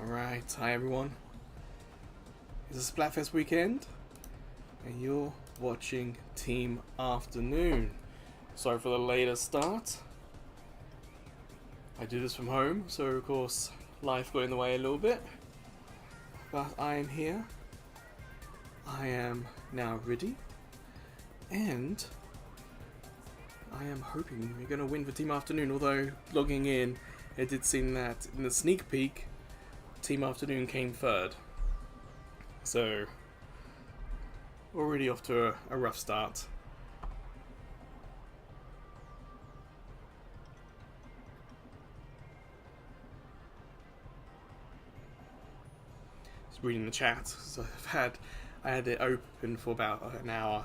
Alright, hi everyone. It's a Splatfest weekend, and you're watching Team Afternoon. Sorry for the later start. I do this from home, so of course life got in the way a little bit. But I am here. I am now ready. And I am hoping we're going to win for Team Afternoon, although logging in, it did seem that in the sneak peek, Team Afternoon came third. So, already off to a rough start. Just reading the chat, so I had it open for about an hour,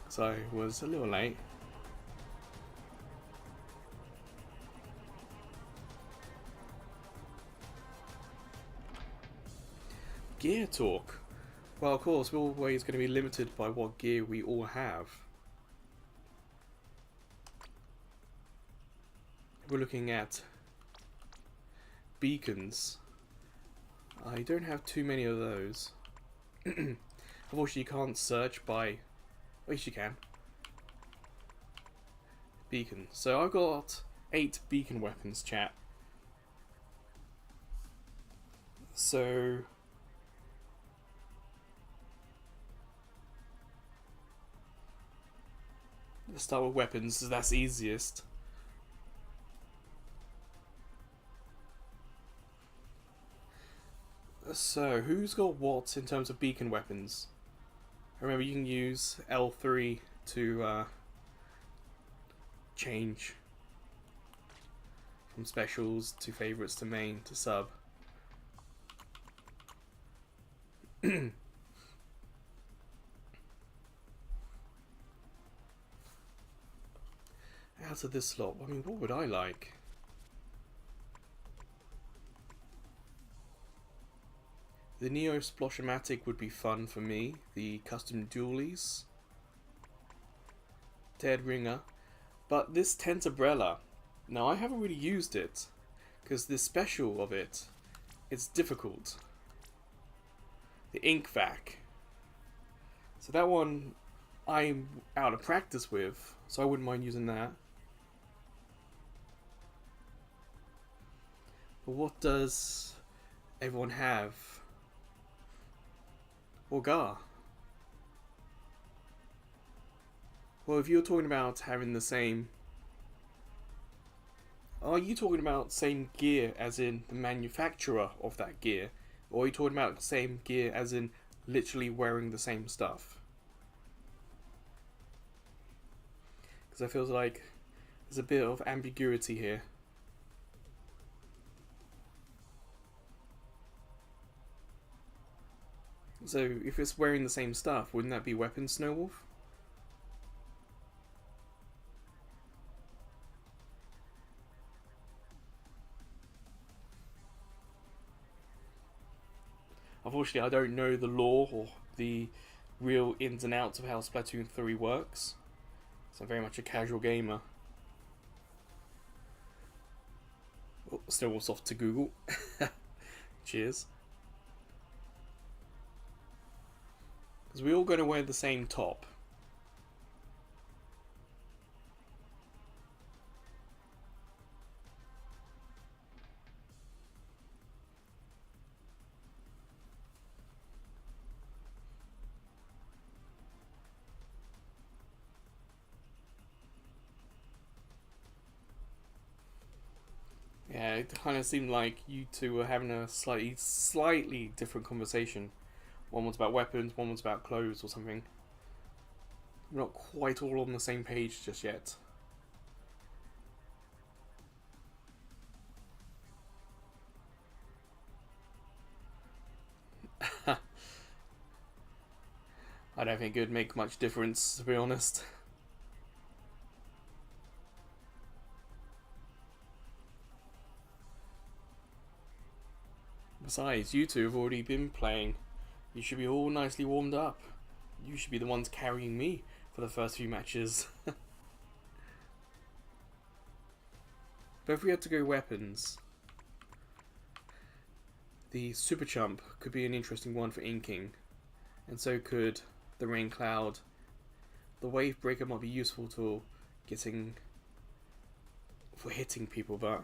so I was a little late. Gear talk. Well, of course, we're always going to be limited by what gear we all have. We're looking at beacons. I don't have too many of those. Unfortunately, you can't search by... Well, yes, you can. Beacon. So I've got 8 beacon weapons, chat. So... let's start with weapons, as that's easiest. So, who's got what in terms of beacon weapons? Remember, you can use L3 to change from specials to favourites to main to sub. Out of this slot, I mean, what would I like? The Neo Splosh-O-Matic would be fun for me. The custom dualies. Dead Ringer. But this Tent Umbrella, now I haven't really used it, because the special of it, it's difficult. The Ink Vac. So that one I'm out of practice with, so I wouldn't mind using that. But what does everyone have? Orgar. Well, if you're talking about having the same... Are you talking about same gear as in the manufacturer of that gear? Or are you talking about the same gear as in literally wearing the same stuff? Because I feel like there's a bit of ambiguity here. So, if it's wearing the same stuff, wouldn't that be weapons, Snowwolf? Unfortunately, I don't know the lore or the real ins and outs of how Splatoon 3 works. So I'm very much a casual gamer. Oh, Snowwolf's off to Google. Cheers. Because we're all going to wear the same top. Yeah, it kind of seemed like you two were having a slightly different conversation. One was about weapons, one was about clothes or something. We're not quite all on the same page just yet. I don't think it would make much difference, to be honest. Besides, you two have already been playing. You should be all nicely warmed up. You should be the ones carrying me for the first few matches. But if we had to go weapons, The Super Chump could be an interesting one for inking, and so could the Rain Cloud. The Wave Breaker might be useful to getting for hitting people, but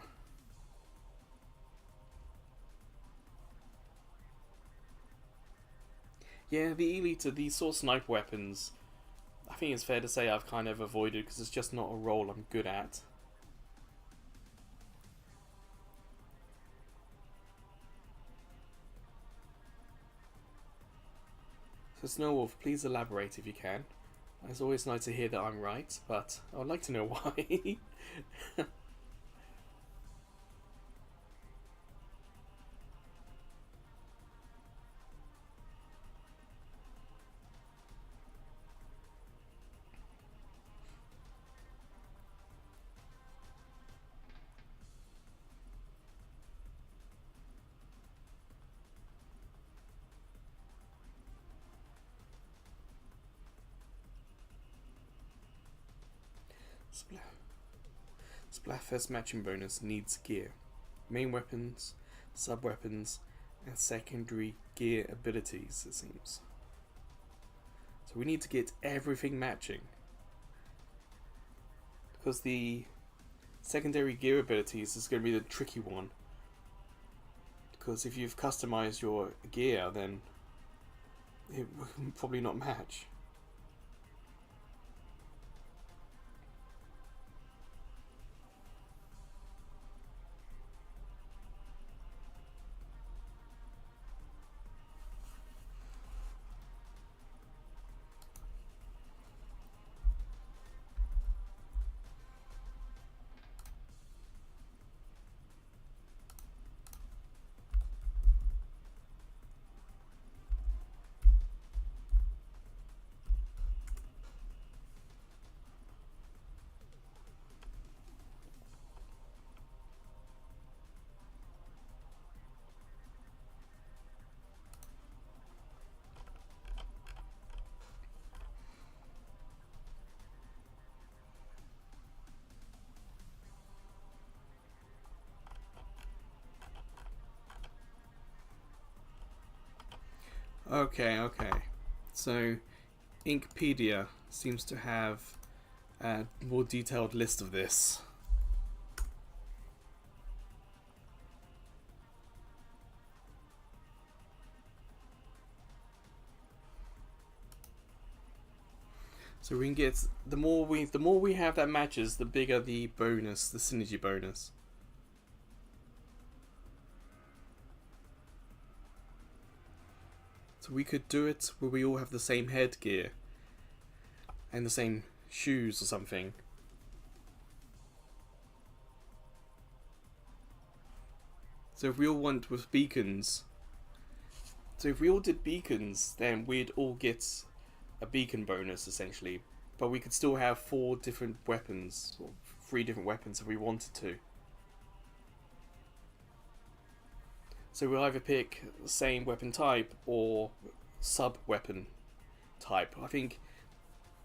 yeah, the Elite, these sort of sniper weapons, I think it's fair to say I've kind of avoided because it's just not a role I'm good at. So Snowwolf, please elaborate if you can. It's always nice to hear that I'm right, but I would like to know why. Splatfest matching bonus needs gear. Main weapons, sub weapons, and secondary gear abilities, it seems. So we need to get everything matching. Because the secondary gear abilities is going to be the tricky one. Because if you've customized your gear, then it will probably not match. Okay. So, Inkpedia seems to have a more detailed list of this. So we can get the more we have that matches, the bigger the bonus, the synergy bonus. So we could do it where we all have the same headgear and the same shoes or something. So if we all went with beacons, so if we all did beacons, then we'd all get a beacon bonus essentially. But we could still have 4 different weapons, or 3 different weapons if we wanted to. So we'll either pick the same weapon type or sub-weapon type. I think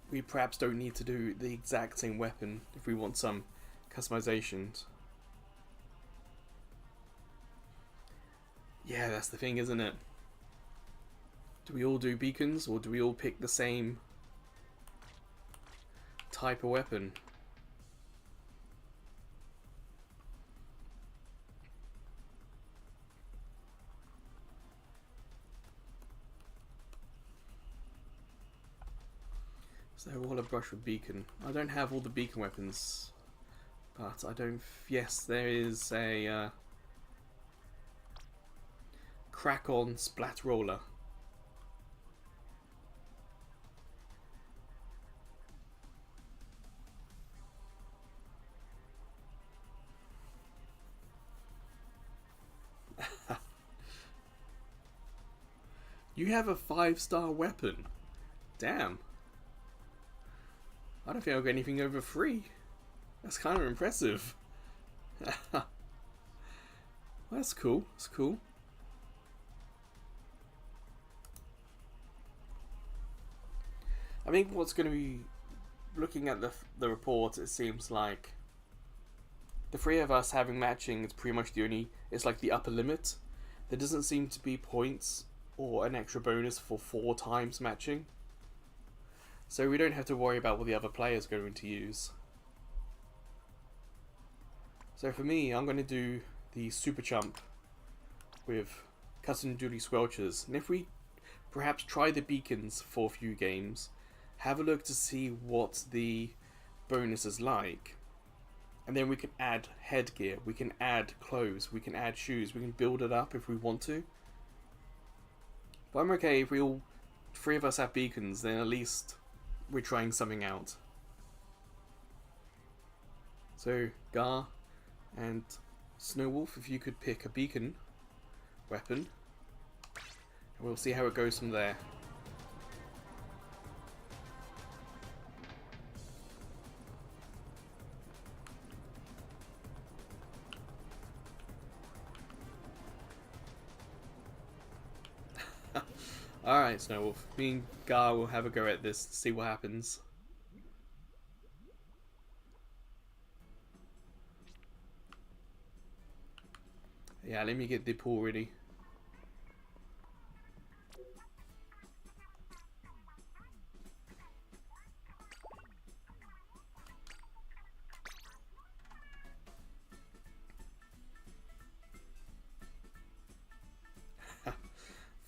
we perhaps don't need to do the exact same weapon if we want some customizations. Yeah, that's the thing, isn't it? Do we all do beacons or do we all pick the same type of weapon? So all a brush with beacon. I don't have all the beacon weapons, but I don't. Yes, there is a crack on splat roller. You have a 5-star weapon. Damn. I don't think I'll get anything over 3. That's kind of impressive. That's cool. That's cool. I think what's going to be looking at the report, it seems like the 3 of us having matching is pretty much the only. It's like the upper limit. there doesn't seem to be points or an extra bonus for 4 times matching. So we don't have to worry about what the other player's going to use. So for me, I'm going to do the Super Chump with Custom Duty Squelchers. And if we perhaps try the beacons for a few games, have a look to see what the bonus is like. And then we can add headgear, we can add clothes, we can add shoes, we can build it up if we want to. But I'm okay if we all 3 of us have beacons, then at least we're trying something out. So Gar and Snowwolf, if you could pick a beacon weapon, and we'll see how it goes from there. Alright, Snowwolf. Me and Gar will have a go at this to see what happens. Yeah, let me get the pool ready.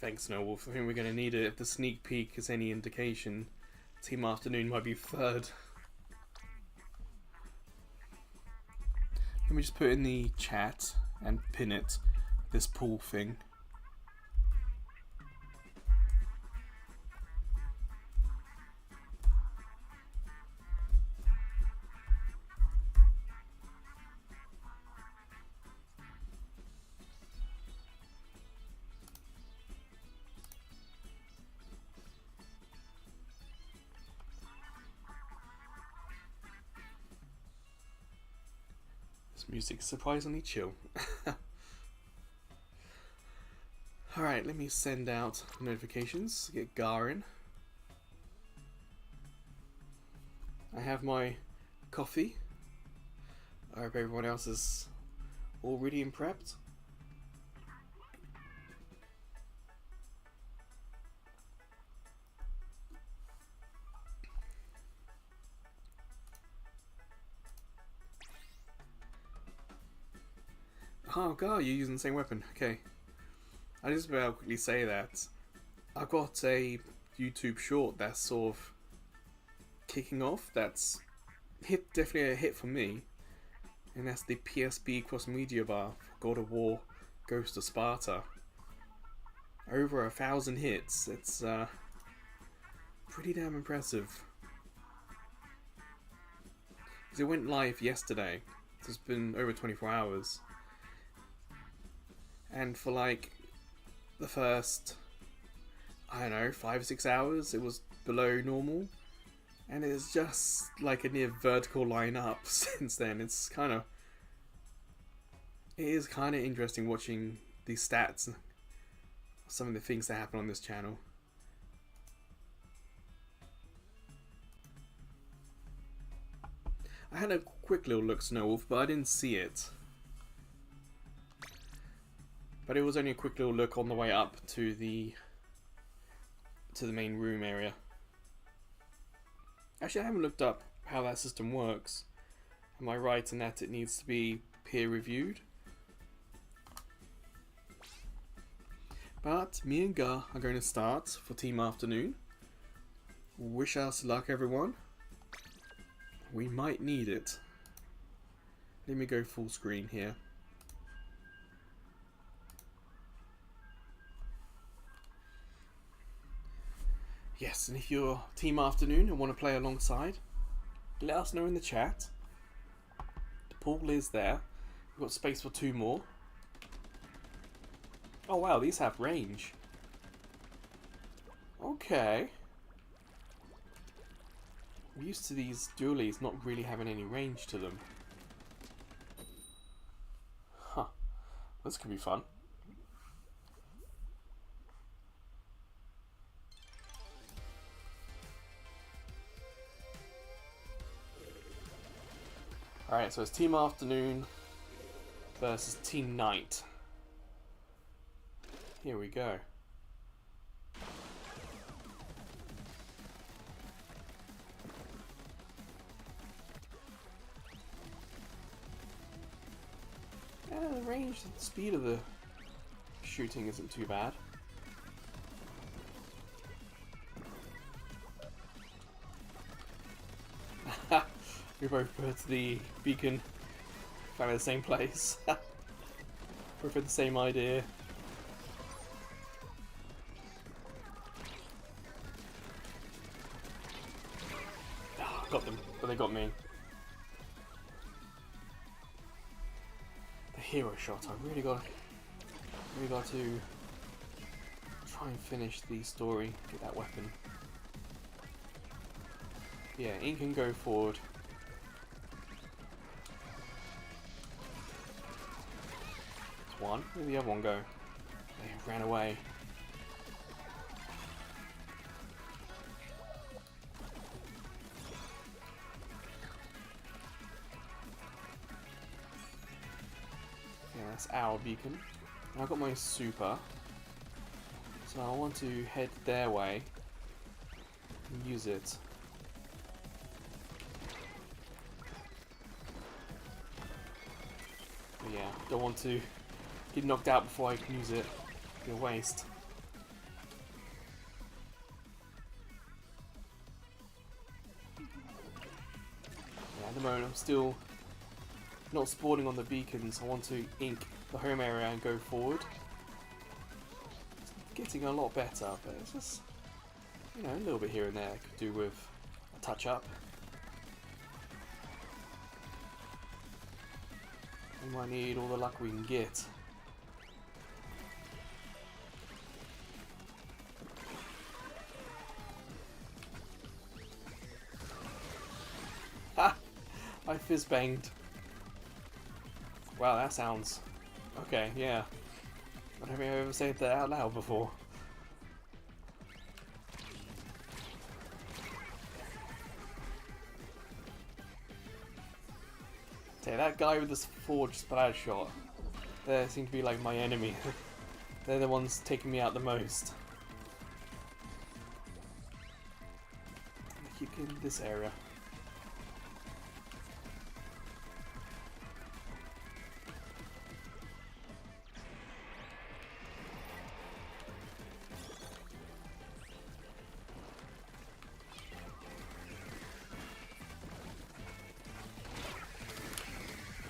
Thanks, Snowwolf. I think we're going to need it. If the sneak peek is any indication, Team Afternoon might be 3rd. Let me just put in the chat and pin it, this pool thing. This music's surprisingly chill. Alright, let me send out notifications, get Gar in. I have my coffee. I hope everyone else is all ready and prepped. Oh, Gar, you're using the same weapon. Okay. I just better quickly say that I got a YouTube short that's sort of kicking off. That's definitely a hit for me, and that's the PSB cross media bar for God of War Ghost of Sparta. Over 1,000 hits. It's pretty damn impressive. Because it went live yesterday, so it's been over 24 hours. And for like the first, I don't know, 5 or 6 hours, it was below normal. And it's just like a near vertical line up since then. It is kind of interesting watching these stats, some of the things that happen on this channel. I had a quick little look, Snowwolf, but I didn't see it. But it was only a quick little look on the way up to the main room area. Actually, I haven't looked up how that system works. Am I right in that it needs to be peer reviewed? But me and Gar are going to start for Team Afternoon. Wish us luck, everyone. We might need it. Let me go full screen here. Yes, and if you're Team Afternoon and want to play alongside, let us know in the chat. The pool is there. We've got space for 2 more. Oh wow, these have range. Okay. I'm used to these dualies not really having any range to them. Huh. This could be fun. Alright, so it's Team Afternoon versus Team Night. Here we go. Yeah, the range and speed of the shooting isn't too bad. We both put the beacon found in the same place. Both had the same idea. Oh, got them, but they got me. The hero shot. I really got to try and finish the story. Get that weapon. Yeah, Ink can go forward. That's one. Where did the other one go? They ran away. Yeah, that's our beacon. And I've got my super. So I want to head their way and use it. But yeah, don't want to get knocked out before I can use it. It'd be a waste. Yeah, at the moment I'm still not spawning on the beacons. I want to ink the home area and go forward. It's getting a lot better, but it's just, you know, a little bit here and there I could do with a touch up. We might need all the luck we can get. Ha! I fizz banged. Wow, that sounds okay. Yeah, I don't think I've ever said that out loud before. Okay, that guy with this forged splash shot, they seem to be like my enemy. They're the ones taking me out the most. I keep getting this area.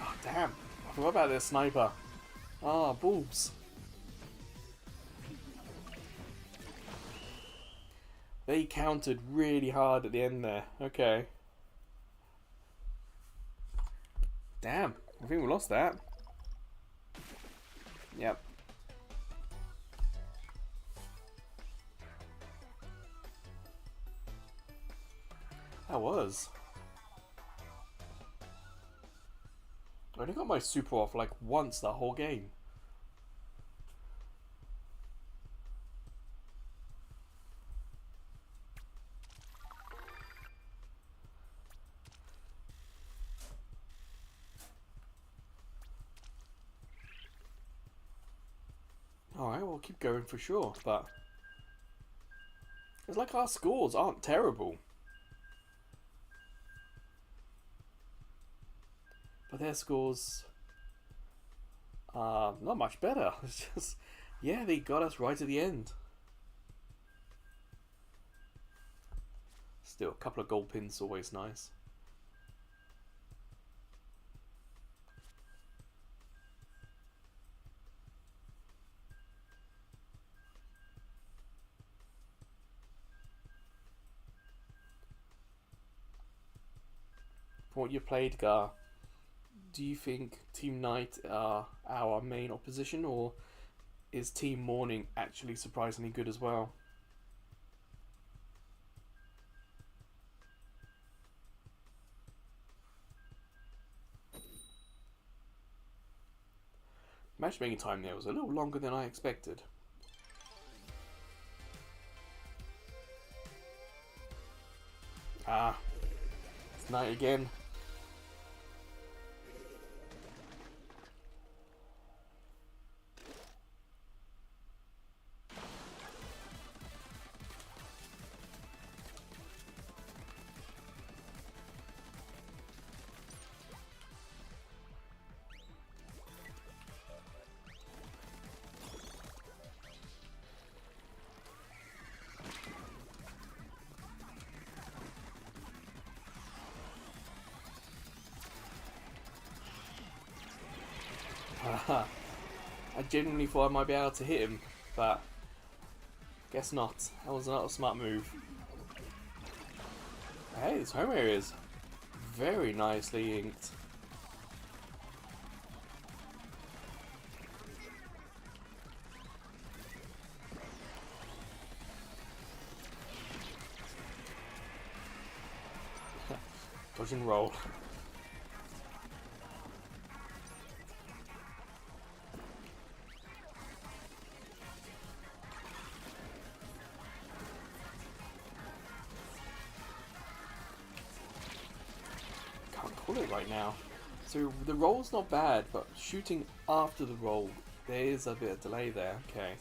Oh, damn. I forgot about this sniper. Ah, boobs. They countered really hard at the end there. Okay. Damn. I think we lost that. Yep. That was. I only got my super off like once that whole game. Alright, we'll keep going for sure, but it's like our scores aren't terrible. But their scores are not much better. It's just, yeah, they got us right at the end. Still, a couple of gold pins always nice. From what you played, Gar, do you think Team Night are our main opposition, or is Team Morning actually surprisingly good as well? Matchmaking time there was a little longer than I expected. Ah, it's night again. Haha. I genuinely thought I might be able to hit him, but guess not. That was not a smart move. Hey, this home area is very nicely inked. Dodge and roll. Can't call it right now. So the roll's not bad, but shooting after the roll, there is a bit of delay there. Okay.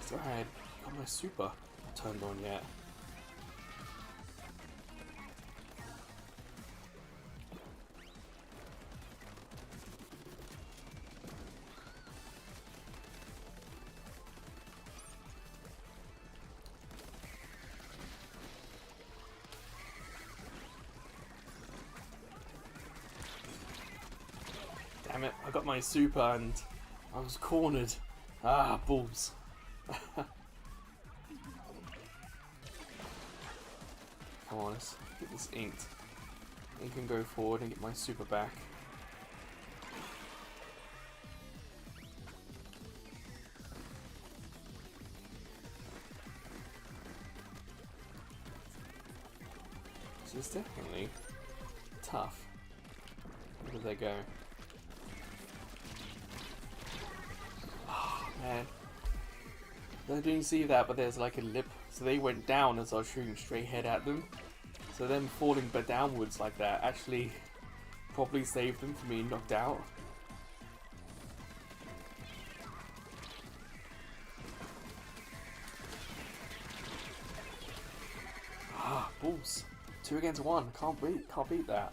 It's alright. Got my super turned on yet. Damn it, I got my super and I was cornered. Ah, balls. Come on, let's get this inked. I can go forward and get my super back. So it's definitely tough. Where did they go? Oh, man. I didn't see that, but there's like a lip. So they went down as I was shooting straight head at them. So them falling but downwards like that actually probably saved them from being knocked out. Ah, balls. 2 against 1. Can't beat that.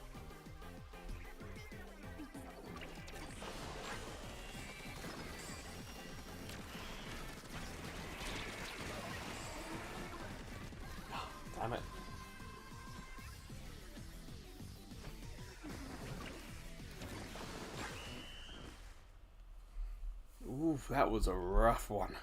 Damn it. Ooh, that was a rough one.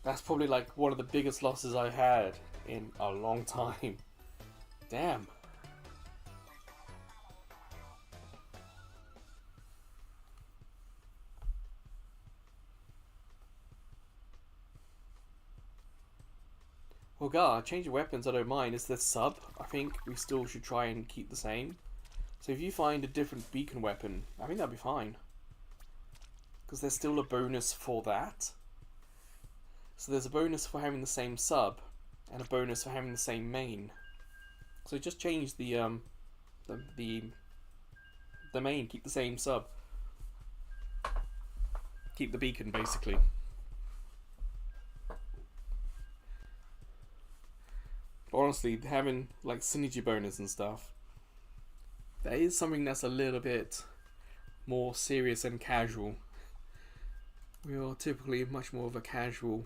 That's probably like one of the biggest losses I've had in a long time. Damn. Well, God, change of weapons I don't mind. It's the sub. I think we still should try and keep the same. So if you find a different beacon weapon, I think that'd be fine. Because there's still a bonus for that. So there's a bonus for having the same sub, and a bonus for having the same main. So just change the main, keep the same sub. Keep the beacon, basically. But honestly, having like synergy bonus and stuff, that is something that's a little bit more serious and casual. We are typically much more of a casual.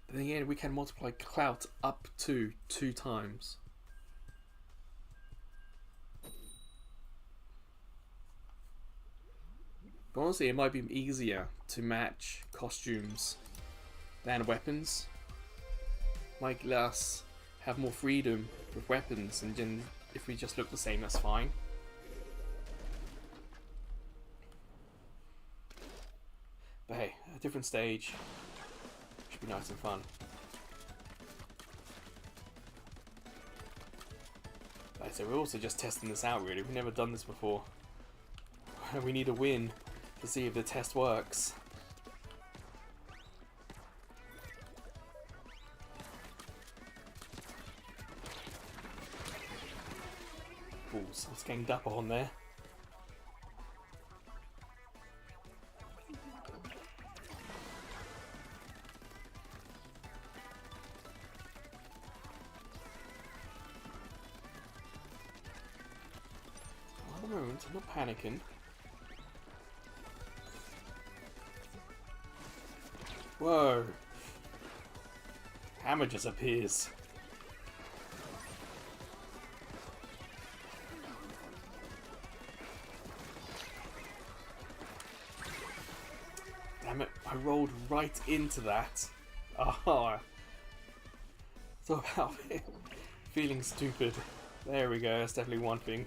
But then again, we can multiply clout up to 2 times. But honestly, it might be easier to match costumes than weapons. Might let us have more freedom with weapons, and then if we just look the same, that's fine. But hey, a different stage should be nice and fun. Like I said, we're also just testing this out really. We've never done this before. We need a win to see if the test works. Balls, I was getting dapper on there. At the moment, I'm not panicking. Whoa. Hammer just appears. Damn it, I rolled right into that. Oh. It's all about feeling stupid. There we go, that's definitely one thing.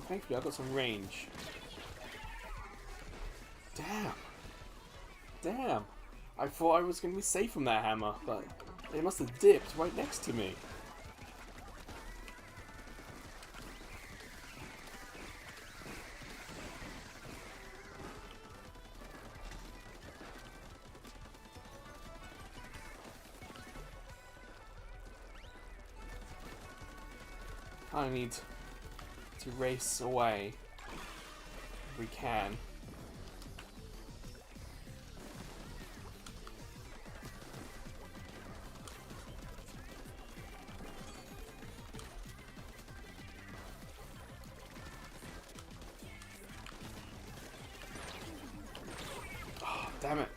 Thankfully, I've got some range. Damn. Damn. I thought I was going to be safe from that hammer, but it must have dipped right next to me. I need to race away if we can. Oh, damn it.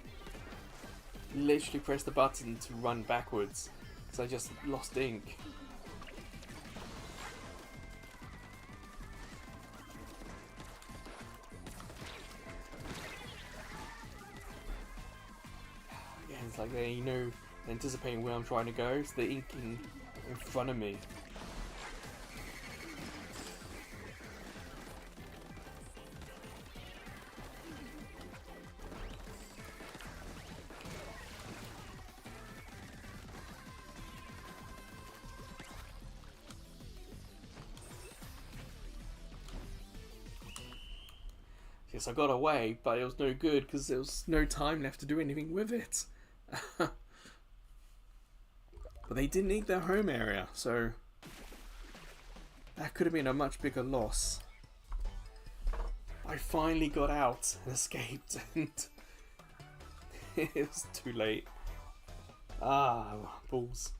Literally pressed the button to run backwards because I just lost ink. It's like they know, anticipating where I'm trying to go, so they're inking in front of me. Yes, I got away, but it was no good because there was no time left to do anything with it. But they didn't ink their home area, so that could have been a much bigger loss. I finally got out and escaped, and it was too late. Ah, balls.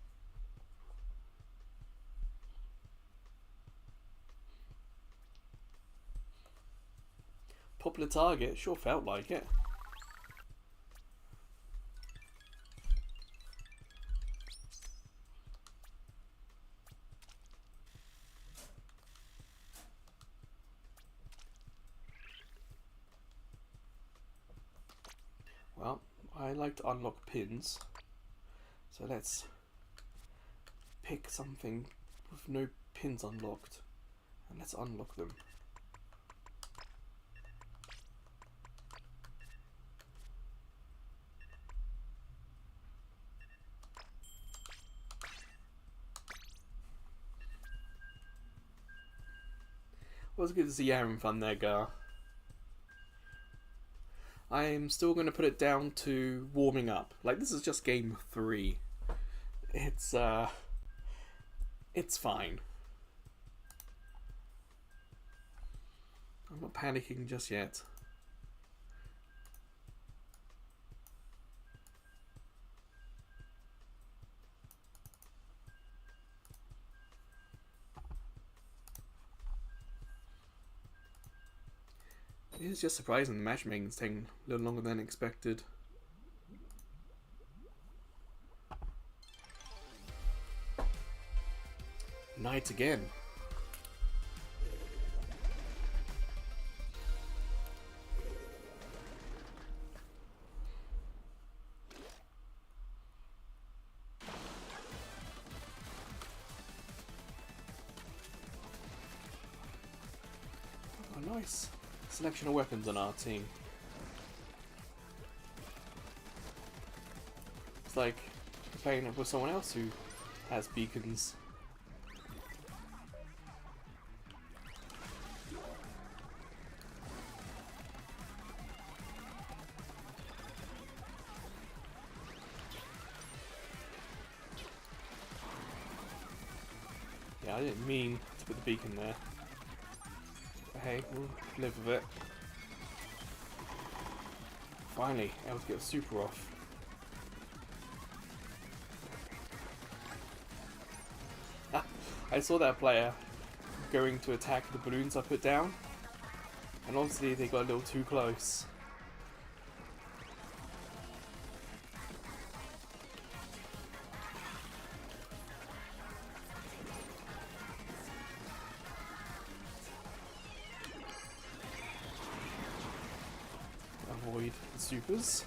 Popular target, sure felt like it. Well, I like to unlock pins, so let's pick something with no pins unlocked and let's unlock them. Well, it's good to see you having fun there, Gar. I'm still going to put it down to warming up. Like, this is just game 3. It's fine. I'm not panicking just yet. It is just surprising the matchmaking's taking a little longer than expected. Night again. Oh, nice. Selection of weapons on our team. It's like playing with someone else who has beacons. Yeah, I didn't mean to put the beacon there. I hey, we'll live with it. Finally, able to get a super off. I saw that player going to attack the balloons I put down, and obviously they got a little too close. Avoid the supers.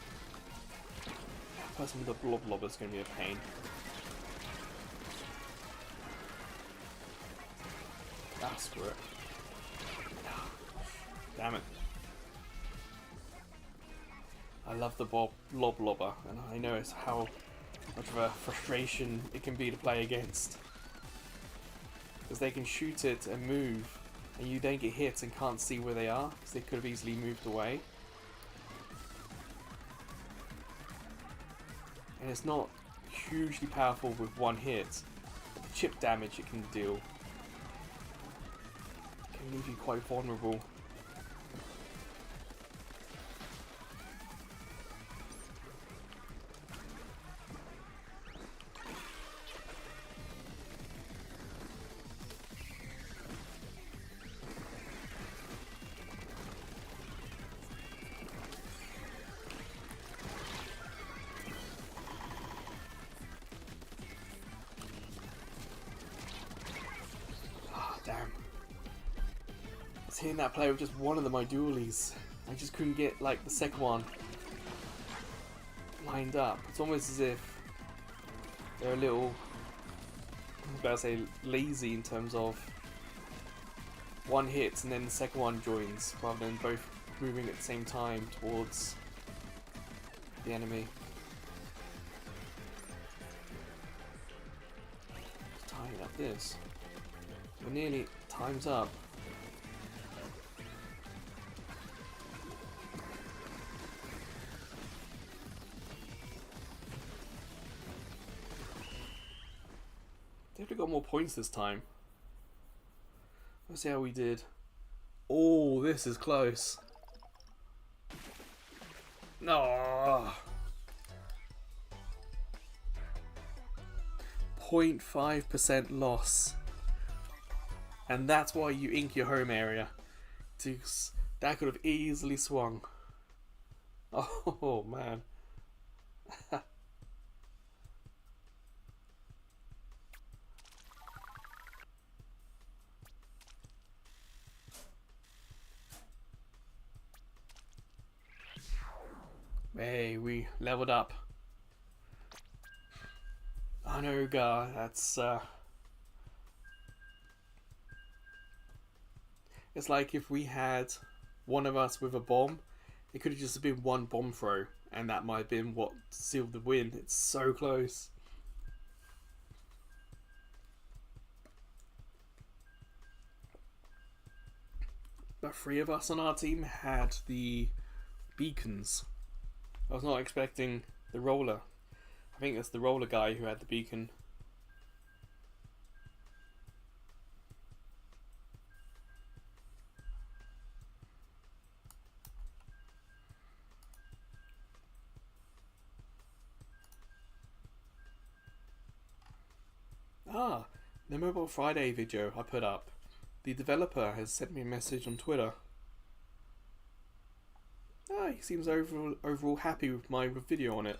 That person with the blob lob is going to be a pain. Ah, screw it. Damn it. I love the blob lobber, and I know it's how much of a frustration it can be to play against. Because they can shoot it and move, and you then get hit and can't see where they are, because they could have easily moved away. And it's not hugely powerful with one hit, but the chip damage it can deal can leave you quite vulnerable. Damn. I was hitting that player with just one of my dualies. I just couldn't get like the second one lined up. It's almost as if they're a little, I was about to say, lazy in terms of one hit and then the second one joins, rather than both moving at the same time towards the enemy. Tying up this. We're nearly time's up. They've got more points this time. Let's see how we did. Oh, this is close. No. 0.5% loss. And that's why you ink your home area. That could have easily swung. Oh man. Hey, we leveled up. I know, God, that's it's like if we had one of us with a bomb, it could have just been one bomb throw, and that might have been what sealed the win. It's so close. But 3 of us on our team had the beacons. I was not expecting the roller. I think it's the roller guy who had the beacon. Ah, the Mobile Friday video I put up. The developer has sent me a message on Twitter. Ah, he seems overall happy with my video on it.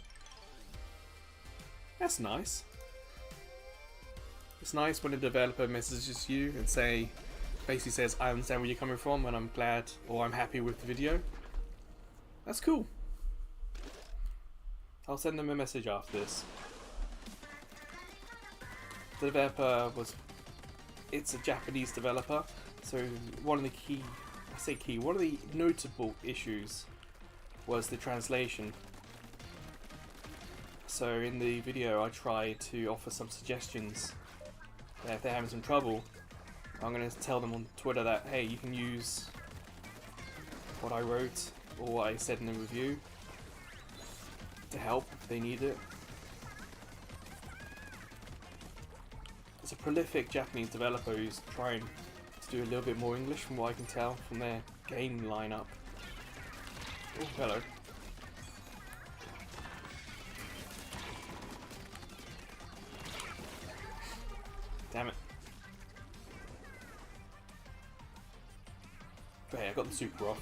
That's nice. It's nice when a developer messages you and basically says, I understand where you're coming from and I'm glad or I'm happy with the video. That's cool. I'll send them a message after this. The developer it's a Japanese developer, so one of the notable issues was the translation. So in the video I tried to offer some suggestions that if they're having some trouble, I'm going to tell them on Twitter that, hey, you can use what I wrote or what I said in the review to help if they need it. It's a prolific Japanese developer who's trying to do a little bit more English from what I can tell from their game lineup. Oh, hello. Damn it. But hey, I got the super off.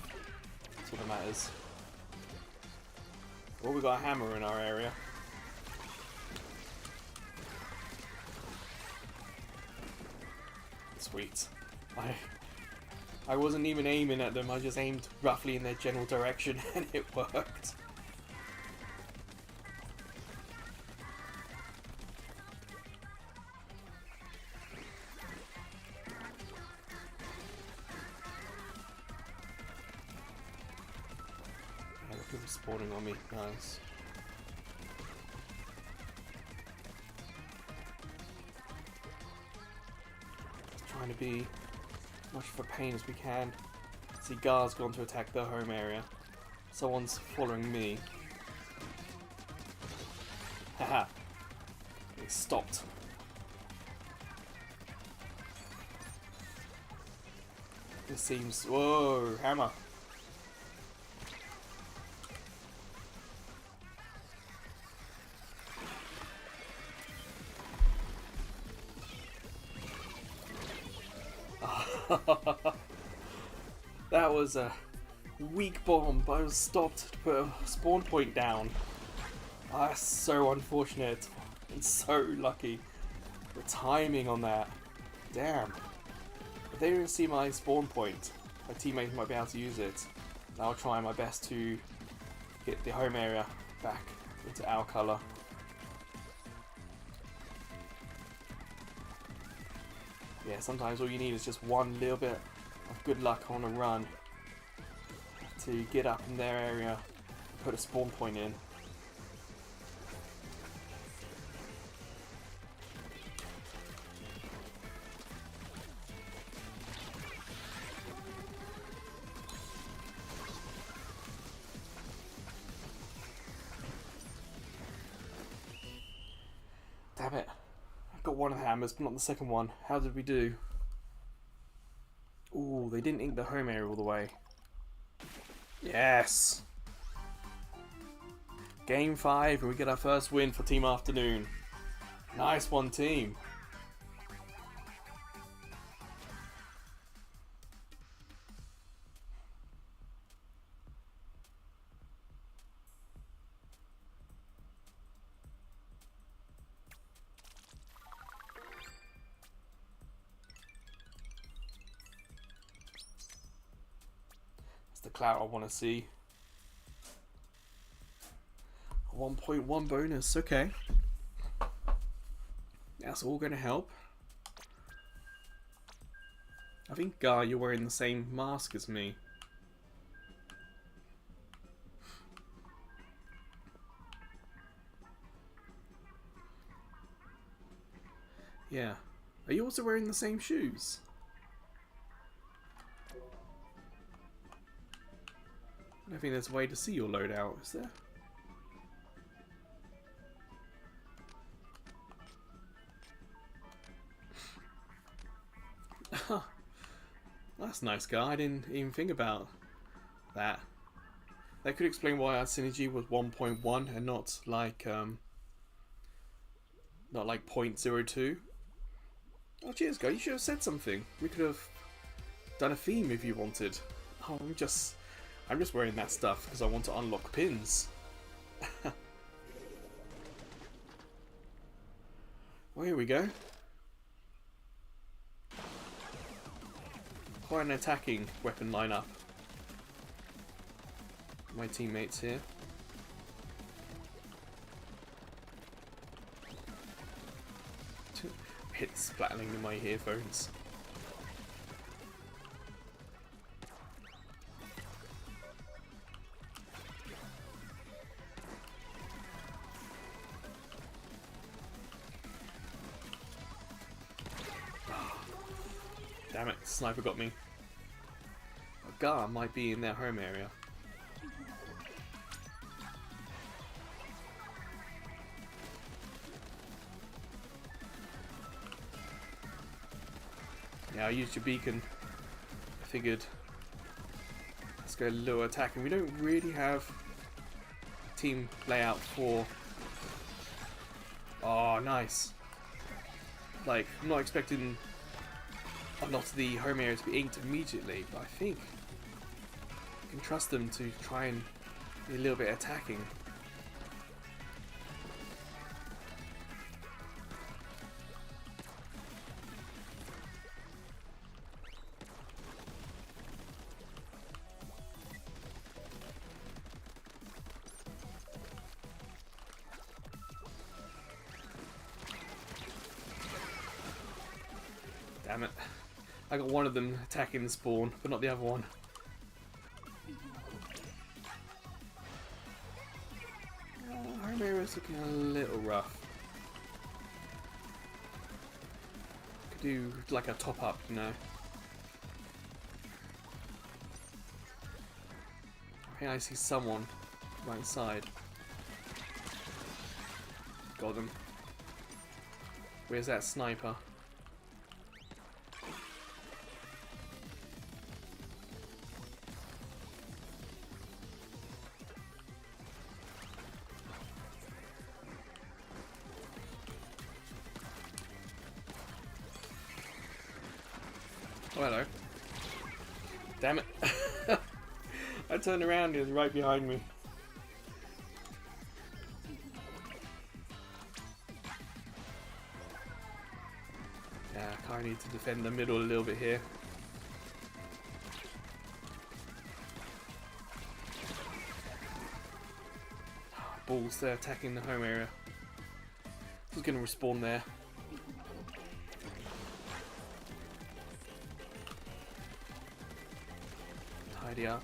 That's what matters. Well, we got a hammer in our area. Sweet. I wasn't even aiming at them, I just aimed roughly in their general direction and it worked. People spawning on me, nice. Trying to be as much of a pain as we can. See, Gar's gone to attack their home area. Someone's following me. Haha. He stopped. This seems... Whoa, hammer. That was a weak bomb, but I was stopped to put a spawn point down. That's so unfortunate and so lucky. The timing on that. Damn. If they didn't see my spawn point, my teammates might be able to use it. And I'll try my best to get the home area back into our colour. Yeah, sometimes all you need is just one little bit of good luck on a run to get up in their area and put a spawn point in. Damn it. I got one of the hammers, but not the second one. How did we do? Ooh, they didn't ink the home area all the way. Yes! Game 5, and we get our first win for Team Afternoon. Nice one, team. The clout I want to see. 1.1 bonus, okay. That's all going to help. I think, you're wearing the same mask as me. Yeah. Are you also wearing the same shoes? I don't think there's a way to see your loadout, is there? That's a nice guy. I didn't even think about that. That could explain why our synergy was 1.1 and not like 0.02. Oh, cheers, guy. You should have said something. We could have done a theme if you wanted. Oh, I'm just wearing that stuff because I want to unlock pins. Well, here we go. Quite an attacking weapon lineup. My teammates here. Hit splattering in my earphones. Damn it, sniper got me. A Gar might be in their home area. Yeah, I used your beacon figured let's go a little attacking. We don't really have team layout for... Oh, nice. Like, I'm not expecting a lot of the home area to be inked immediately, but I think you can trust them to try and be a little bit attacking. Damn it. I got one of them attacking the spawn, but not the other one. Home area's looking a little rough. Could do like a top up, you know. I think I see someone right side. Got them. Where's that sniper? Oh, hello. Damn it. I turned around, he was right behind me. Yeah, I kind of need to defend the middle a little bit here. Balls, they're attacking the home area. He's going to respawn there. Tidy up.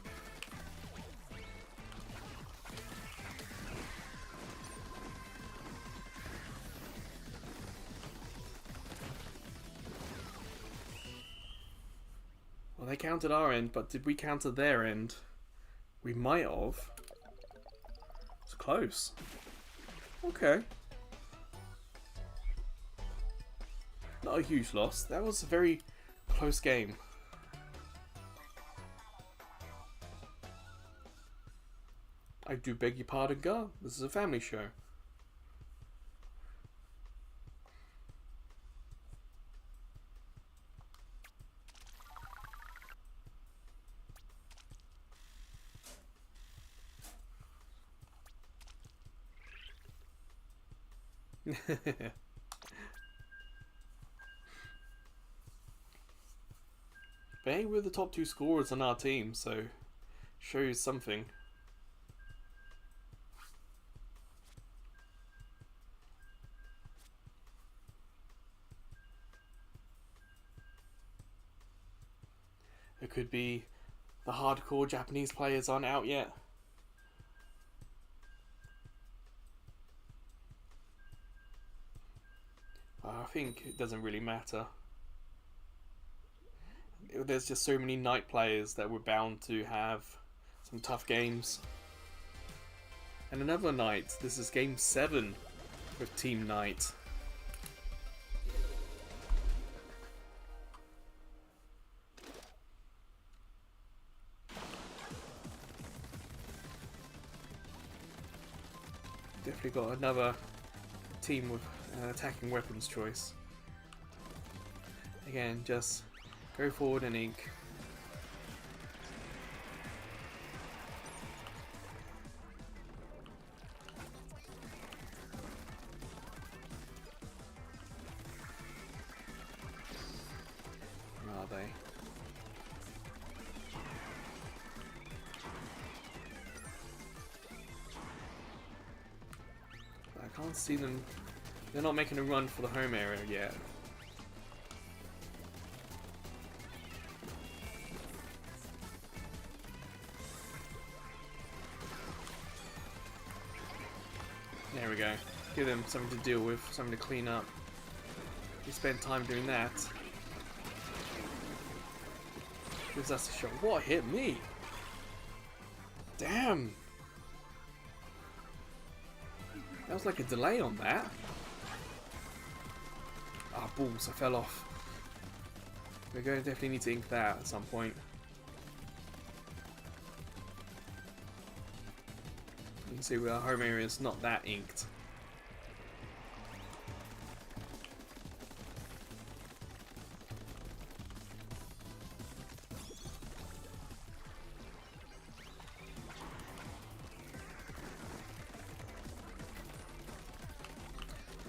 Well, they counted our end, but did we counter their end? We might have. It's close. Okay. Not a huge loss. That was a very close game. I do beg your pardon, Gar. This is a family show. But hey, we're the top 2 scorers on our team, so shows something. It could be the hardcore Japanese players aren't out yet. I think it doesn't really matter. There's just so many night players that we're bound to have some tough games. And another night, this is game 7 with Team Night. Definitely got another team with an attacking weapons choice. Again, just go forward and ink. Where are they? I can't see them. They're not making a run for the home area yet. There we go. Give them something to deal with, something to clean up. We spend time doing that. Gives us a shot. What hit me? Damn! That was like a delay on that. Ah, balls, I fell off. We're going to definitely need to ink that at some point. See, our home area is not that inked.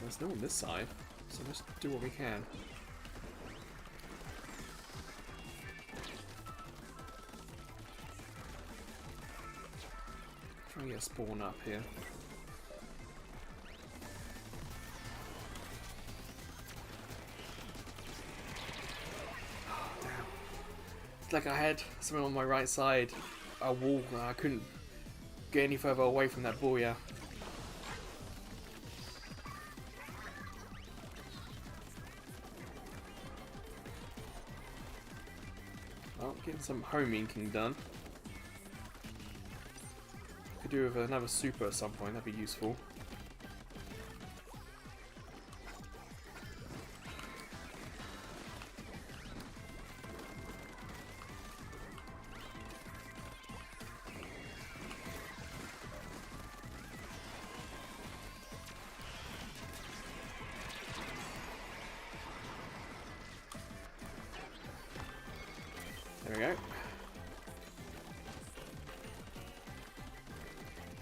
There's no one this side, so let's do what we can. Try and get a spawn up here. Oh, damn. It's like I had something on my right side, a wall, and I couldn't get any further away from that booyah. Well, getting some home inking done. Could do with another super at some point, that'd be useful. There we go.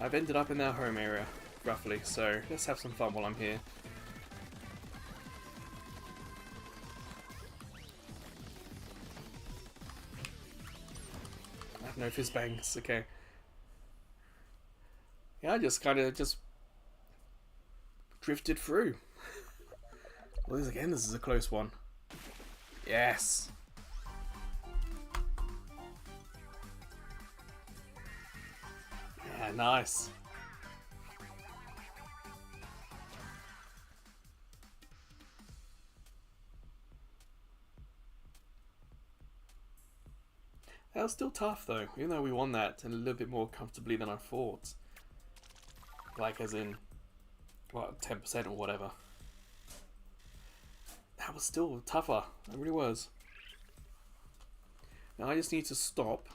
I've ended up in their home area, roughly, so let's have some fun while I'm here. I have no fizz bangs, okay. Yeah, I just kind of drifted through. Well, this is a close one. Yes! Yeah, nice. That was still tough though, even though we won that a little bit more comfortably than I thought. Like as in, what, 10% or whatever. That was still tougher, it really was. Now I just need to stop,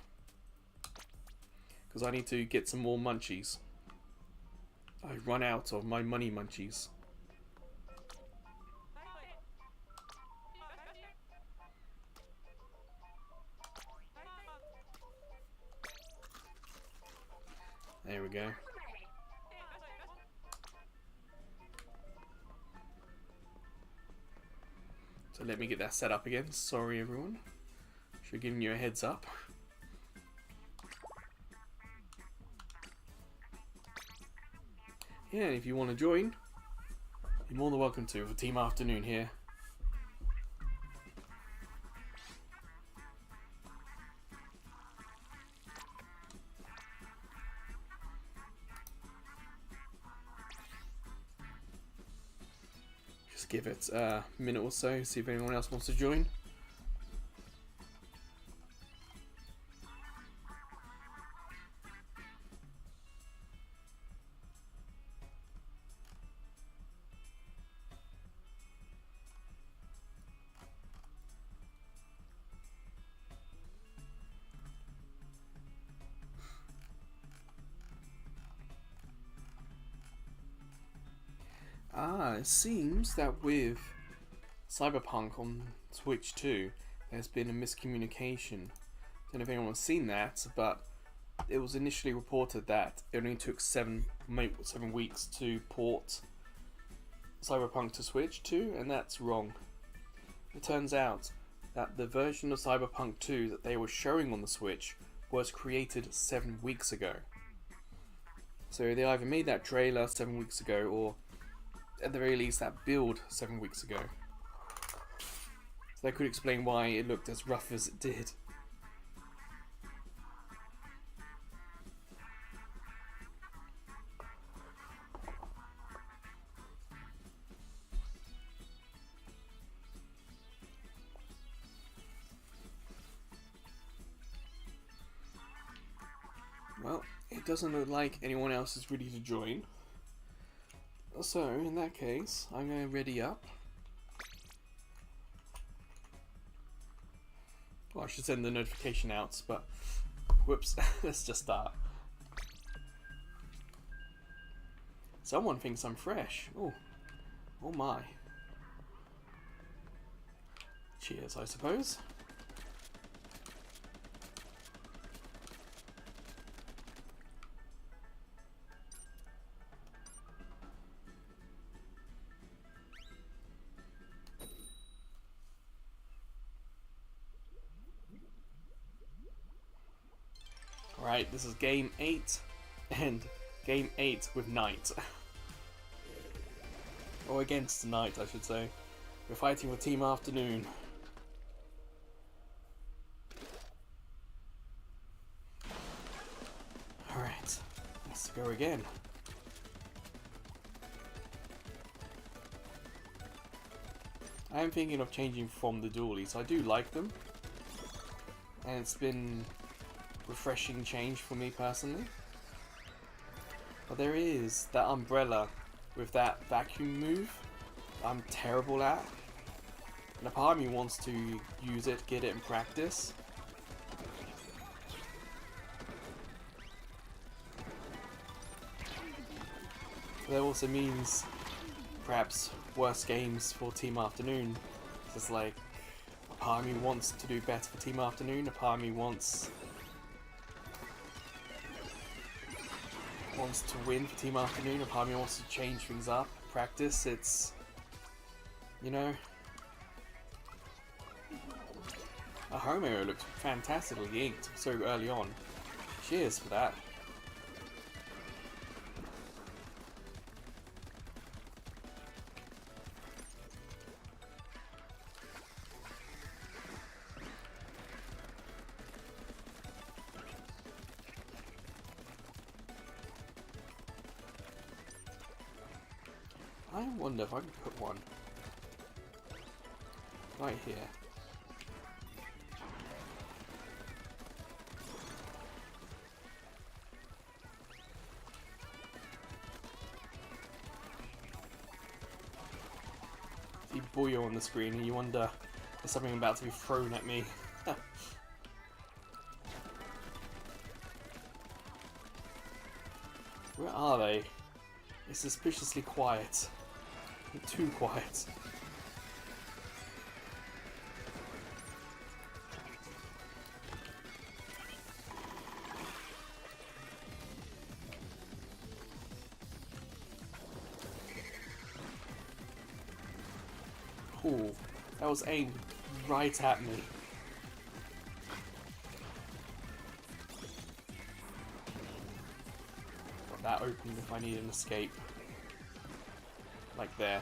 because I need to get some more munchies. I run out of my money munchies. There we go. So let me get that set up again. Sorry everyone. Should have given you a heads up. Yeah, and if you want to join, you're more than welcome to for Team Afternoon here. Just give it a minute or so, see if anyone else wants to join. It seems that with Cyberpunk on Switch 2, there's been a miscommunication. Don't know if anyone's seen that, but it was initially reported that it only took 7 weeks to port Cyberpunk to Switch 2, and that's wrong. It turns out that the version of Cyberpunk 2 that they were showing on the Switch was created 7 weeks ago. So they either made that trailer 7 weeks ago, or at the very least that build 7 weeks ago. So that could explain why it looked as rough as it did. Well, it doesn't look like anyone else is ready to join. So, in that case, I'm going to ready up. Well, I should send the notification out, but whoops, let's just start. Someone thinks I'm fresh. Oh, oh my. Cheers, I suppose. Right, this is game 8, and game 8 with Knight. Or against Knight, I should say. We're fighting with Team Afternoon. Alright, let's go again. I am thinking of changing from the dualies. I do like them, and it's been refreshing change for me personally. But there is that umbrella with that vacuum move I'm terrible at. And a part of me wants to use it, get it in practice. But that also means perhaps worse games for Team Afternoon. It's like a part of me wants to do better for Team Afternoon, a part of me wants to win for Team Afternoon, a part of me wants to change things up, practice. It's, you know, a home area looks fantastically inked so early on. Cheers for that. I wonder if I can put one right here. See Boyo on the screen and you wonder, there's something about to be thrown at me. Where are they? It's suspiciously quiet. Too quiet. Ooh, that was aimed right at me. Got that open if I need an escape. Like there.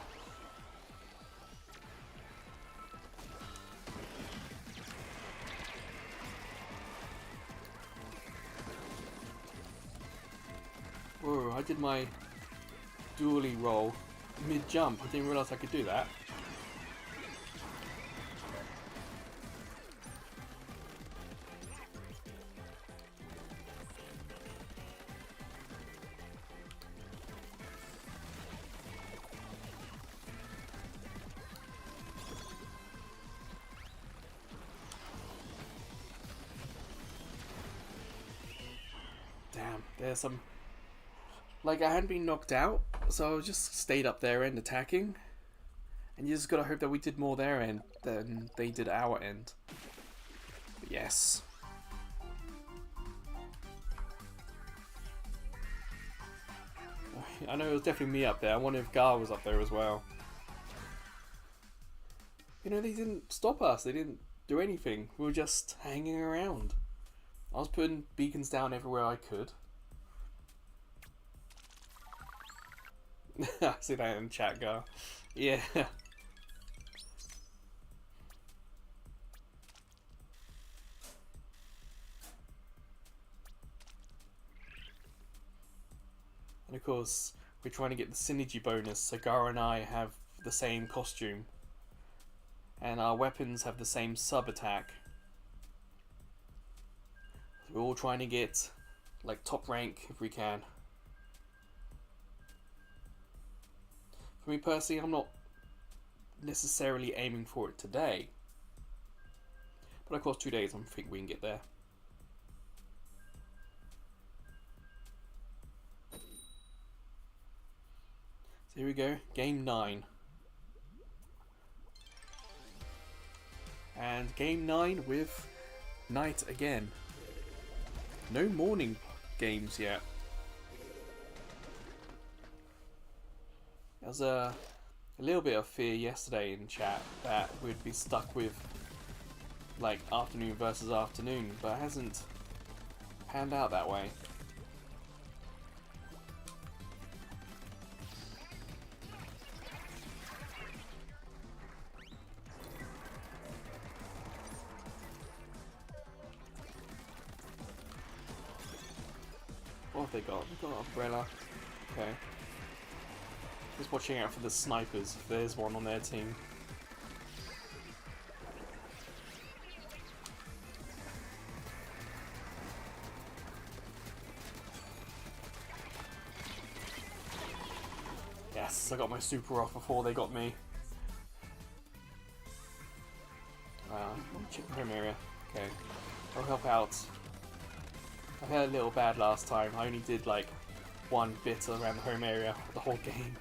Whoa, I did my dually roll mid-jump. I didn't realise I could do that. Damn, there's some... Like, I hadn't been knocked out, so I just stayed up their end attacking. And you just gotta hope that we did more their end than they did our end. But yes. I know it was definitely me up there. I wonder if Gar was up there as well. You know, they didn't stop us. They didn't do anything. We were just hanging around. I was putting beacons down everywhere I could. I see that in chat, Gar. Yeah. And of course, we're trying to get the synergy bonus, so Gar and I have the same costume. And our weapons have the same sub-attack. So we're all trying to get, like, top rank if we can. For me personally, I'm not necessarily aiming for it today. But of course, 2 days, I think we can get there. Here we go, game 9. And game 9 with night again. No morning games yet. There was a little bit of fear yesterday in chat that we'd be stuck with like afternoon versus afternoon, but it hasn't panned out that way. What have they got? They've got an umbrella. Okay. Just watching out for the snipers if there's one on their team. Yes, I got my super off before they got me. Check the home area. Okay. I'll help out. I had a little bad last time. I only did like one bit around the home area the whole game.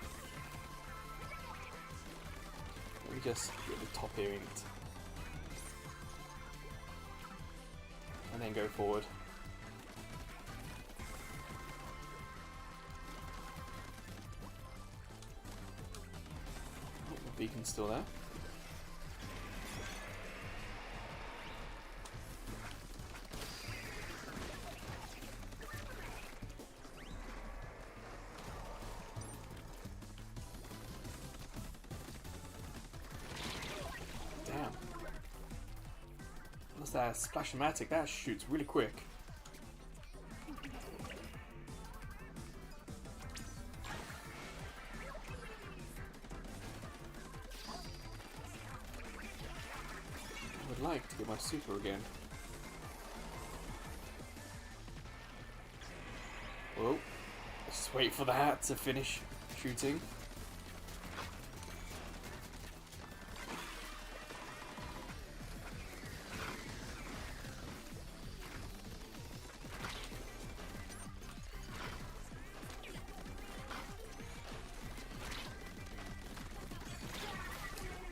Let me just get the top here inked. And then go forward. Oh, the beacon's still there. That Splash-O-Matic, that shoots really quick. I would like to get my super again. Oh, just wait for that to finish shooting.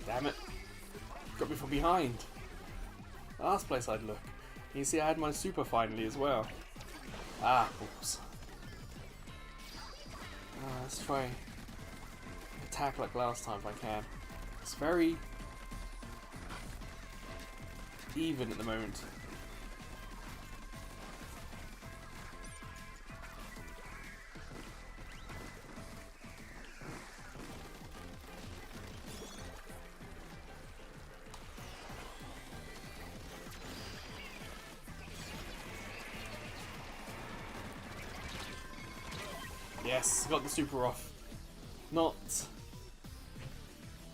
Damn it. Got me from behind. Last place I'd look. You see I had my super finally as well. Ah, oops. Let's try attack like last time if I can. It's very even at the moment. Yes, got the super off. Not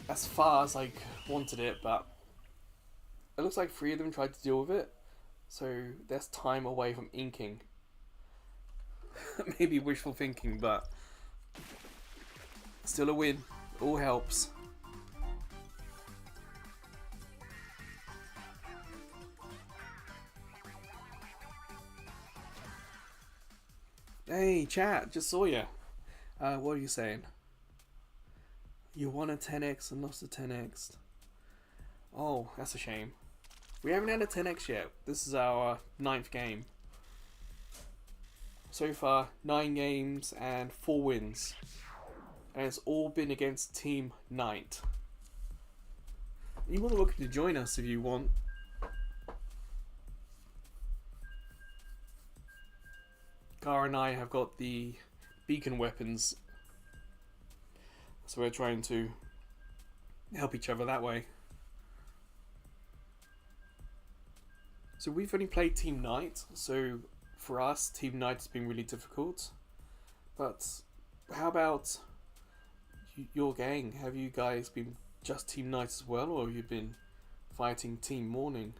as far as I wanted it, but it looks like 3 of them tried to deal with it. So there's time away from inking. Maybe wishful thinking, but still a win. All helps. Hey, chat, just saw you. What are you saying? You won a 10x and lost a 10x. Oh, that's a shame. We haven't had a 10x yet. This is our 9th game. So far, 9 games and 4 wins. And it's all been against Team Knight. You're more than welcome to join us if you want. Gar and I have got the beacon weapons, so we're trying to help each other that way. So we've only played Team Knight, so for us, Team Knight has been really difficult. But how about your gang? Have you guys been just Team Knight as well, or have you been fighting Team Morning?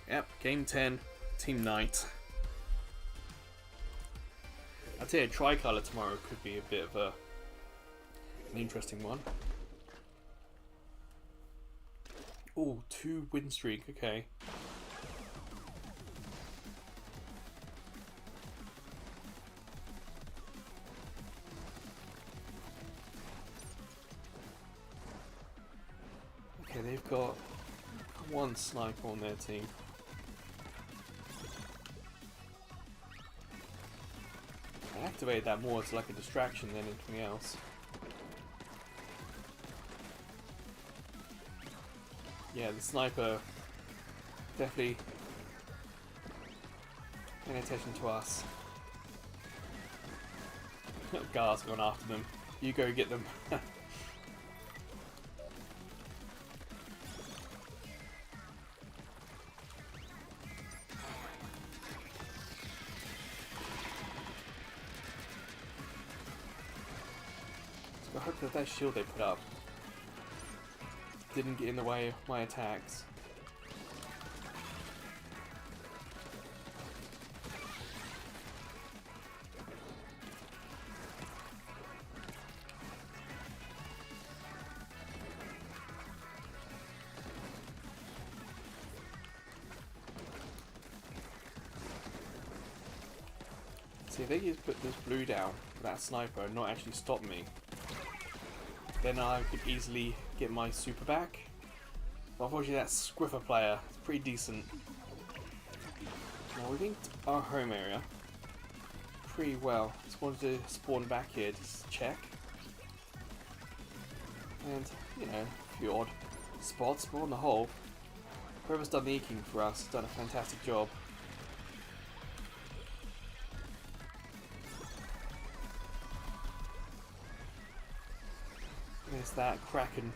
Yep, game 10, Team Knight. I'd say a tricolour tomorrow could be a bit of an interesting one. Oh, 2 win streak, okay. Okay, they've got 1 sniper on their team. I activated that more as like a distraction than anything else. Yeah, the sniper definitely paying attention to us. Gar's going after them. You go get them. I hope that shield they put up didn't get in the way of my attacks. See, if they just put this blue down, that sniper, and not actually stop me, then I could easily get my super back. But unfortunately that Squiffer player is pretty decent. Now we linked our home area pretty well. Just wanted to spawn back here, just check. And, you know, a few odd spots, but on the whole, whoever's done the eking for us has done a fantastic job. There's that Kraken.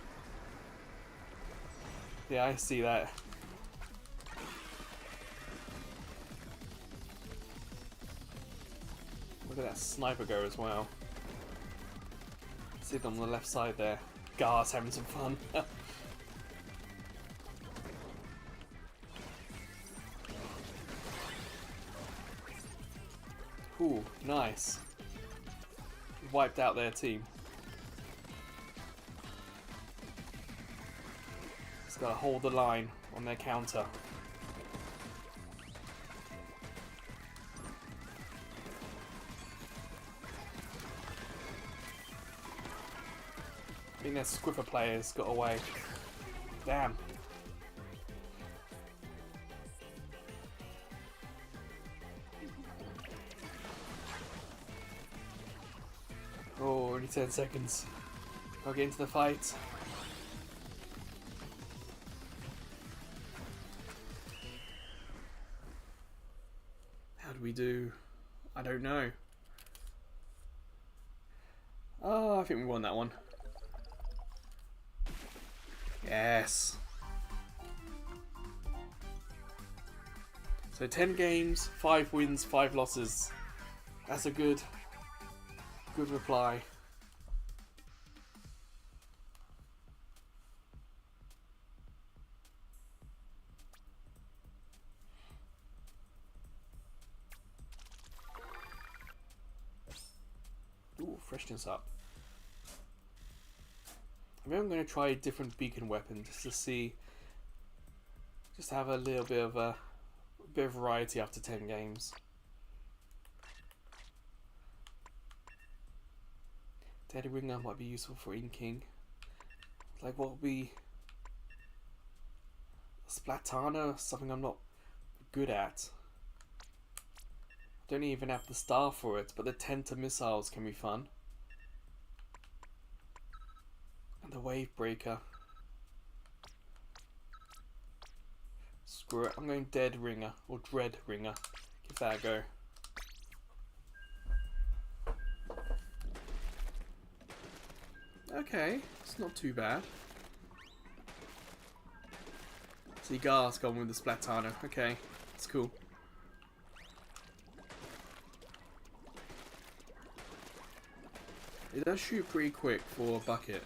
Yeah, I see that. Look at that sniper go as well. See them on the left side there. Gar's having some fun. Ooh, nice. Wiped out their team. Just gotta hold the line on their counter. I think their Squiffer players got away. Damn. Oh, only 10 seconds. I'll get into the fight. How do we do? I don't know. Oh, I think we won that one. Yes. So 10 games, 5 wins, 5 losses. That's a good reply. Ooh, freshness up. Maybe I'm going to try a different beacon weapon just to see, just have a little bit of variety after 10 games. Dead Ringer might be useful for inking. Like what would be Splatana, something I'm not good at. I don't even have the star for it, but the Tenta missiles can be fun. And the Wave Breaker. Screw it, I'm going Dead Ringer, or Dread Ringer. Give that a go. Okay, it's not too bad. See, Gar's gone with the Splatana. Okay, it's cool. It does shoot pretty quick for a bucket.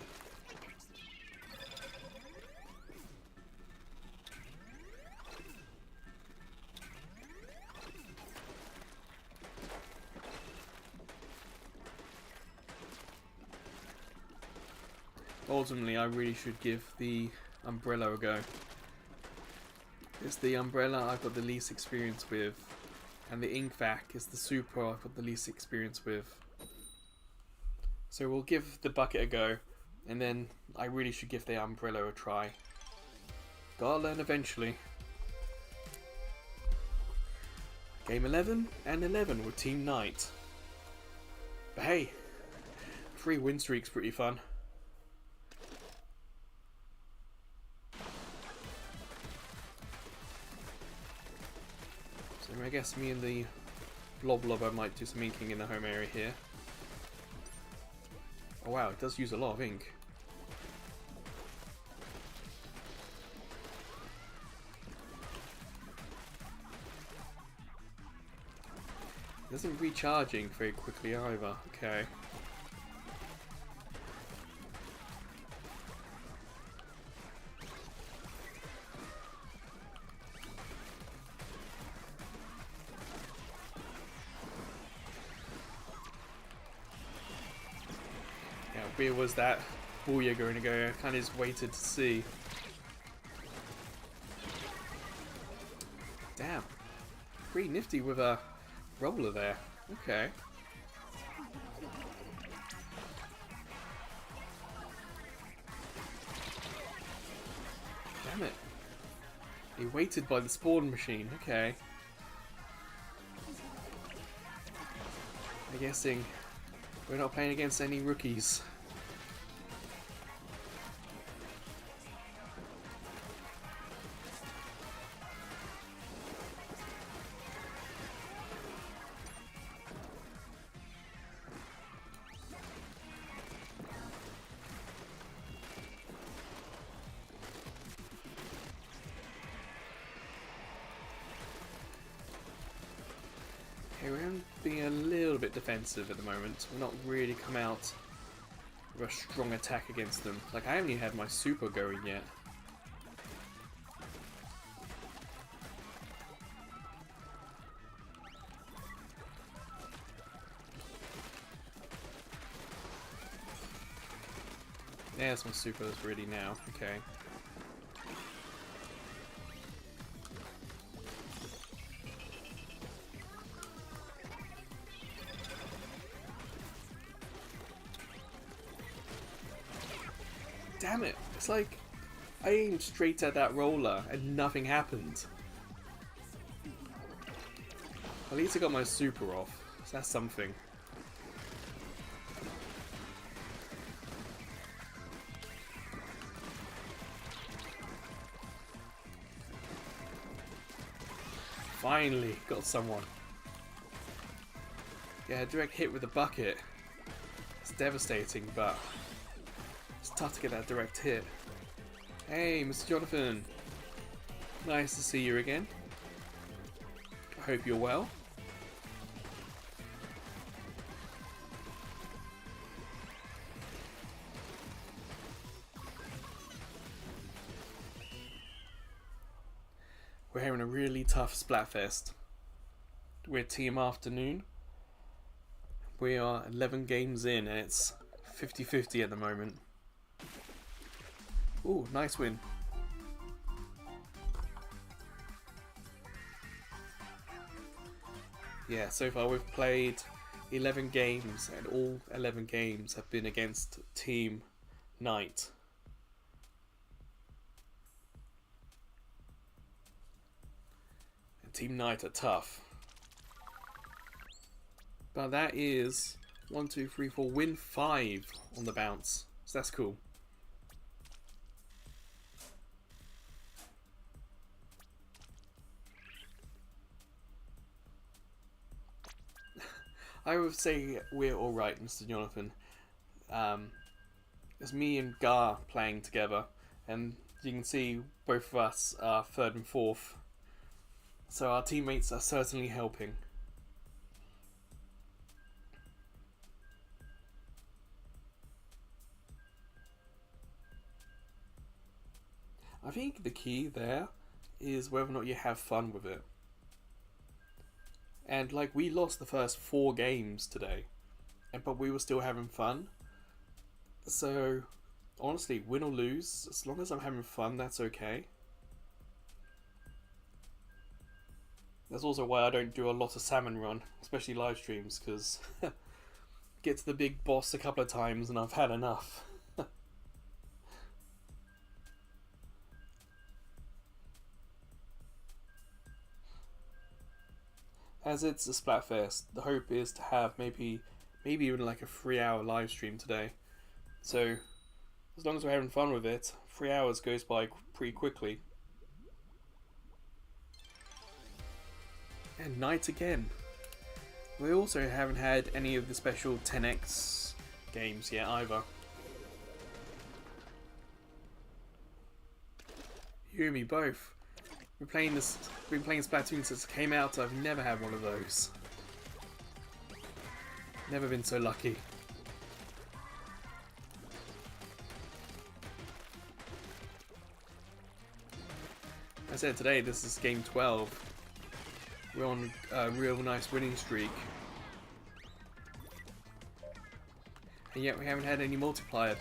Ultimately, I really should give the umbrella a go. is the umbrella I've got the least experience with, and the ink vac is the super I've got the least experience with. So we'll give the bucket a go, and then I really should give the umbrella a try. Gotta learn eventually. Game 11 and 11 with Team Knight. But hey, 3 win streak's pretty fun. So I guess me and the Blob might do some inking in the home area here. Oh wow, it does use a lot of ink. It isn't recharging very quickly either. Okay. Yeah, where was that booyah going to go? I kind of just waited to see. Damn. Pretty nifty with a roller there. Okay. Damn it. He waited by the spawn machine. Okay. I'm guessing we're not playing against any rookies. Okay, we're being a little bit defensive at the moment. We're not really come out with a strong attack against them. Like, I haven't even had my super going yet. There's my super that's ready now. Okay. Damn it! It's like I aimed straight at that roller and nothing happened. At least I got my super off, so that's something. Finally got someone. Yeah, a direct hit with the bucket. It's devastating, but it's tough to get that direct hit. Hey, Mr. Jonathan. Nice to see you again. I hope you're well. We're having a really tough Splatfest. We're Team Afternoon. We are 11 games in and it's 50-50 at the moment. Ooh, nice win. Yeah, so far we've played 11 games and all 11 games have been against Team Knight. And Team Knight are tough. But that is 1, 2, 3, 4, win 5 on the bounce. So that's cool. I would say we're alright, Mr. Jonathan. It's me and Gar playing together, and you can see both of us are 3rd and 4th. So our teammates are certainly helping. I think the key there is whether or not you have fun with it. And like, we lost the first 4 games today, but we were still having fun. So honestly, win or lose, as long as I'm having fun, that's okay. That's also why I don't do a lot of salmon run, especially live streams, because get to the big boss a couple of times and I've had enough. As it's a Splatfest, the hope is to have maybe even like a 3 hour live stream today. So as long as we're having fun with it, 3 hours goes by pretty quickly. And night again. We also haven't had any of the special 10x games yet either. You and me both. We've been playing Splatoon since it came out. I've never had one of those. Never been so lucky. I said today this is game 12. We're on a real nice winning streak. And yet we haven't had any multiplier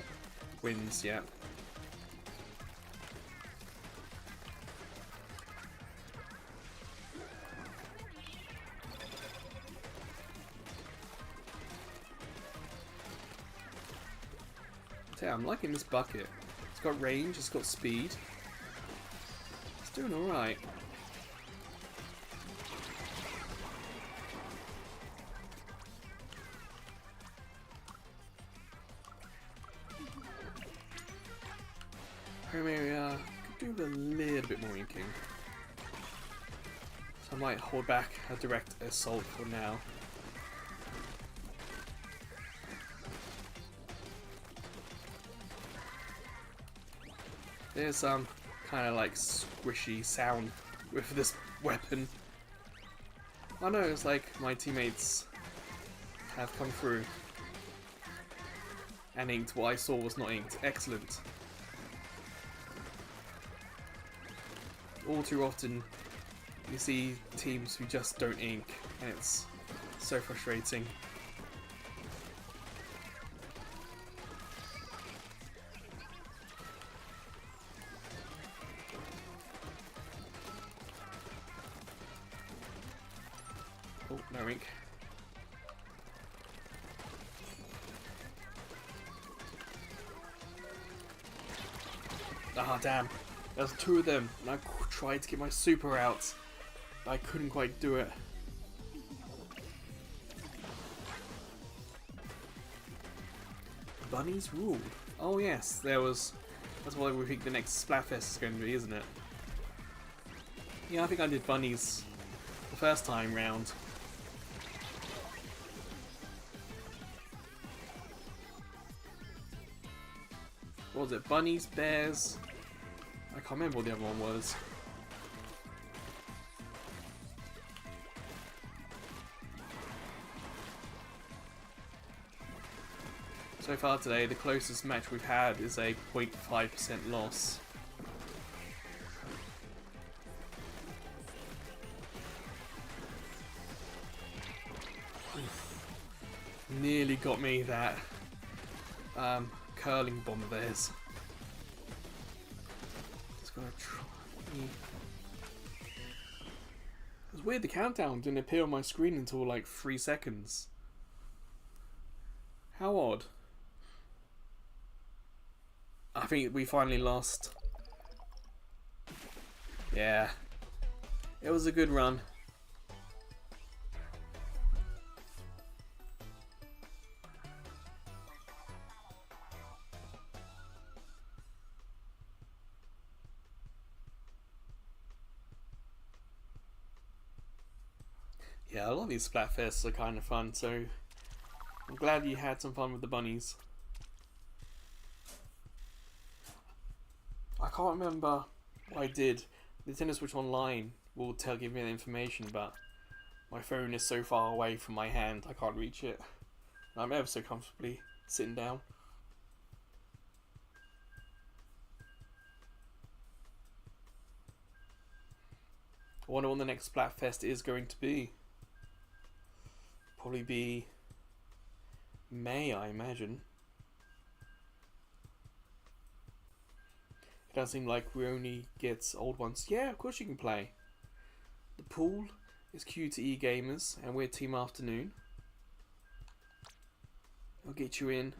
wins yet. Yeah, I'm liking this bucket. It's got range, it's got speed. It's doing alright. Maybe could do a little bit more inking. So I might hold back a direct assault for now. There's some kind of like squishy sound with this weapon. I know it's like my teammates have come through and inked what I saw was not inked. Excellent. All too often you see teams who just don't ink and it's so frustrating. Oh, no ink. Ah, damn. There's two of them, and I tried to get my super out, but I couldn't quite do it. Bunnies rule. Oh yes, there was. That's what we think the next Splatfest is going to be, isn't it? Yeah, I think I did bunnies the first time round. What was it? Bunnies, bears. I can't remember what the other one was. So far today, the closest match we've had is a 0.5% loss. Nearly got me that curling bomb of theirs. Just gotta try. It's weird, the countdown didn't appear on my screen until like 3 seconds. How odd. I think we finally lost. Yeah. It was a good run. Yeah, a lot of these Splatfests are kind of fun, so I'm glad you had some fun with the bunnies. I can't remember what I did. Nintendo Switch Online will give me the information, but my phone is so far away from my hand I can't reach it. I'm ever so comfortably sitting down. I wonder what the next Splatfest is going to be. Probably be May, I imagine. It does seem like we only get old ones. Yeah, of course you can play. The pool It's QTE Gamers, and we're Team Afternoon. I'll get you in.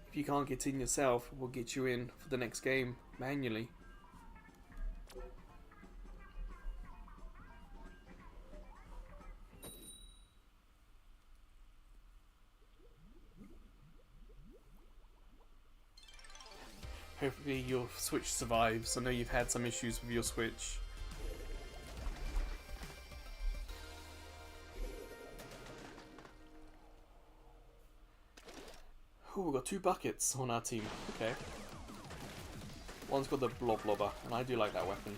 If you can't get in yourself, we'll get you in for the next game manually. Hopefully your Switch survives. I know you've had some issues with your Switch. Oh, we've got 2 buckets on our team. Okay. One's got the blobber, and I do like that weapon.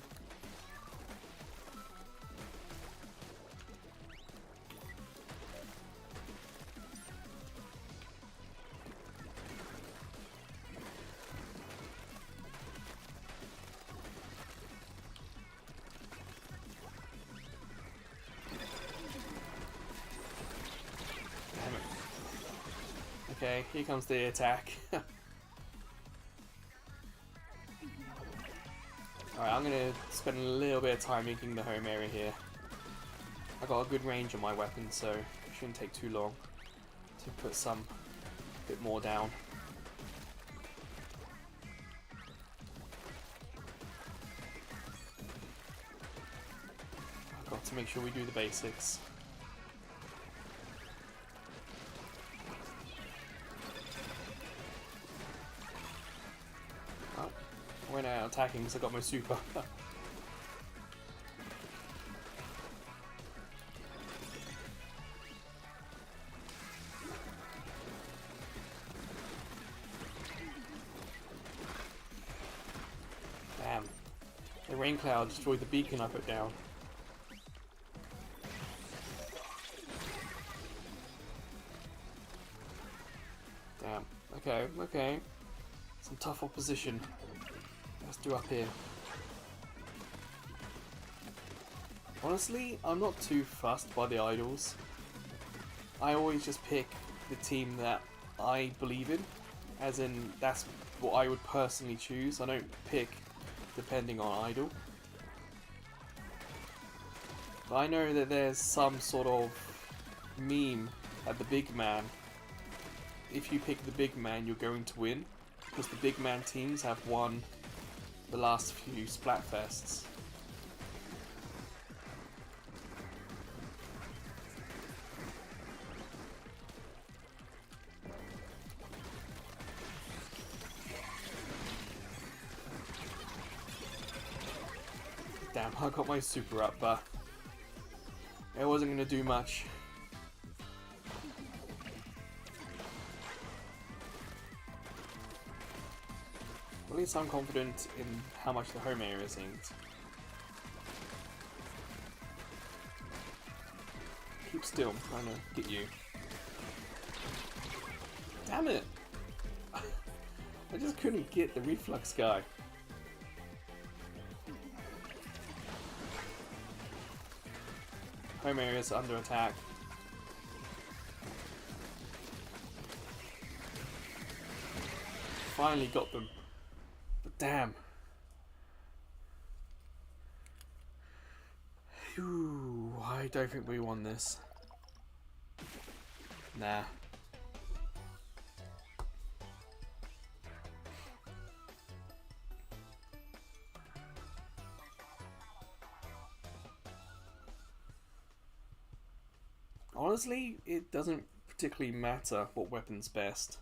Okay, here comes the attack. Alright, I'm gonna spend a little bit of time making the home area here. I got a good range on my weapon, so it shouldn't take too long to put some bit more down. I've got to make sure we do the basics. I went out attacking because I got my super. Damn. The rain cloud destroyed the beacon I put down. Damn. Okay, okay. Some tough opposition. Let's do up here. Honestly, I'm not too fussed by the idols. I always just pick the team that I believe in, as in that's what I would personally choose. I don't pick depending on idol. But I know that there's some sort of meme at the big man. If you pick the big man, you're going to win, because the big man teams have won the last few Splatfests. Damn, I got my super up, but it wasn't going to do much. At least I'm confident in how much the home area is inked. Keep still, I'm trying to get you. Damn it! I just couldn't get the reflux guy. Home area is under attack. Finally got them. But damn. Ooh, I don't think we won this. Nah. Honestly, it doesn't particularly matter what weapon's best.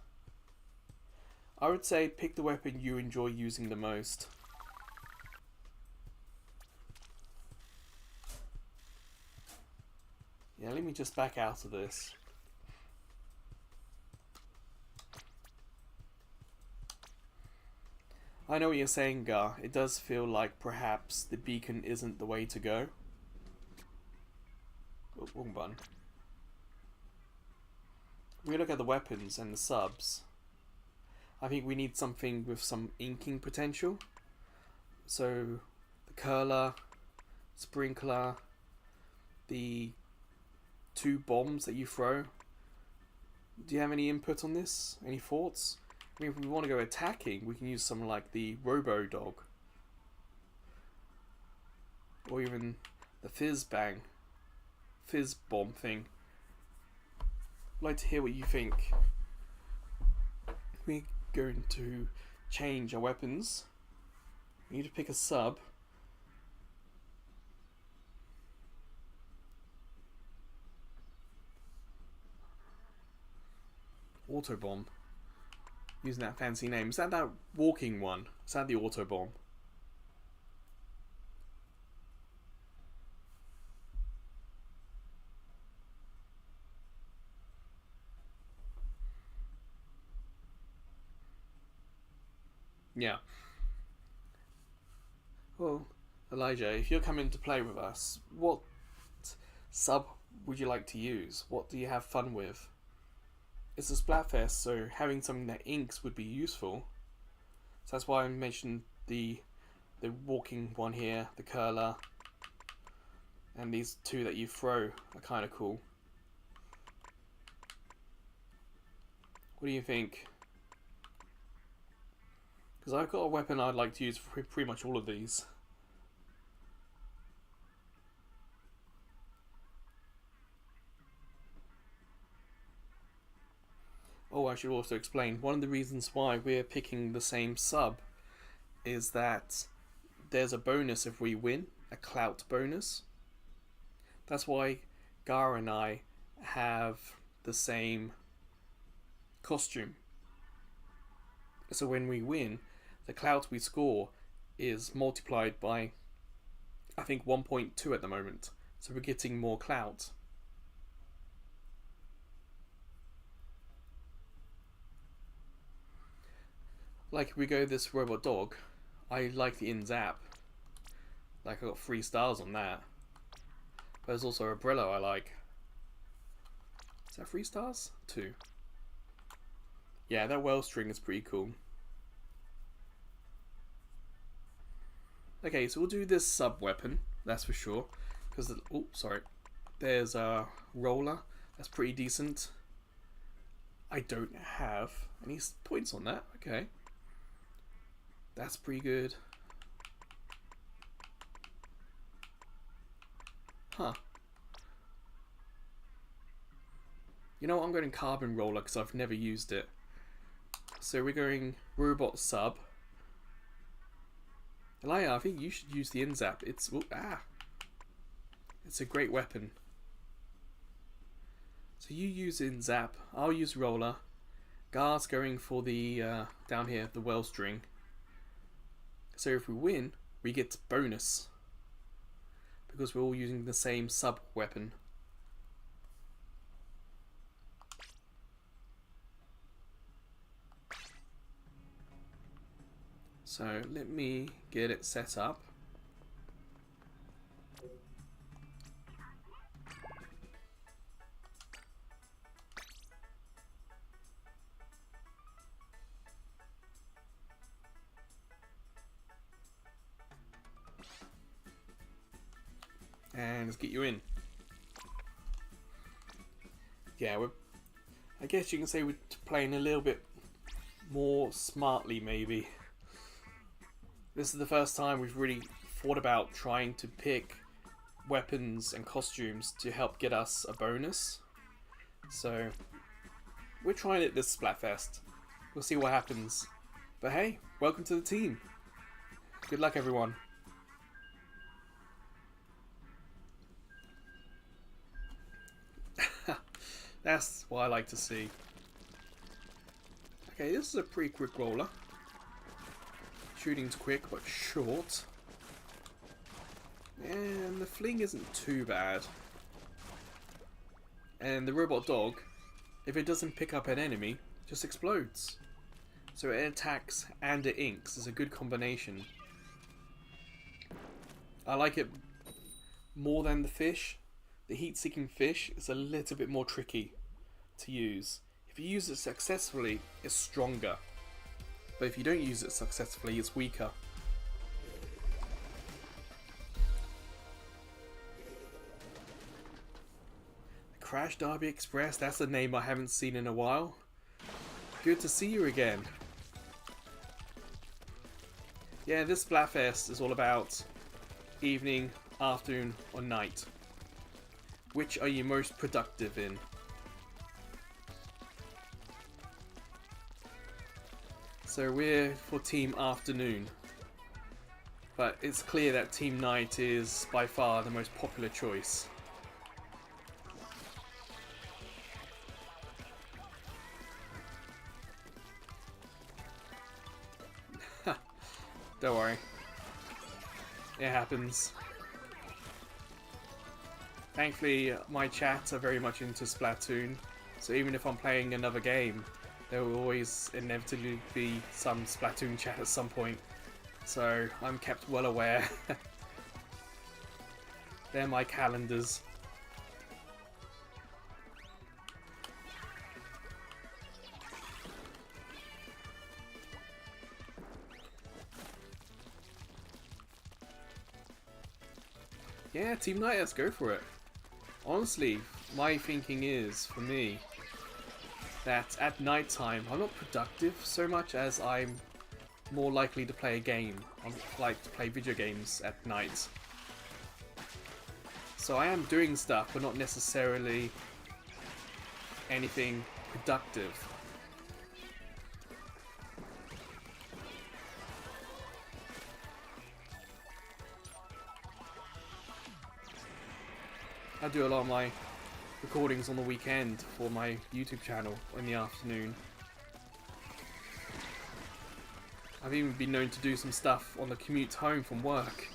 I would say pick the weapon you enjoy using the most. Yeah, let me just back out of this. I know what you're saying, Gar. It does feel like perhaps the beacon isn't the way to go. Oh, wrong button. We look at the weapons and the subs. I think we need something with some inking potential. So, the curler, sprinkler, the 2 bombs that you throw. Do you have any input on this? Any thoughts? I mean, if we want to go attacking, we can use something like the Robo Dog. Or even the fizz bomb thing. I'd like to hear what you think. We're going to change our weapons. We need to pick a sub. Auto bomb. Using that fancy name. Is that walking one? Is that the auto bomb? Yeah. Well, Elijah, if you're coming to play with us, what sub would you like to use? What do you have fun with? It's a Splatfest, so having something that inks would be useful. So that's why I mentioned the walking one here, the curler, and these two that you throw are kind of cool. What do you think? Because I've got a weapon I'd like to use for pretty much all of these. Oh, I should also explain, one of the reasons why we're picking the same sub is that there's a bonus if we win, a clout bonus. That's why Gar and I have the same costume. So when we win, the clout we score is multiplied by, I think, 1.2 at the moment. So we're getting more clout. Like if we go this robot dog, I like the in-zap. Like I got 3 stars on that. But there's also a Brillo I like. Is that 3 stars? 2. Yeah, that well string is pretty cool. Okay, so we'll do this sub weapon, that's for sure. Because oh, sorry. There's a roller. That's pretty decent. I don't have any points on that. Okay. That's pretty good. Huh. You know what? I'm going carbon roller because I've never used it. So we're going robot sub. Elia, I think you should use the in-zap. It's it's a great weapon. So you use in-zap. I'll use roller. Gar's going for the down here, the well string. So if we win, we get bonus because we're all using the same sub weapon. So let me get it set up. And let's get you in. Yeah, I guess you can say we're playing a little bit more smartly, maybe. This is the first time we've really thought about trying to pick weapons and costumes to help get us a bonus. So, we're trying it this Splatfest. We'll see what happens. But hey, welcome to the team. Good luck, everyone. That's what I like to see. Okay, this is a pretty quick roller. Shooting's quick but short. And the fling isn't too bad. And the robot dog, if it doesn't pick up an enemy, just explodes. So it attacks and it inks. It's a good combination. I like it more than the fish. The heat-seeking fish is a little bit more tricky to use. If you use it successfully, it's stronger. But if you don't use it successfully, it's weaker. Crash Derby Express, that's a name I haven't seen in a while. Good to see you again. Yeah, this Splatfest is all about evening afternoon, or night? Which are you most productive in? So we're for Team Afternoon. But it's clear that Team Night is by far the most popular choice. Don't worry. It happens. Thankfully, my chats are very much into Splatoon, so even if I'm playing another game, there will always inevitably be some Splatoon chat at some point. So I'm kept well aware. They're my calendars. Yeah, Team Night, let's go for it. Honestly, my thinking is, for me, that at night time, I'm not productive so much as I'm more likely to play a game. I like to play video games at night. So I am doing stuff, but not necessarily anything productive. I do a lot of my recordings on the weekend for my YouTube channel in the afternoon. I've even been known to do some stuff on the commute home from work.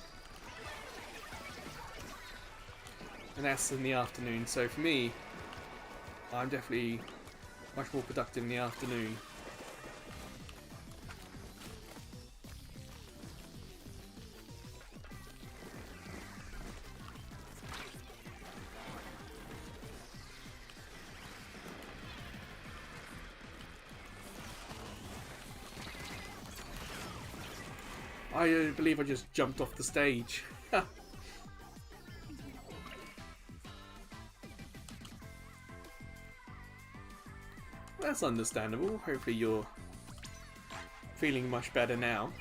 And that's in the afternoon, so for me, I'm definitely much more productive in the afternoon. I believe I just jumped off the stage. That's understandable. Hopefully you're feeling much better now.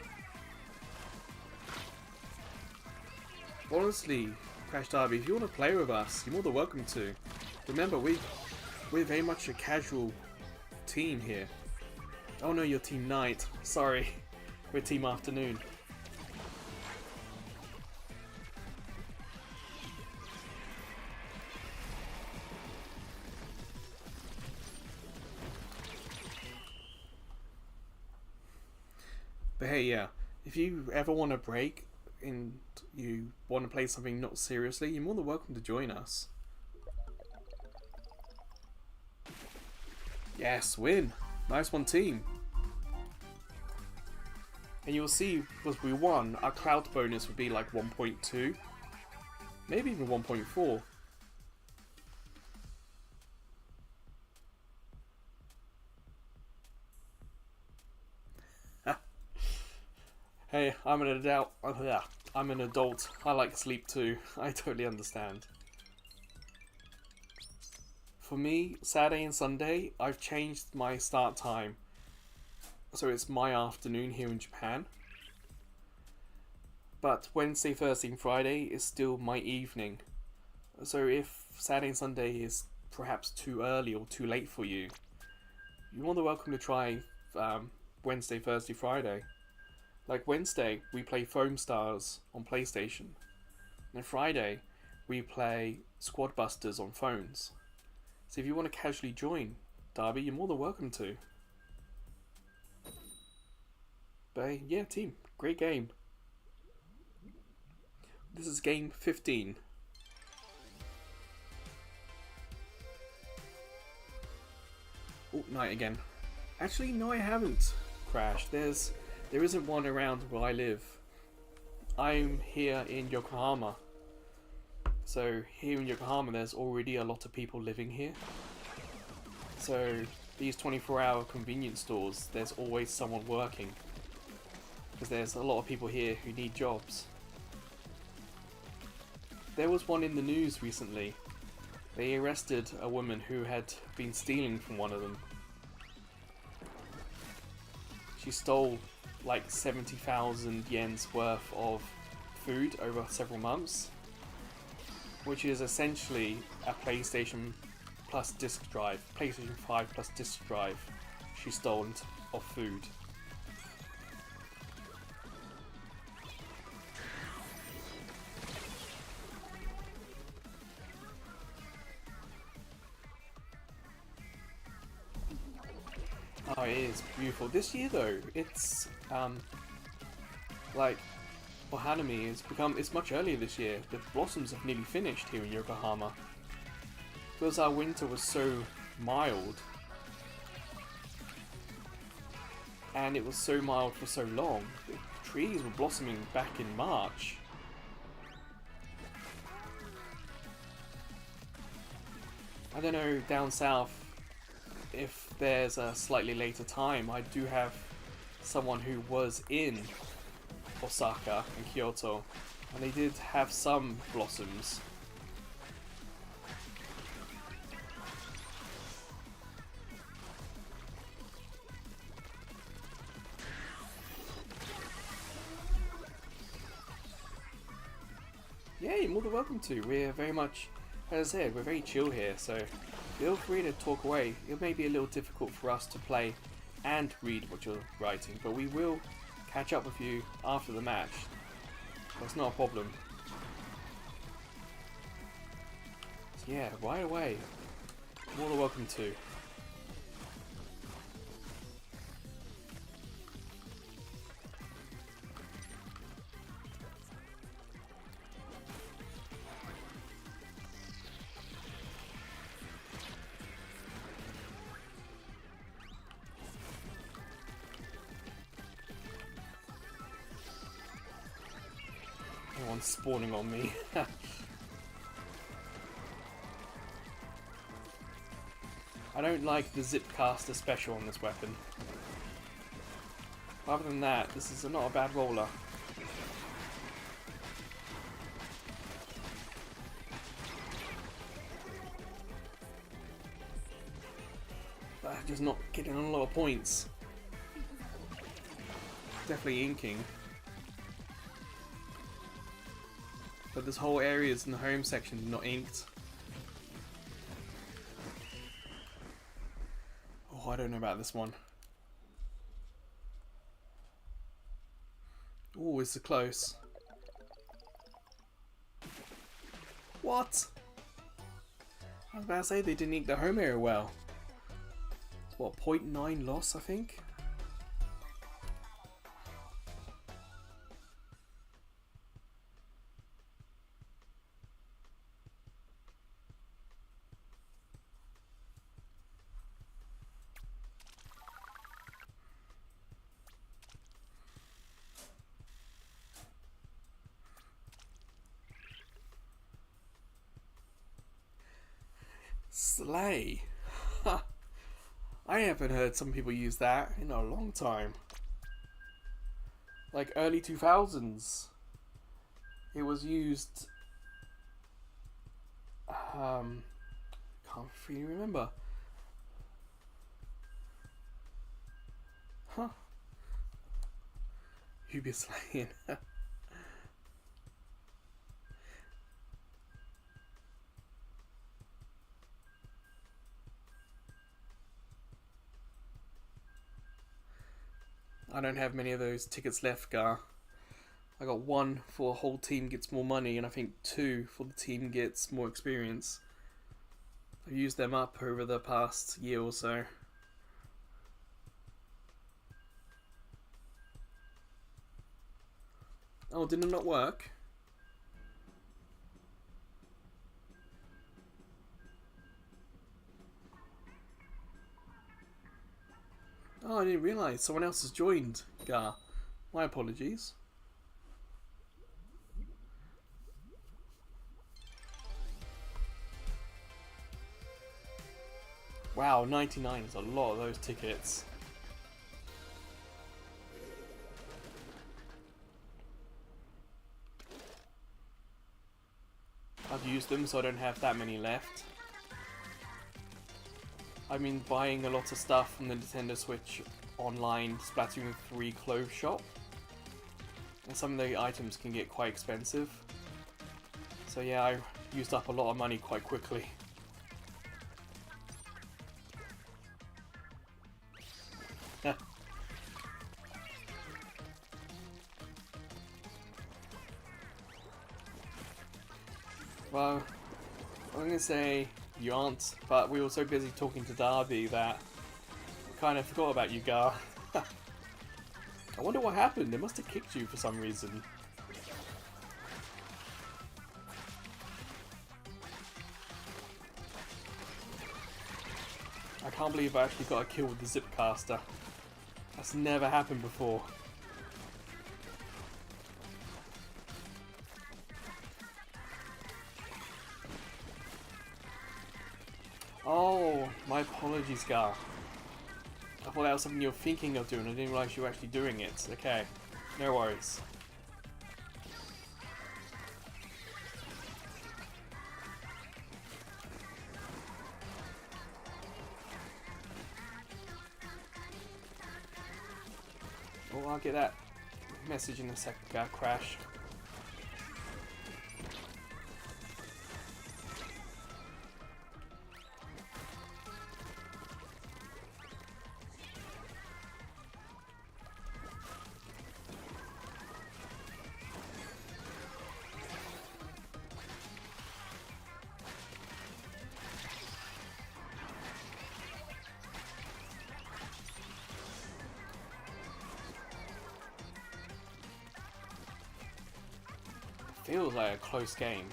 Honestly, Crash Derby, if you want to play with us, you're more than welcome to. Remember, we're very much a casual team here. Oh no, you're Team Night. Sorry, we're Team Afternoon. But hey, yeah, if you ever want a break and you want to play something not seriously, you're more than welcome to join us. Yes, win! Nice one, team. And you'll see, because we won, our clout bonus would be like 1.2. Maybe even 1.4. Hey, I'm an adult. I'm an adult. I like sleep too. I totally understand. For me, Saturday and Sunday, I've changed my start time. So it's my afternoon here in Japan. But Wednesday, Thursday and Friday is still my evening. So if Saturday and Sunday is perhaps too early or too late for you, you're more than welcome to try Wednesday, Thursday, Friday. Like Wednesday, we play Foam Stars on PlayStation. And Friday, we play Squad Busters on phones. So if you want to casually join Derby, you're more than welcome to. But yeah, team, great game. This is game 15. Oh, night again. Actually, no, I haven't, Crash. There isn't one around where I live. I'm here in Yokohama. So here in Yokohama there's already a lot of people living here. So these 24-hour convenience stores, there's always someone working. Because there's a lot of people here who need jobs. There was one in the news recently. They arrested a woman who had been stealing from one of them. She stole like 70,000 yen's worth of food over several months. which is essentially a PlayStation plus disc drive, PlayStation 5 plus disc drive she stole of food. Oh, it is beautiful. This year though, it's like for Hanami, it's much earlier this year. The blossoms have nearly finished here in Yokohama. Because our winter was so mild, and it was so mild for so long, the trees were blossoming back in March. I don't know down south if there's a slightly later time. I do have someone who was in Osaka and Kyoto, and they did have some blossoms. Yeah, you're more than welcome to. We're very much, as I said, we're very chill here, so feel free to talk away. It may be a little difficult for us to play and read what you're writing, but we will catch up with you after the match. That's not a problem. So yeah, right away. More than welcome to. Everyone's spawning on me. I don't like the Zipcaster special on this weapon. Other than that, this is not a bad roller. But I'm just not getting a lot of points. Definitely inking. But this whole area is in the home section, not inked. Oh, I don't know about this one. Oh, it's so close. What? I was about to say they didn't ink the home area well. It's what, 0.9 loss, I think? Slay. I haven't heard some people use that in a long time. Like early 2000s. It was used. Can't really remember. Huh. You be slaying. I don't have many of those tickets left, Gar. I got one for a whole team gets more money, and I think two for the team gets more experience. I've used them up over the past year or so. Oh, did it not work? Oh, I didn't realise someone else has joined, Gar. My apologies. Wow, 99 is a lot of those tickets. I've used them, so I don't have that many left. I've been buying a lot of stuff from the Nintendo Switch online Splatoon 3 clothes shop. And some of the items can get quite expensive. So So yeah, I used up a lot of money quite quickly. Well, I'm gonna say you aren't, but we were so busy talking to Darby that I kind of forgot about you, Gar. I wonder what happened. They must have kicked you for some reason. I can't believe I actually got a kill with the Zipcaster. That's never happened before. Oh, my apologies, Gar. I thought that was something you were thinking of doing. I didn't realise you were actually doing it. Okay, no worries. Oh, I'll get that message in a sec, Crash. Feels like a close game.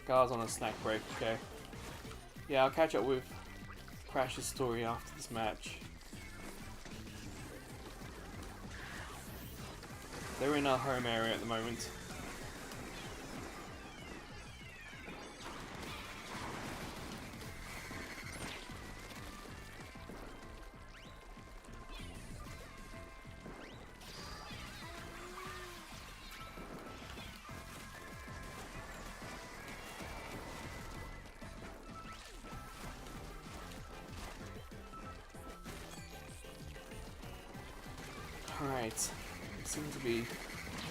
Gar's on a snack break, okay. Yeah, I'll catch up with Crash's story after this match. They're in our home area at the moment. Alright, seem to be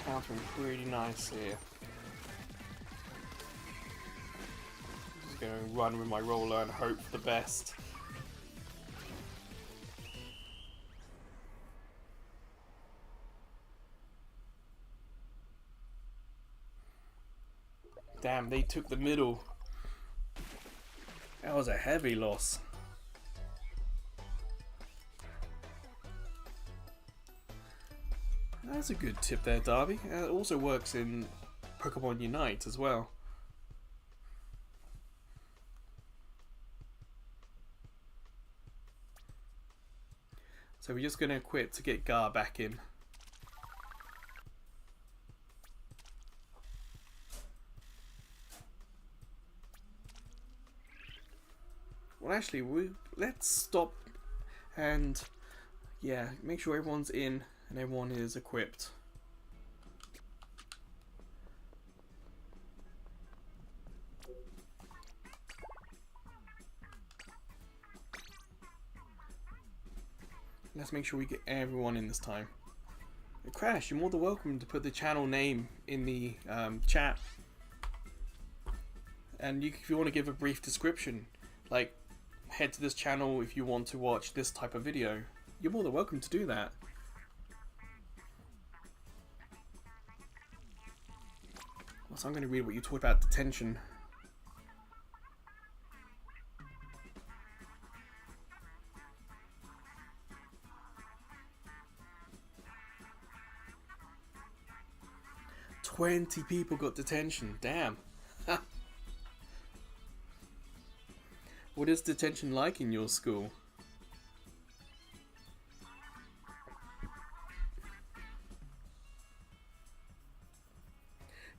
countering pretty nice here. Just gonna run with my roller and hope for the best. Damn, they took the middle. That was a heavy loss. That's a good tip there, Darby. It also works in Pokemon Unite as well. So we're just going to quit to get Gar back in. Well, actually, let's stop and yeah, make sure everyone's in and everyone is equipped. Let's make sure we get everyone in this time. Crash, you're more than welcome to put the channel name in the chat. And if you want to give a brief description, like head to this channel if you want to watch this type of video, you're more than welcome to do that. So I'm going to read what you talked about detention. "20 people got detention. Damn." What is detention like in your school?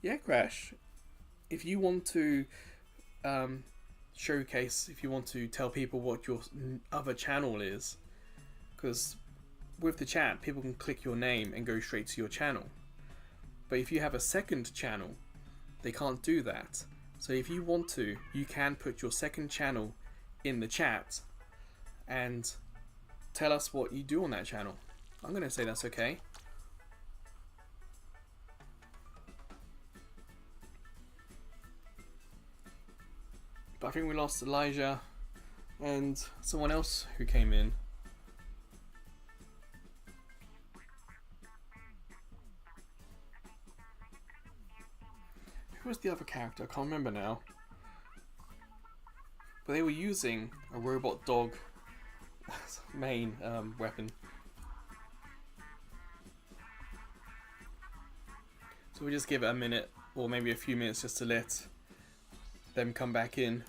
Yeah, Crash. If you want to showcase, if you want to tell people what your other channel is, because with the chat, people can click your name and go straight to your channel. But if you have a second channel, they can't do that. So if you want to, you can put your second channel in the chat, and tell us what you do on that channel. I'm going to say that's okay. But I think we lost Elijah and someone else who came in. Who was the other character? I can't remember now. But they were using a robot dog as main weapon. So we just give it a minute, or maybe a few minutes, just to let them come back in.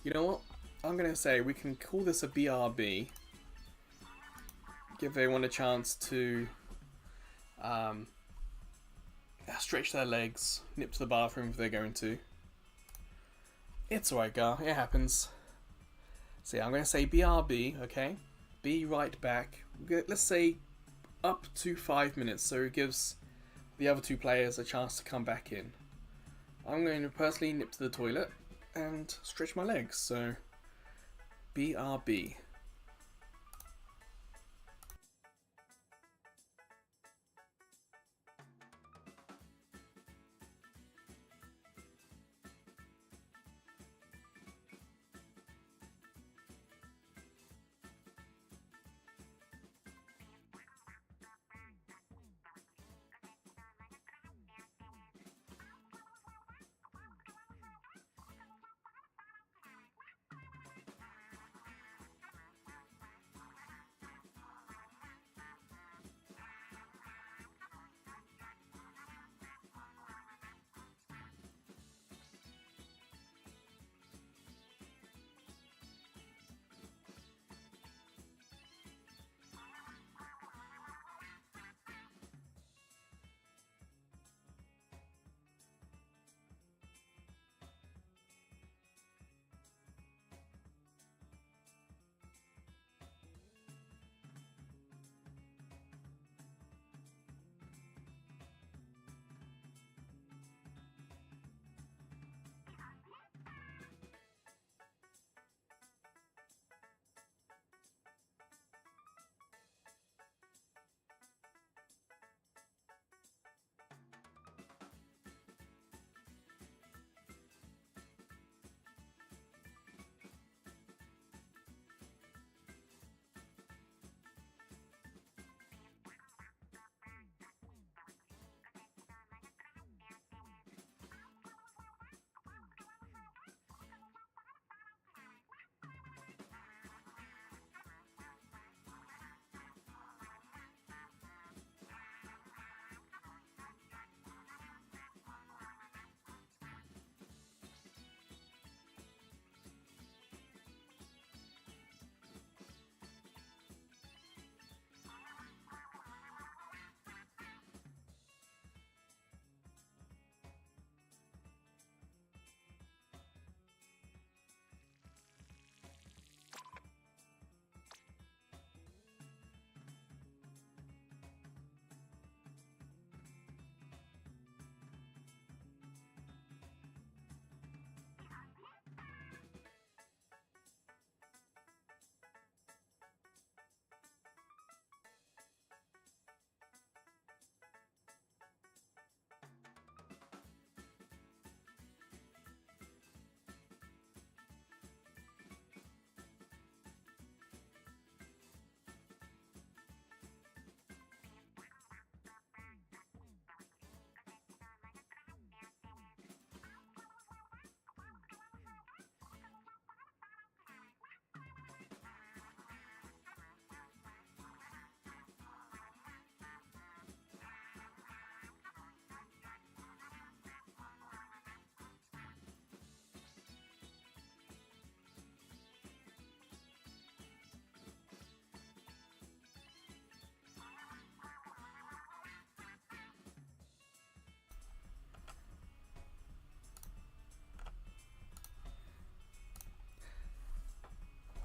You know what? I'm going to say we can call this a BRB. Give everyone a chance to stretch their legs, nip to the bathroom if they're going to. It's alright, Gar. It happens. So yeah, I'm going to say BRB, okay? Be right back. Let's say up to 5 minutes, so it gives the other two players a chance to come back in. I'm going to personally nip to the toilet and stretch my legs, so BRB.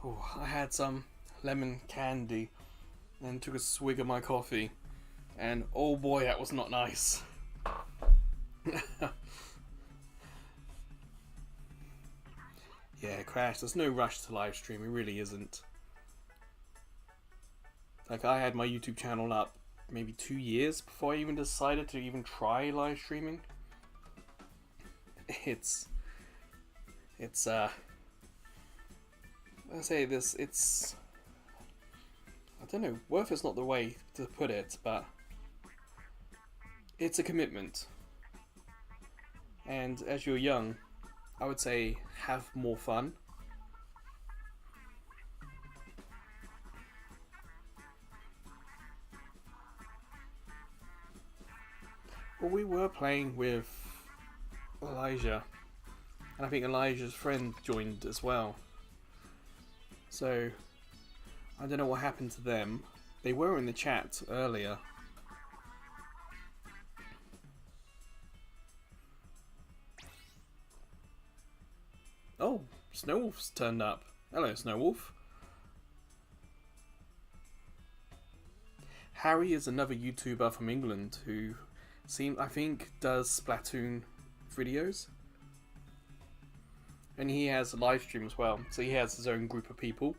Oh, I had some lemon candy and took a swig of my coffee, and oh boy, that was not nice. Yeah, Crash, there's no rush to live stream, it really isn't. Like, I had my YouTube channel up maybe 2 years before I even decided to even try live streaming. It's I say this, it's, I don't know, worth is not the way to put it, but it's a commitment. And as you're young, I would say have more fun. Well, we were playing with Elijah, and I think Elijah's friend joined as well. So, I don't know what happened to them. They were in the chat earlier. Oh, Snowwolf's turned up. Hello, Snowwolf. Harry is another YouTuber from England who I think does Splatoon videos. And he has a live stream as well, so he has his own group of people.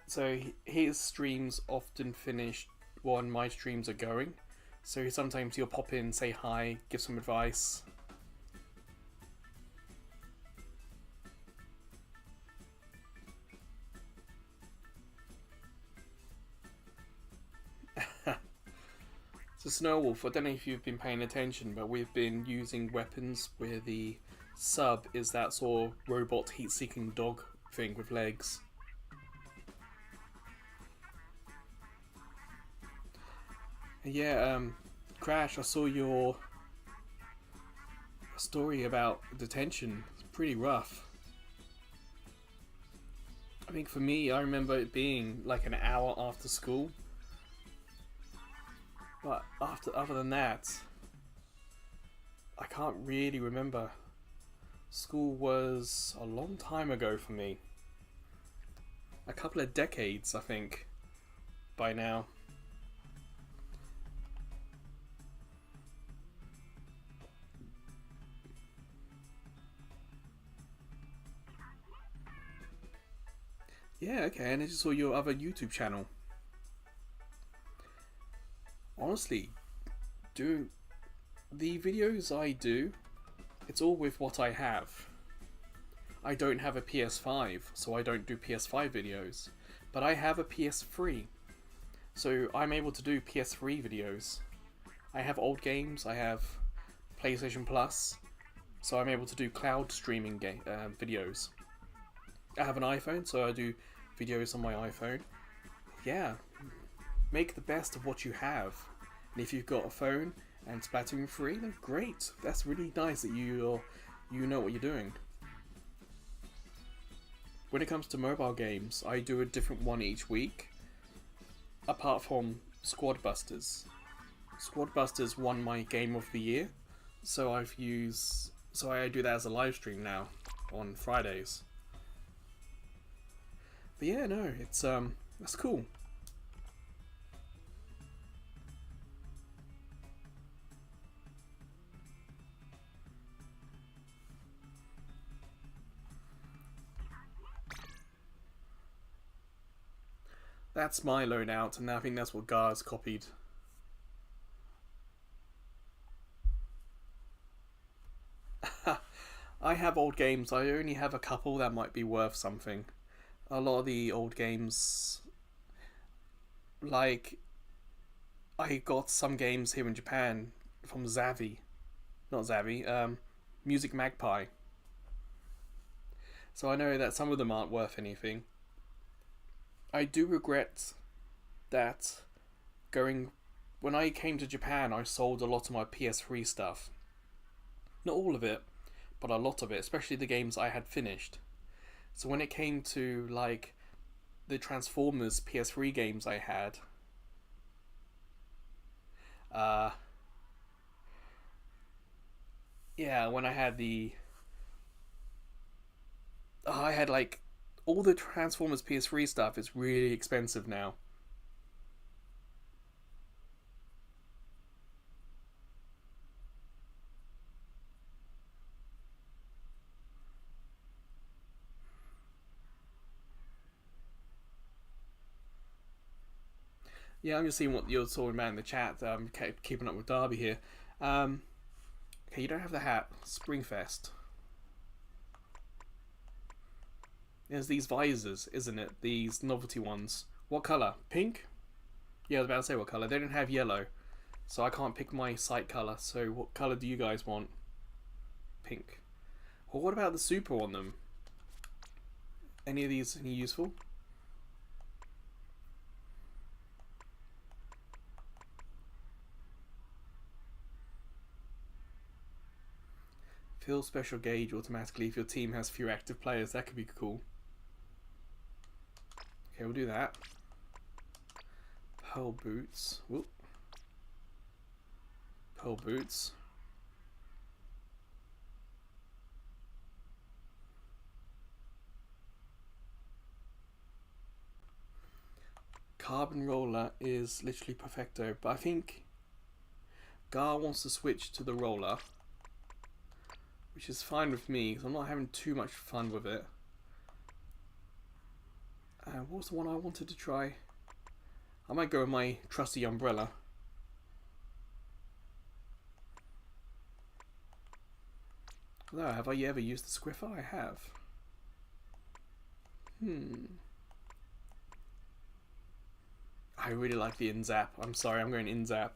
So his streams often finish when my streams are going. So sometimes he'll pop in, say hi, give some advice. So Snowwolf, I don't know if you've been paying attention, but we've been using weapons where the sub is that sort of robot heat-seeking dog thing with legs. Yeah, Crash, I saw your story about detention. It's pretty rough. I think for me, I remember it being like an hour after school. But other than that, I can't really remember. School was a long time ago for me. A couple of decades, I think, by now. Yeah, okay, and I just saw your other YouTube channel. Honestly, doing the videos I do, it's all with what I have. I don't have a PS5, so I don't do PS5 videos. But I have a PS3, so I'm able to do PS3 videos. I have old games, I have PlayStation Plus, so I'm able to do cloud streaming videos. I have an iPhone, so I do videos on my iPhone. Yeah, make the best of what you have. And if you've got a phone and Splatoon 3, then great. That's really nice that you know what you're doing. When it comes to mobile games, I do a different one each week. Apart from Squad Busters. Squad Busters won my Game of the Year, so I do that as a live stream now on Fridays. But yeah, no, it's that's cool. That's my loadout, and I think that's what Gar's copied. I have old games. I only have a couple that might be worth something. A lot of the old games, like, I got some games here in Japan from Music Magpie. So I know that some of them aren't worth anything. I do regret that when I came to Japan, I sold a lot of my PS3 stuff. Not all of it, but a lot of it, especially the games I had finished. So when it came to like the Transformers PS3 games I had, when I had I had like all the Transformers PS3 stuff is really expensive now. Yeah, I'm just seeing what you're talking about in the chat. Keeping up with Derby here. Okay, you don't have the hat. Springfest. There's these visors, isn't it? These novelty ones. What colour? Pink? Yeah, I was about to say what colour. They don't have yellow, so I can't pick my site colour. So what colour do you guys want? Pink. Well, what about the super on them? Any of these any useful? Fill special gauge automatically if your team has fewer active players. That could be cool. Okay, we'll do that. Pearl boots. Whoop. Pearl boots. Carbon roller is literally perfecto, but I think Gar wants to switch to the roller, which is fine with me because I'm not having too much fun with it. What was the one I wanted to try? I might go with my trusty umbrella. No, have I ever used the Squiffer? I have. I really like the in-zap. I'm sorry, I'm going in-zap.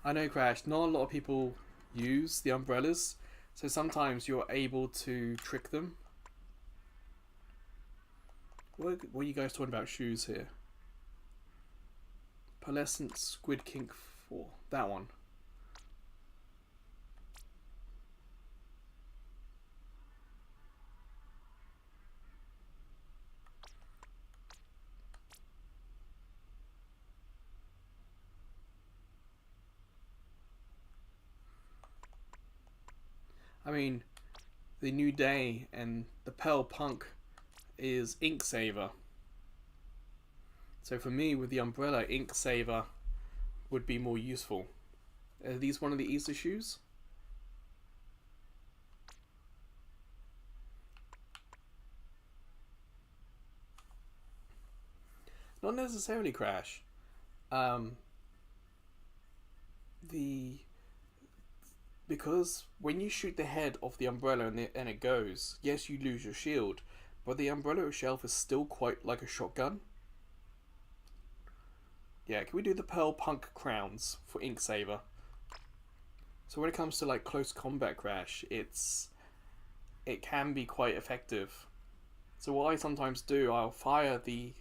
I know, Crash, not a lot of people use the umbrellas, so sometimes you're able to trick them. What are you guys talking about shoes here? Pearlescent Squid Kink 4. That one. I mean, the New Day and the Pearl Punk is Ink Saver. So for me, with the umbrella, Ink Saver would be more useful. Are these one of the Easter shoes? Not necessarily, Crash. Because when you shoot the head off the umbrella and it goes, yes, you lose your shield, but the umbrella itself is still quite like a shotgun. Yeah, can we do the Pearl Punk crowns for Ink Saver? So when it comes to like close combat, Crash, it can be quite effective. So what I sometimes do, I'll fire the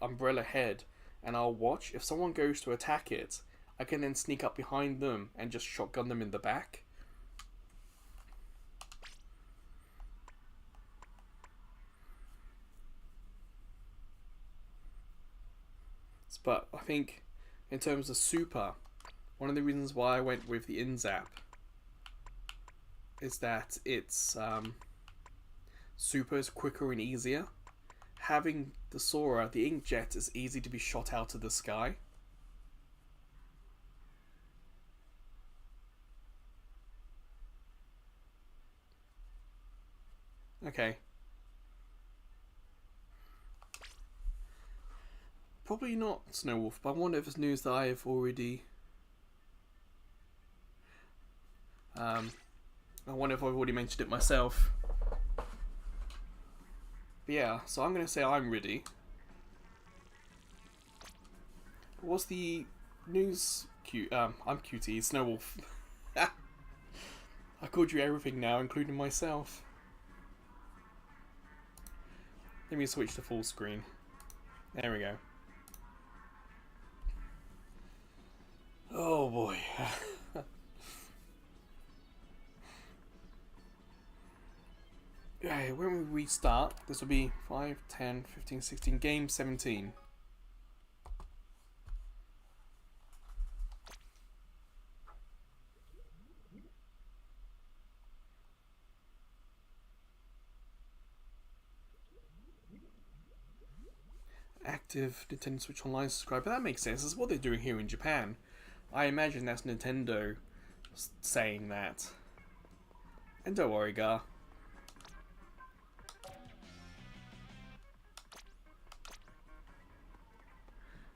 umbrella head and I'll watch. If someone goes to attack it, I can then sneak up behind them and just shotgun them in the back. But I think in terms of super, one of the reasons why I went with the InZap is that it's super is quicker and easier. Having the Sora, the Inkjet, is easy to be shot out of the sky. Okay. Probably not Snowwolf, but I wonder if it's news that I have already... I wonder if I've already mentioned it myself. But yeah, so I'm going to say I'm ready. What's the news? I'm QT, Snowwolf. I called you everything now, including myself. Let me switch to full screen. There we go. Oh boy. Okay, when we restart, this will be 5, 10, 15, 16, game 17. Active Nintendo Switch Online subscriber. That makes sense. That's what they're doing here in Japan. I imagine that's Nintendo saying that. And don't worry, Gar.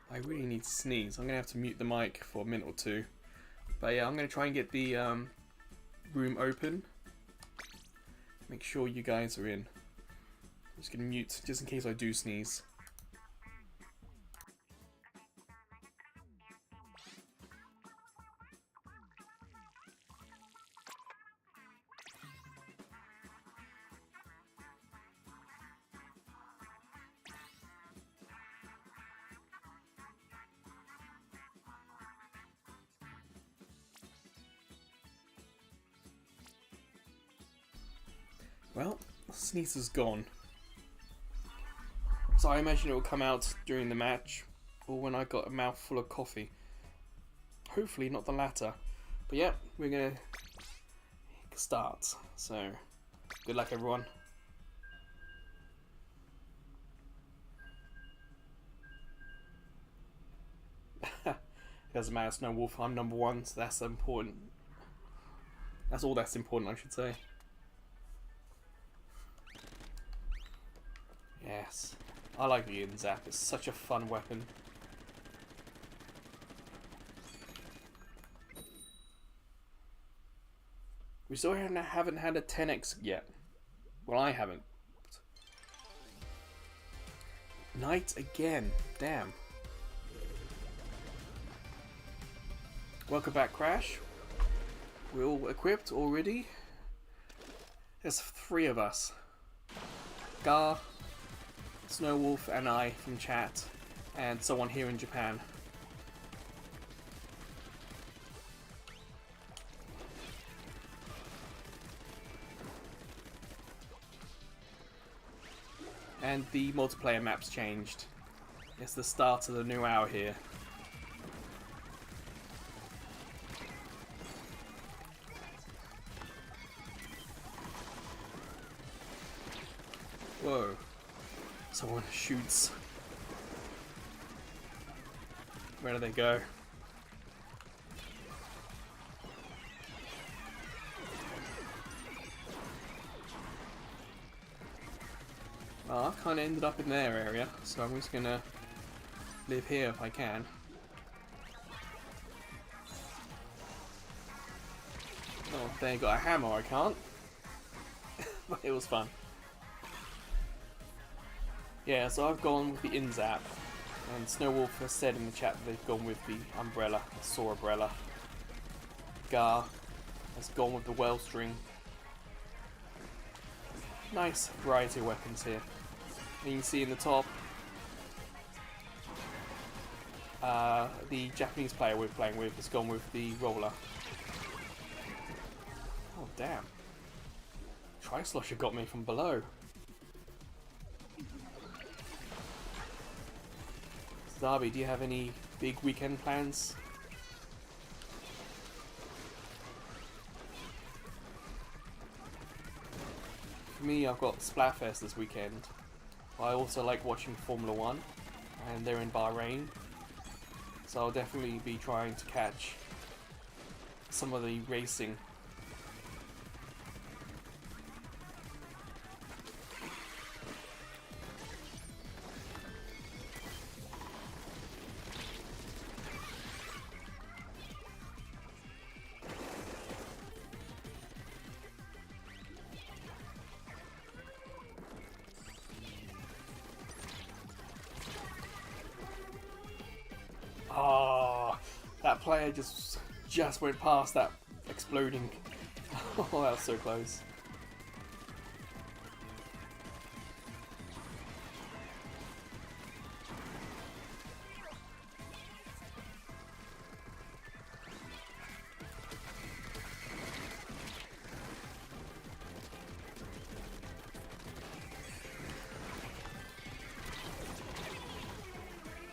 I really need to sneeze. I'm going to have to mute the mic for a minute or two. But yeah, I'm going to try and get the room open. Make sure you guys are in. I'm just going to mute just in case I do sneeze. Well, sneeze is gone. So I imagine it will come out during the match or when I got a mouthful of coffee. Hopefully not the latter. But yeah, we're going to start. So, good luck everyone. Doesn't matter, Snow Wolf, I'm number one, so that's important. That's all that's important, I should say. Yes, I like the Inzap, it's such a fun weapon. We still haven't had a 10x yet. Well, I haven't. Knight again, damn. Welcome back, Crash. We're all equipped already. There's 3 of us. Gar, Snow Wolf and I from chat, and someone here in Japan. And the multiplayer map's changed. It's the start of the new hour here. Whoa. Someone shoots. Where do they go? Well, I've kind of ended up in their area, so I'm just gonna live here if I can. Oh, they got a hammer, I can't. But it was fun. Yeah, so I've gone with the Inzap, and Snow Wolf has said in the chat that they've gone with the umbrella, the saw umbrella. Gar has gone with the wellstring. Nice variety of weapons here. And you can see in the top, the Japanese player we're playing with has gone with the roller. Oh damn. Tri-Slosher got me from below. Darby, do you have any big weekend plans? For me, I've got Splatfest this weekend. I also like watching Formula 1, and they're in Bahrain. So I'll definitely be trying to catch some of the racing. Oh, that player just went past that exploding. Oh, that was so close.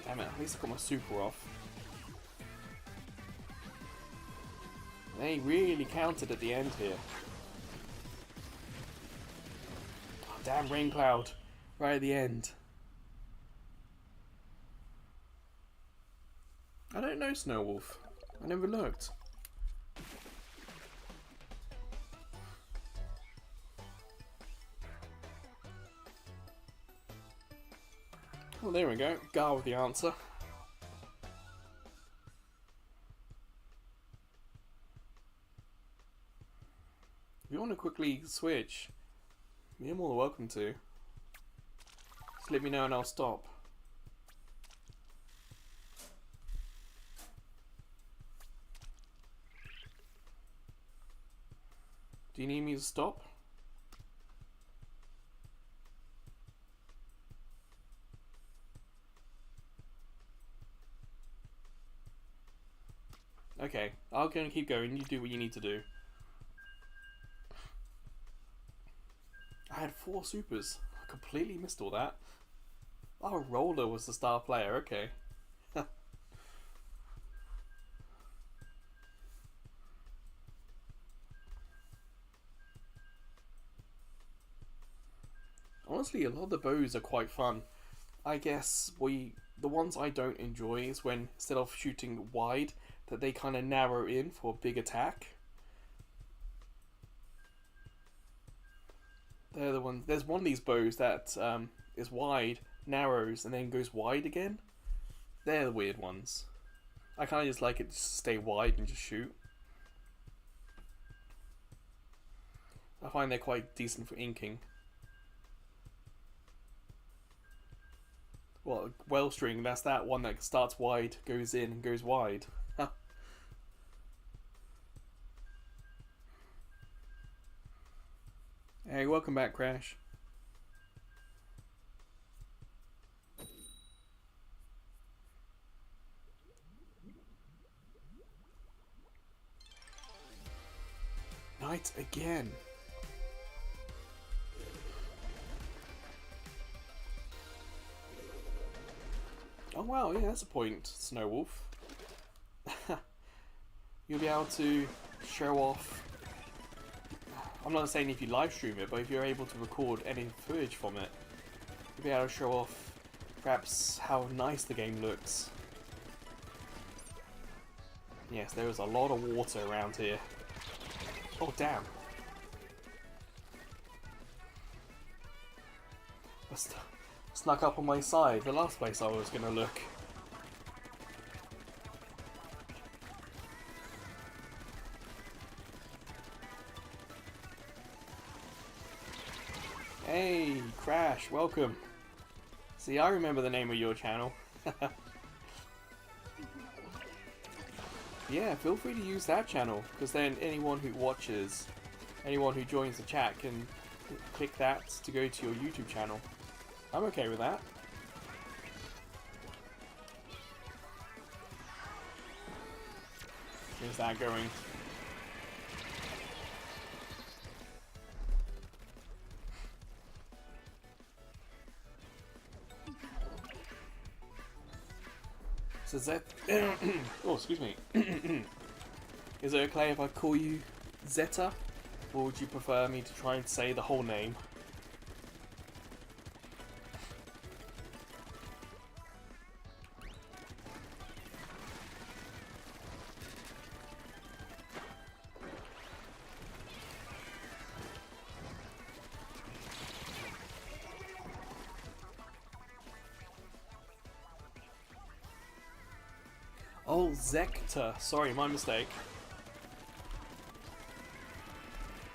Damn it, at least I got my super off. They really counted at the end here. Oh, damn rain cloud, right at the end. I don't know, Snow Wolf. I never looked. Well, there we go. Gar with the answer. If you want to quickly switch, you're more than welcome to. Just let me know and I'll stop. Do you need me to stop? Okay, I'm gonna keep going. You do what you need to do. I had 4 supers. I completely missed all that. Oh, Roller was the star player. Okay. Honestly, a lot of the bows are quite fun. I guess the ones I don't enjoy is when instead of shooting wide, that they kind of narrow in for a big attack. They're the ones. There's one of these bows that is wide, narrows, and then goes wide again. They're the weird ones. I kind of just like it to stay wide and just shoot. I find they're quite decent for inking. Well, Wellstring, that's that one that starts wide, goes in, and goes wide. Hey, welcome back, Crash. Night again. Oh wow, yeah, that's a point, Snow Wolf. You'll be able to show off. I'm not saying if you live stream it, but if you're able to record any footage from it, you'll be able to show off perhaps how nice the game looks. Yes, there is a lot of water around here. Oh damn. I snuck up on my side, the last place I was gonna look. Hey, Crash, welcome. See, I remember the name of your channel. Yeah, feel free to use that channel, because then anyone who watches, anyone who joins the chat can click that to go to your YouTube channel. I'm okay with that. Here's that going. So Zet. Oh, excuse me. Is it okay if I call you Zeta? Or would you prefer me to try and say the whole name? Oh, Zekta. Sorry, my mistake.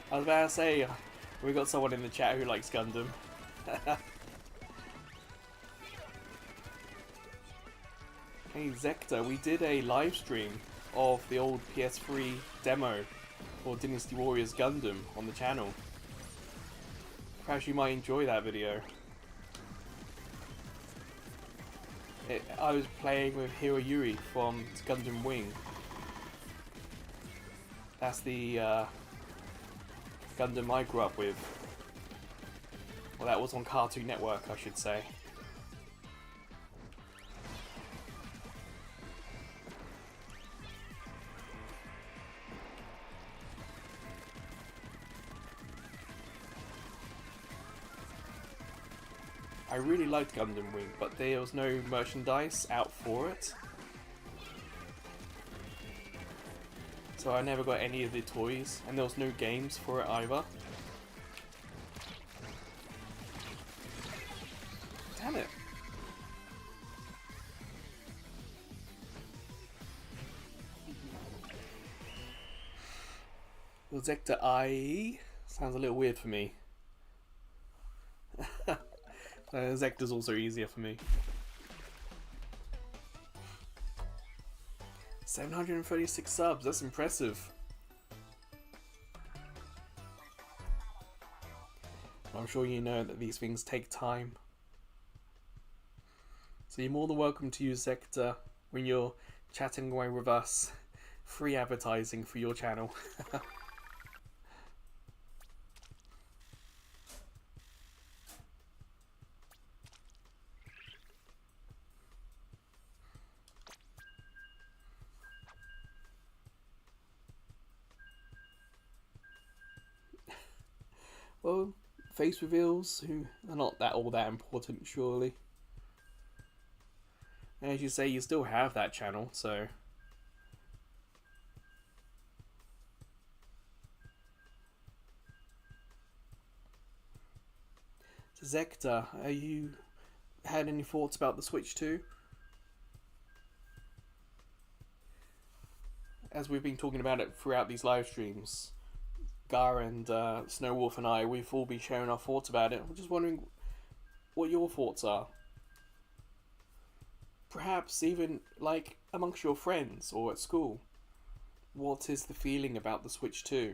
I was about to say, we got someone in the chat who likes Gundam. Hey, Zekta, we did a live stream of the old PS3 demo for Dynasty Warriors Gundam on the channel. Perhaps you might enjoy that video. I was playing with Hiro Yuri from Gundam Wing. That's the Gundam I grew up with. Well, that was on Cartoon Network, I should say. I really liked Gundam Wing, but there was no merchandise out for it. So I never got any of the toys, and there was no games for it either. Damn it. Well, Sector IE sounds a little weird for me. Sector's also easier for me. 736 subs, that's impressive. I'm sure you know that these things take time. So you're more than welcome to use Sector when you're chatting away with us. Free advertising for your channel. Well, face reveals who are not all that important, surely. And as you say, you still have that channel, so. So Zector, are you had any thoughts about the Switch 2? As we've been talking about it throughout these live streams, Gar and Snowwolf and I, we've all been sharing our thoughts about it. I'm just wondering what your thoughts are. Perhaps even like amongst your friends or at school. What is the feeling about the Switch 2?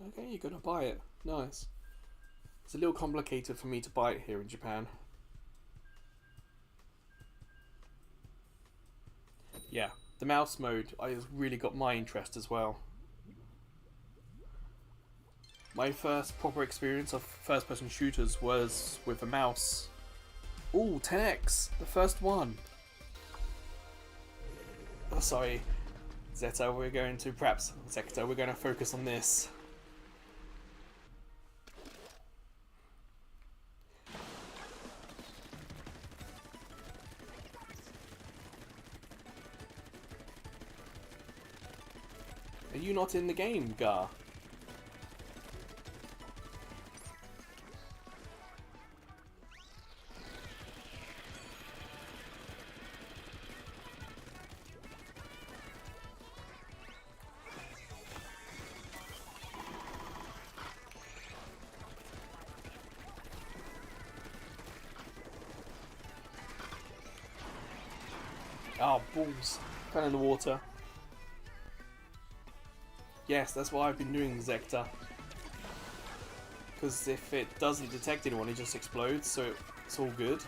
Okay, you're gonna buy it. Nice. It's a little complicated for me to buy it here in Japan. Yeah, the mouse mode has really got my interest as well. My first proper experience of first-person shooters was with a mouse. Ooh, 10x! The first one! Oh, sorry, Zeta, we're going to focus on this. Are you not in the game, Gar? Oh, balls. Fell in the water. Yes, that's what I've been doing, Zector. Because if it doesn't detect anyone, it just explodes, so it's all good.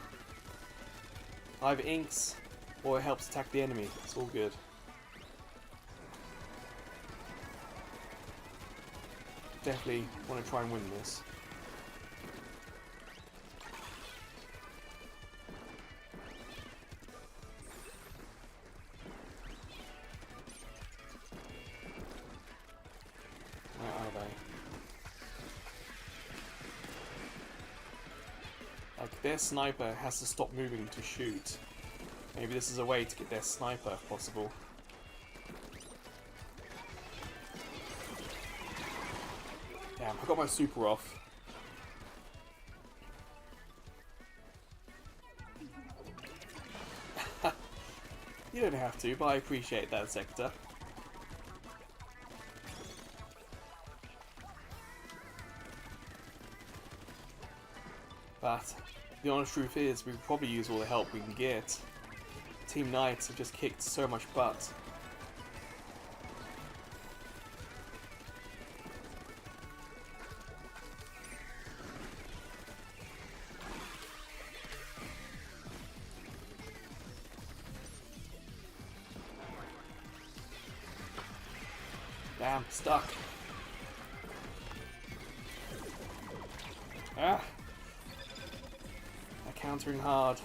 Either inks, or it helps attack the enemy. It's all good. Definitely want to try and win this. Where are they? Like, their sniper has to stop moving to shoot. Maybe this is a way to get their sniper if possible. Damn, I got my super off. You don't have to, but I appreciate that, Zector. But the honest truth is, we probably use all the help we can get. Team Knights have just kicked so much butt. Damn, stuck. Ah! They're countering hard.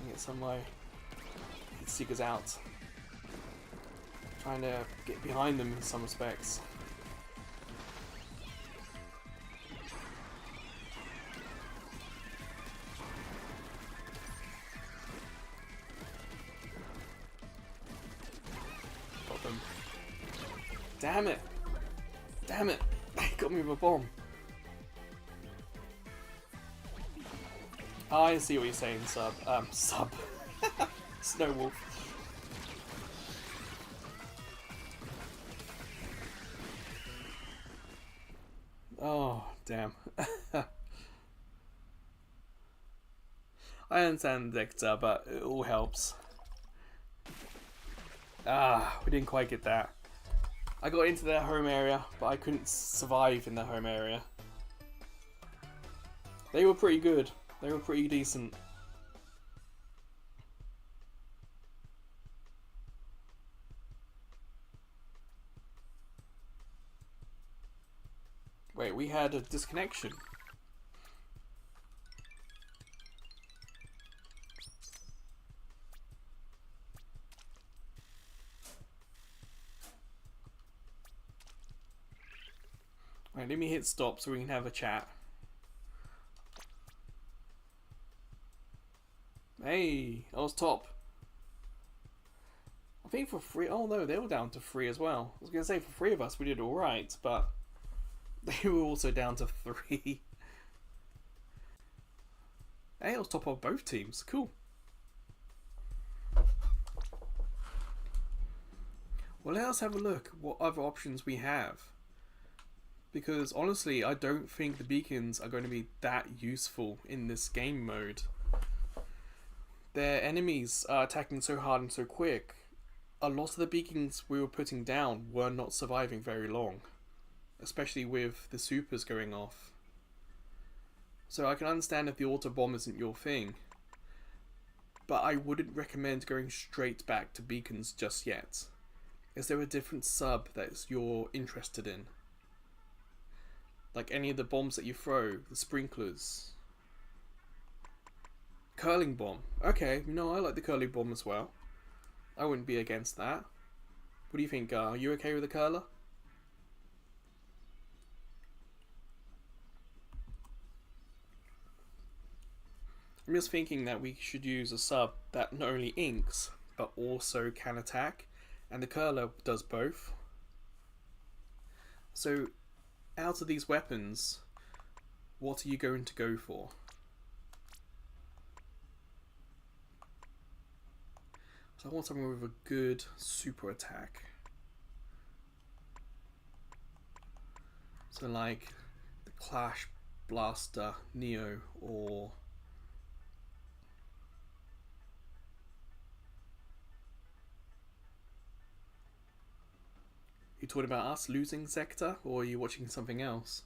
Get some of my heat seekers out. Trying to get behind them in some respects. Got them. Damn it! Damn it! They got me with a bomb. I see what you're saying, sub. Sub. Snowwolf. Oh, damn. I understand Dexter, but it all helps. Ah, we didn't quite get that. I got into their home area, but I couldn't survive in their home area. They were pretty good. They were pretty decent. Wait, we had a disconnection. Right, let me hit stop so we can have a chat. Hey, I was top. I think for free. Oh no, they were down to 3 as well. I was gonna say for 3 of us we did alright, but they were also down to 3. Hey, I was top of both teams. Cool. Well, let us have a look what other options we have. Because honestly, I don't think the beacons are going to be that useful in this game mode. Their enemies are attacking so hard and so quick. A lot of the beacons we were putting down were not surviving very long. Especially with the supers going off. So I can understand if the auto bomb isn't your thing. But I wouldn't recommend going straight back to beacons just yet. Is there a different sub that you're interested in? Like any of the bombs that you throw, the sprinklers. Curling bomb. Okay, no, I like the curling bomb as well. I wouldn't be against that. What do you think, are you okay with the curler? I'm just thinking that we should use a sub that not only inks, but also can attack. And the curler does both. So, out of these weapons, what are you going to go for? So I want someone with a good super attack. So like the Clash Blaster Neo or you talking about us losing sector, or are you watching something else?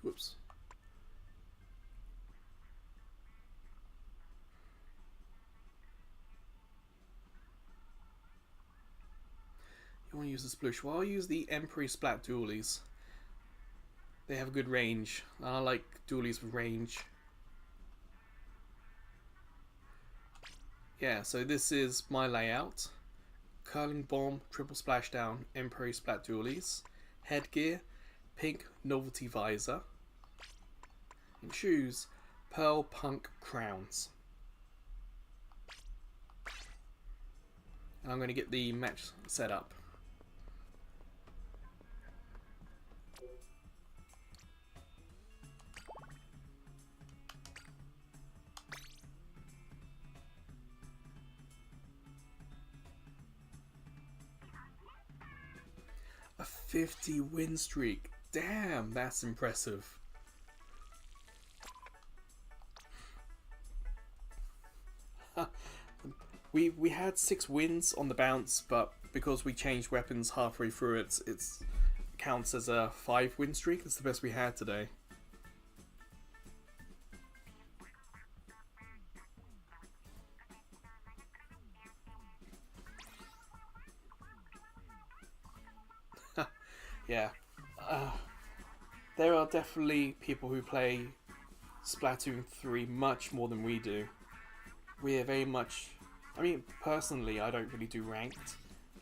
Whoops. You want to use the Splush? Well, I'll use the Emperor Splat Dualies. They have a good range. I like Dualies with range. Yeah, so this is my layout. Curling Bomb, Triple Splashdown, Emperor Splat Dualies. Headgear, Pink Novelty Visor. And shoes, Pearl Punk Crowns. And I'm going to get the match set up. A 50 win streak. Damn, that's impressive. We had 6 wins on the bounce, but because we changed weapons halfway through it, it counts as a 5 win streak. It's the best we had today. Yeah. There are definitely people who play Splatoon 3 much more than we do. We are very much... I mean, personally, I don't really do ranked.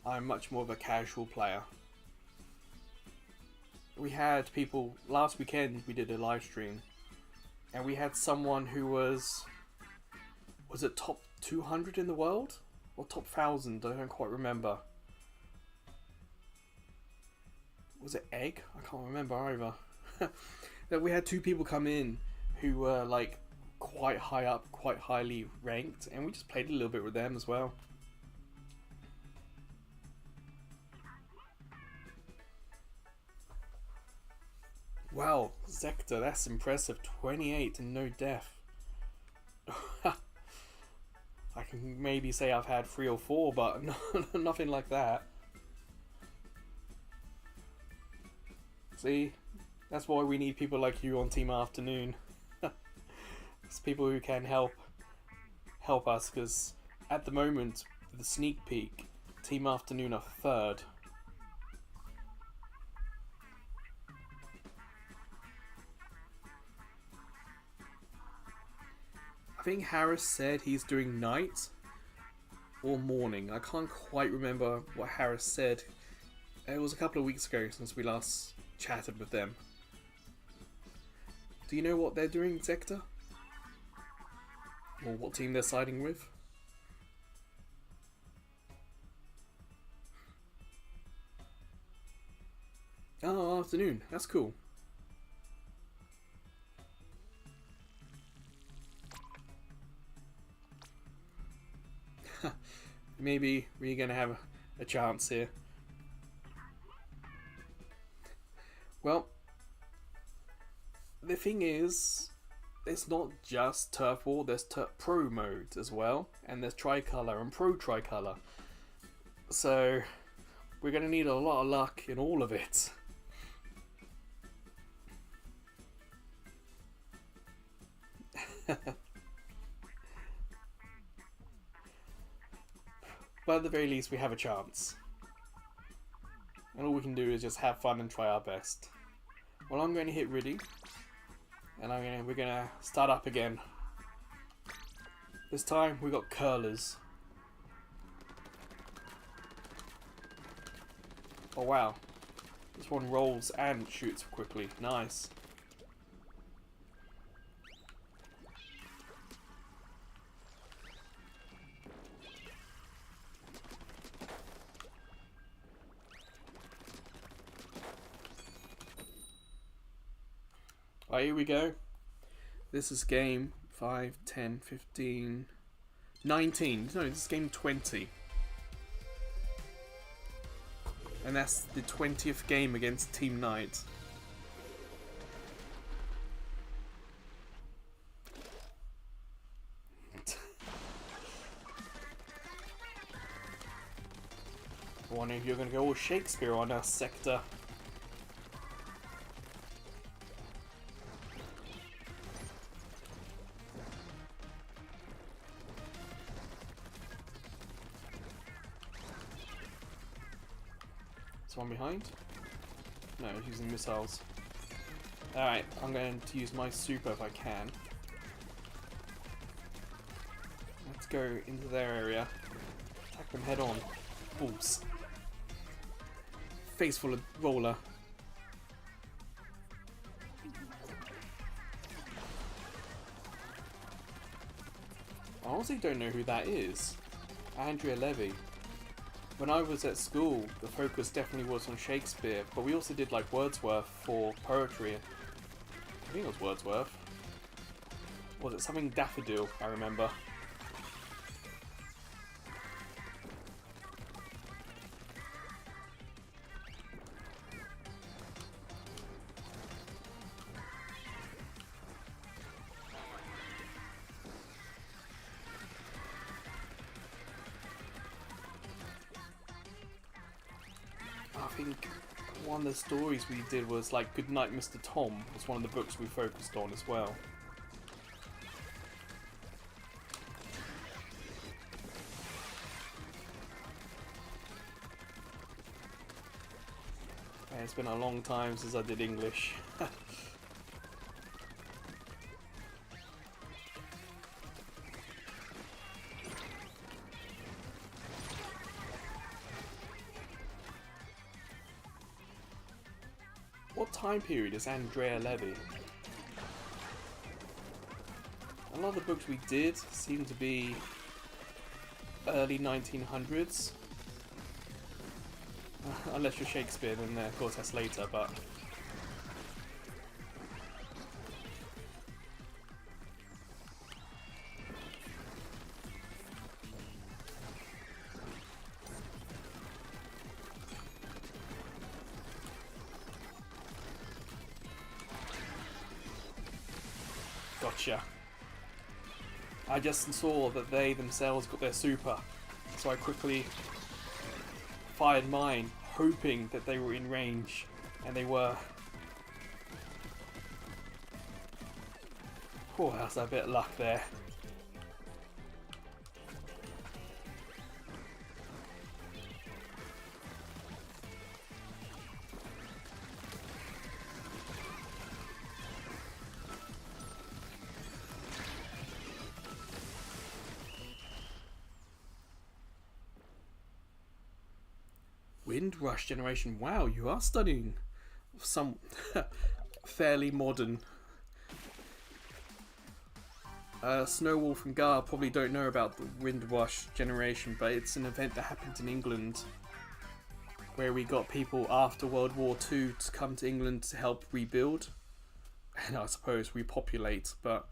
I'm much more of a casual player. We had people... Last weekend, we did a live stream. And we had someone who was... Was it top 200 in the world? Or top 1,000, I don't quite remember. Was it egg? I can't remember either. That we had 2 people come in who were like quite high up, quite highly ranked, and we just played a little bit with them as well. Wow, Zector, that's impressive. 28 and no death. I can maybe say I've had 3 or 4, but nothing like that. See, that's why we need people like you on Team Afternoon. It's people who can help us, because at the moment, the sneak peek, Team Afternoon are 3rd. I think Harris said he's doing night or morning. I can't quite remember what Harris said. It was a couple of weeks ago since we last chatted with them. Do you know what they're doing, Zector? Or what team they're siding with? Oh, afternoon. That's cool. Maybe we're gonna have a chance here. Well, the thing is, it's not just Turf War, there's Pro mode as well, and there's Tricolour and Pro Tricolour. So, we're gonna need a lot of luck in all of it. But at the very least, we have a chance. And all we can do is just have fun and try our best. Well, I'm going to hit Riddy. And we're going to start up again. This time, we got curlers. Oh wow. This one rolls and shoots quickly. Nice. Alright, here we go. This is game 5, 10, 15, 19. No, this is game 20. And that's the 20th game against Team Knight. I wonder if you're going to go all Shakespeare on us, Sector. One behind? No, he's using missiles. Alright, I'm going to use my super if I can. Let's go into their area. Attack them head on. Balls. Face full of roller. I honestly don't know who that is. Andrea Levy. When I was at school, the focus definitely was on Shakespeare, but we also did like Wordsworth for poetry. I think it was Wordsworth. Was it something Daffodil, I remember. I think one of the stories we did was like Goodnight Mr. Tom was one of the books we focused on as well. Yeah, it's been a long time since I did English. What time period is Andrea Levy? A lot of the books we did seem to be early 1900s. Unless you're Shakespeare, then of course that's later, but... Gotcha. I just saw that they themselves got their super, so I quickly fired mine, hoping that they were in range, and they were. Oh, that's a bit of luck there. Windrush generation. Wow, you are studying some fairly modern. Snowwolf and Gar probably don't know about the Windrush generation, but it's an event that happened in England where we got people after World War II to come to England to help rebuild and I suppose repopulate, but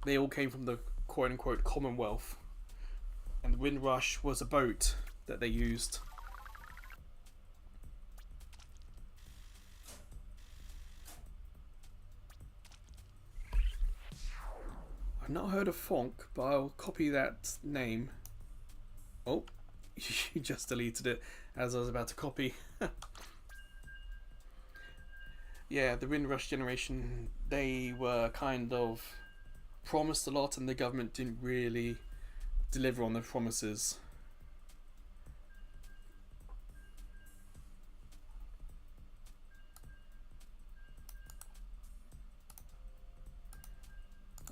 they all came from the quote-unquote Commonwealth, and the Windrush was a boat that they used. I've not heard of Fonk, but I'll copy that name. Oh, you just deleted it as I was about to copy. Yeah, the Windrush generation, they were kind of promised a lot and the government didn't really deliver on their promises.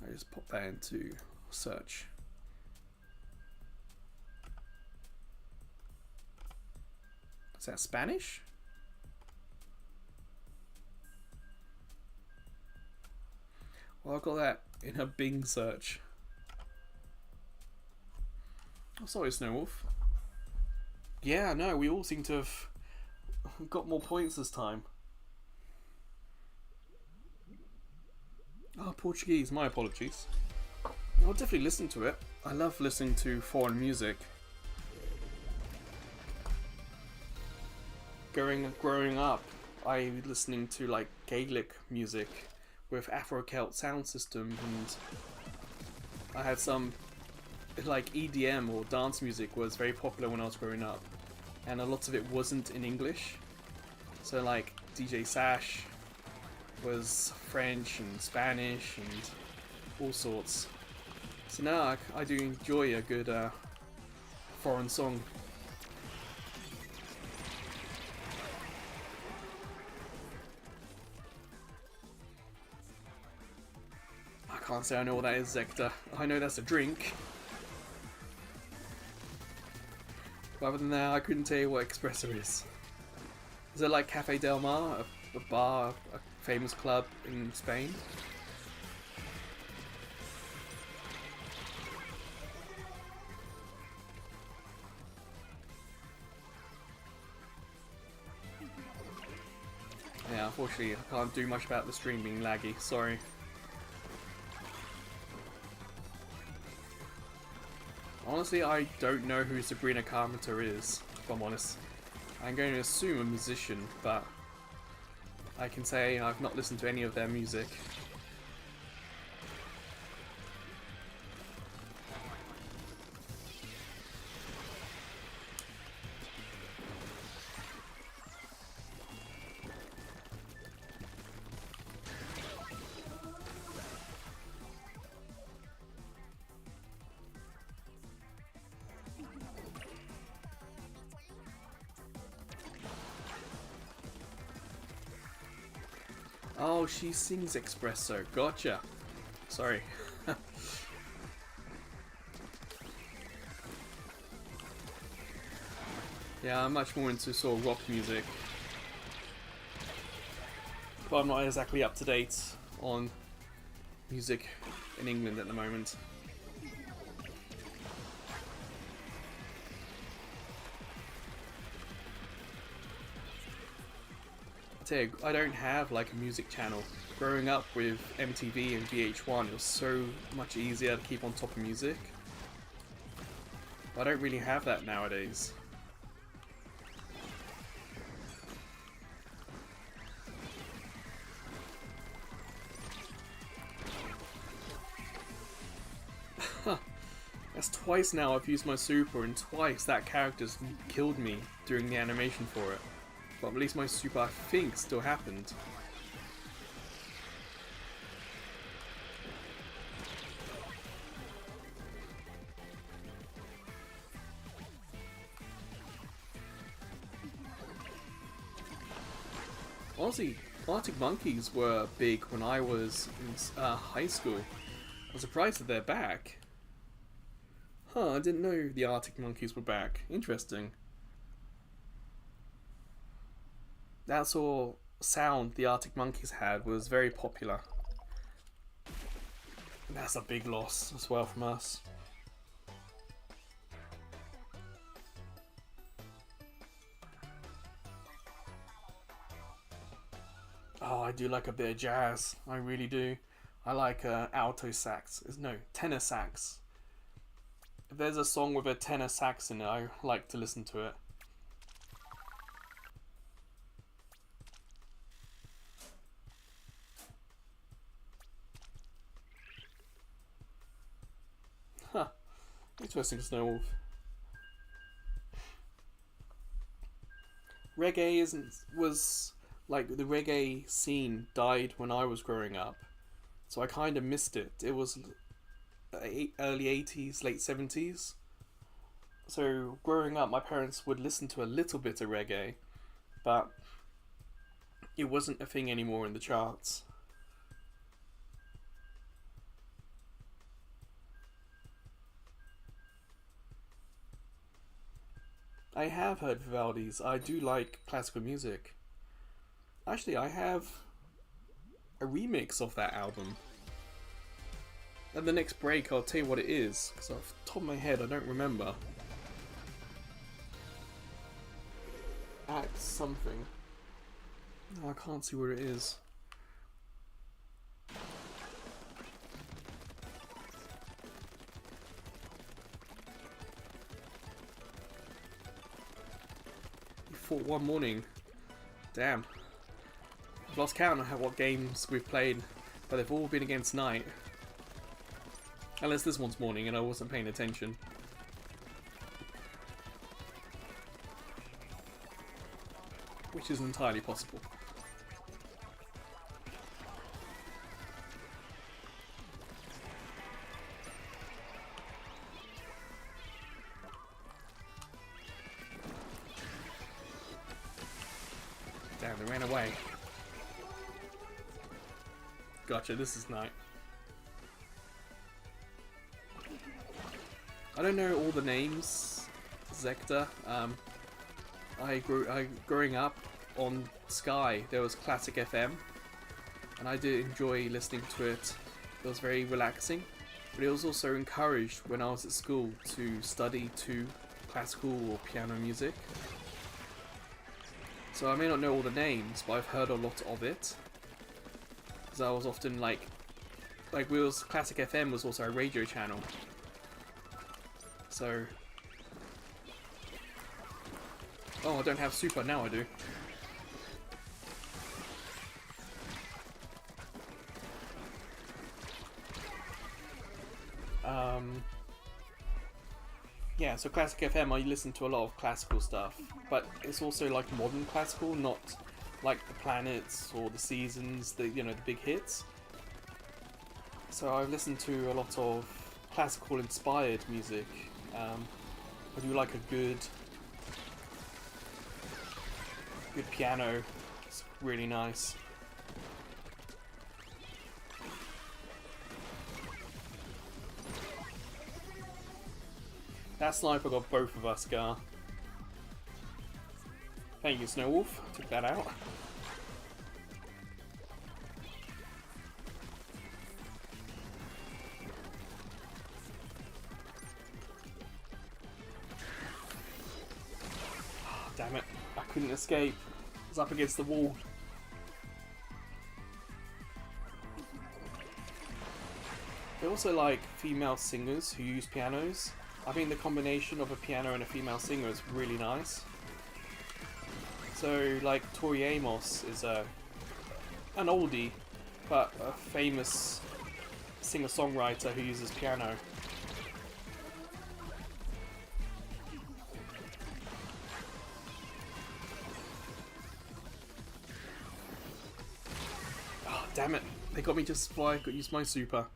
I just pop that into search. Is that Spanish? Well, I've got that in a Bing search. Oh, sorry, Snowwolf. Yeah, no, we all seem to have got more points this time. Oh, Portuguese, my apologies. I'll definitely listen to it. I love listening to foreign music. Growing up, I was listening to like Gaelic music with Afro-Celt sound system, and I had some like EDM or dance music was very popular when I was growing up, and a lot of it wasn't in English. So like DJ Sash was French and Spanish and all sorts. So now I do enjoy a good foreign song. I can't say I know what that is, Zector. I know that's a drink. But other than that, I couldn't tell you what espresso is. Is it like Cafe Del Mar, a bar, a famous club in Spain? Yeah, unfortunately I can't do much about the stream being laggy, sorry. Honestly, I don't know who Sabrina Carpenter is, if I'm honest. I'm going to assume a musician, but I can say I've not listened to any of their music. Oh, she sings espresso. Gotcha. Sorry. Yeah, I'm much more into sort of rock music. But I'm not exactly up to date on music in England at the moment. tell you, I don't have like a music channel. Growing up with MTV and VH1, it was so much easier to keep on top of music. I don't really have that nowadays. That's twice now I've used my super, and twice that character's killed me during the animation for it. But at least my super, I think, still happened. Honestly, Arctic Monkeys were big when I was in high school. I'm surprised that they're back. Huh, I didn't know the Arctic Monkeys were back. Interesting. That sort of sound the Arctic Monkeys had was very popular. That's a big loss as well from us. Oh, I do like a bit of jazz. I really do. I like alto sax. No, tenor sax. If there's a song with a tenor sax in it, I like to listen to it. Huh. Interesting, Snowwolf. Reggae was like the reggae scene died when I was growing up, so I kind of missed it. It was early 80s, late 70s. So growing up, my parents would listen to a little bit of reggae, but it wasn't a thing anymore in the charts. I have heard Vivaldi's. I do like classical music. Actually, I have a remix of that album. At the next break, I'll tell you what it is, because off the top of my head, I don't remember. At something. No, I can't see where it is. You fought one morning. Damn. I've lost count on what games we've played, but they've all been against night. Unless this one's morning and I wasn't paying attention. Which is entirely possible. Damn, they ran away. Gotcha, this is night. I don't know all the names, Zector. Growing up on Sky, there was Classic FM, and I did enjoy listening to it. It was very relaxing, but it was also encouraged when I was at school to study to classical or piano music. So I may not know all the names, but I've heard a lot of it. Because I was often like Classic FM was also a radio channel. So, oh, I don't have super, now I do. Yeah, so Classic FM, I listen to a lot of classical stuff, but it's also like modern classical, not like the planets or the seasons, the big hits. So I've listened to a lot of classical inspired music. I do like a good piano. It's really nice. That sniper got both of us, Gar. Thank you, Snowwolf. Took that out. Oh, damn it. I couldn't escape. I was up against the wall. also like female singers who use pianos. I think the combination of a piano and a female singer is really nice. So like Tori Amos is an oldie, but a famous singer-songwriter who uses piano. Oh, damn it. They got me just before I could use my super.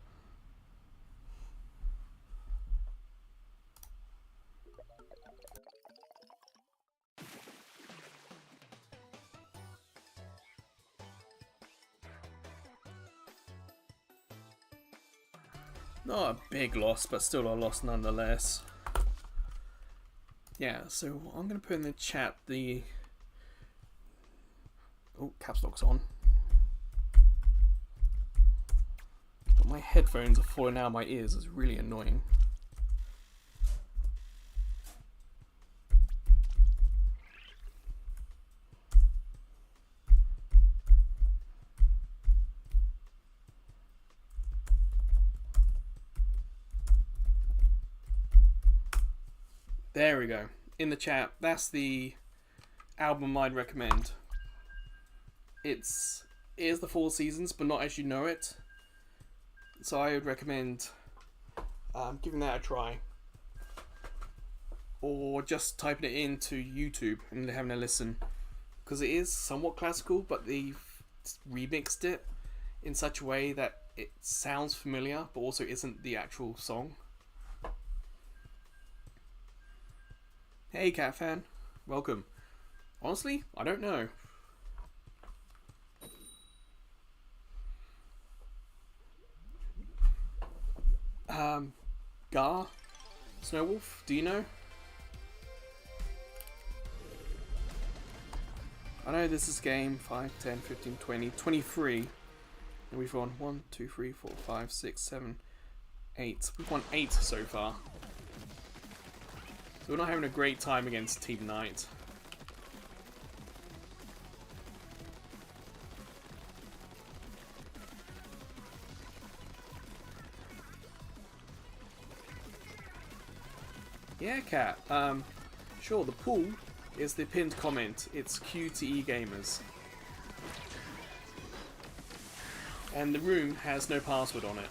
Not a big loss, but still a loss nonetheless. Yeah, so I'm going to put in the chat the... Oh, caps lock's on. But my headphones are falling out of my ears. It's really annoying. There we go. In the chat, that's the album I'd recommend. It is the Four Seasons, but not as you know it. So I would recommend giving that a try. Or just typing it into YouTube and having a listen. Because it is somewhat classical, but they've remixed it in such a way that it sounds familiar, but also isn't the actual song. Hey Cat Fan, welcome. Honestly, I don't know. Gar? Snowwolf, do you know? I know this is game 5, 10, 15, 20, 23. And we've won 1, 2, 3, 4, 5, 6, 7, 8. We've won 8 so far. So we're not having a great time against Team Knight. Yeah, Cat. Sure, the pool is the pinned comment. It's QTE Gamers. And the room has no password on it.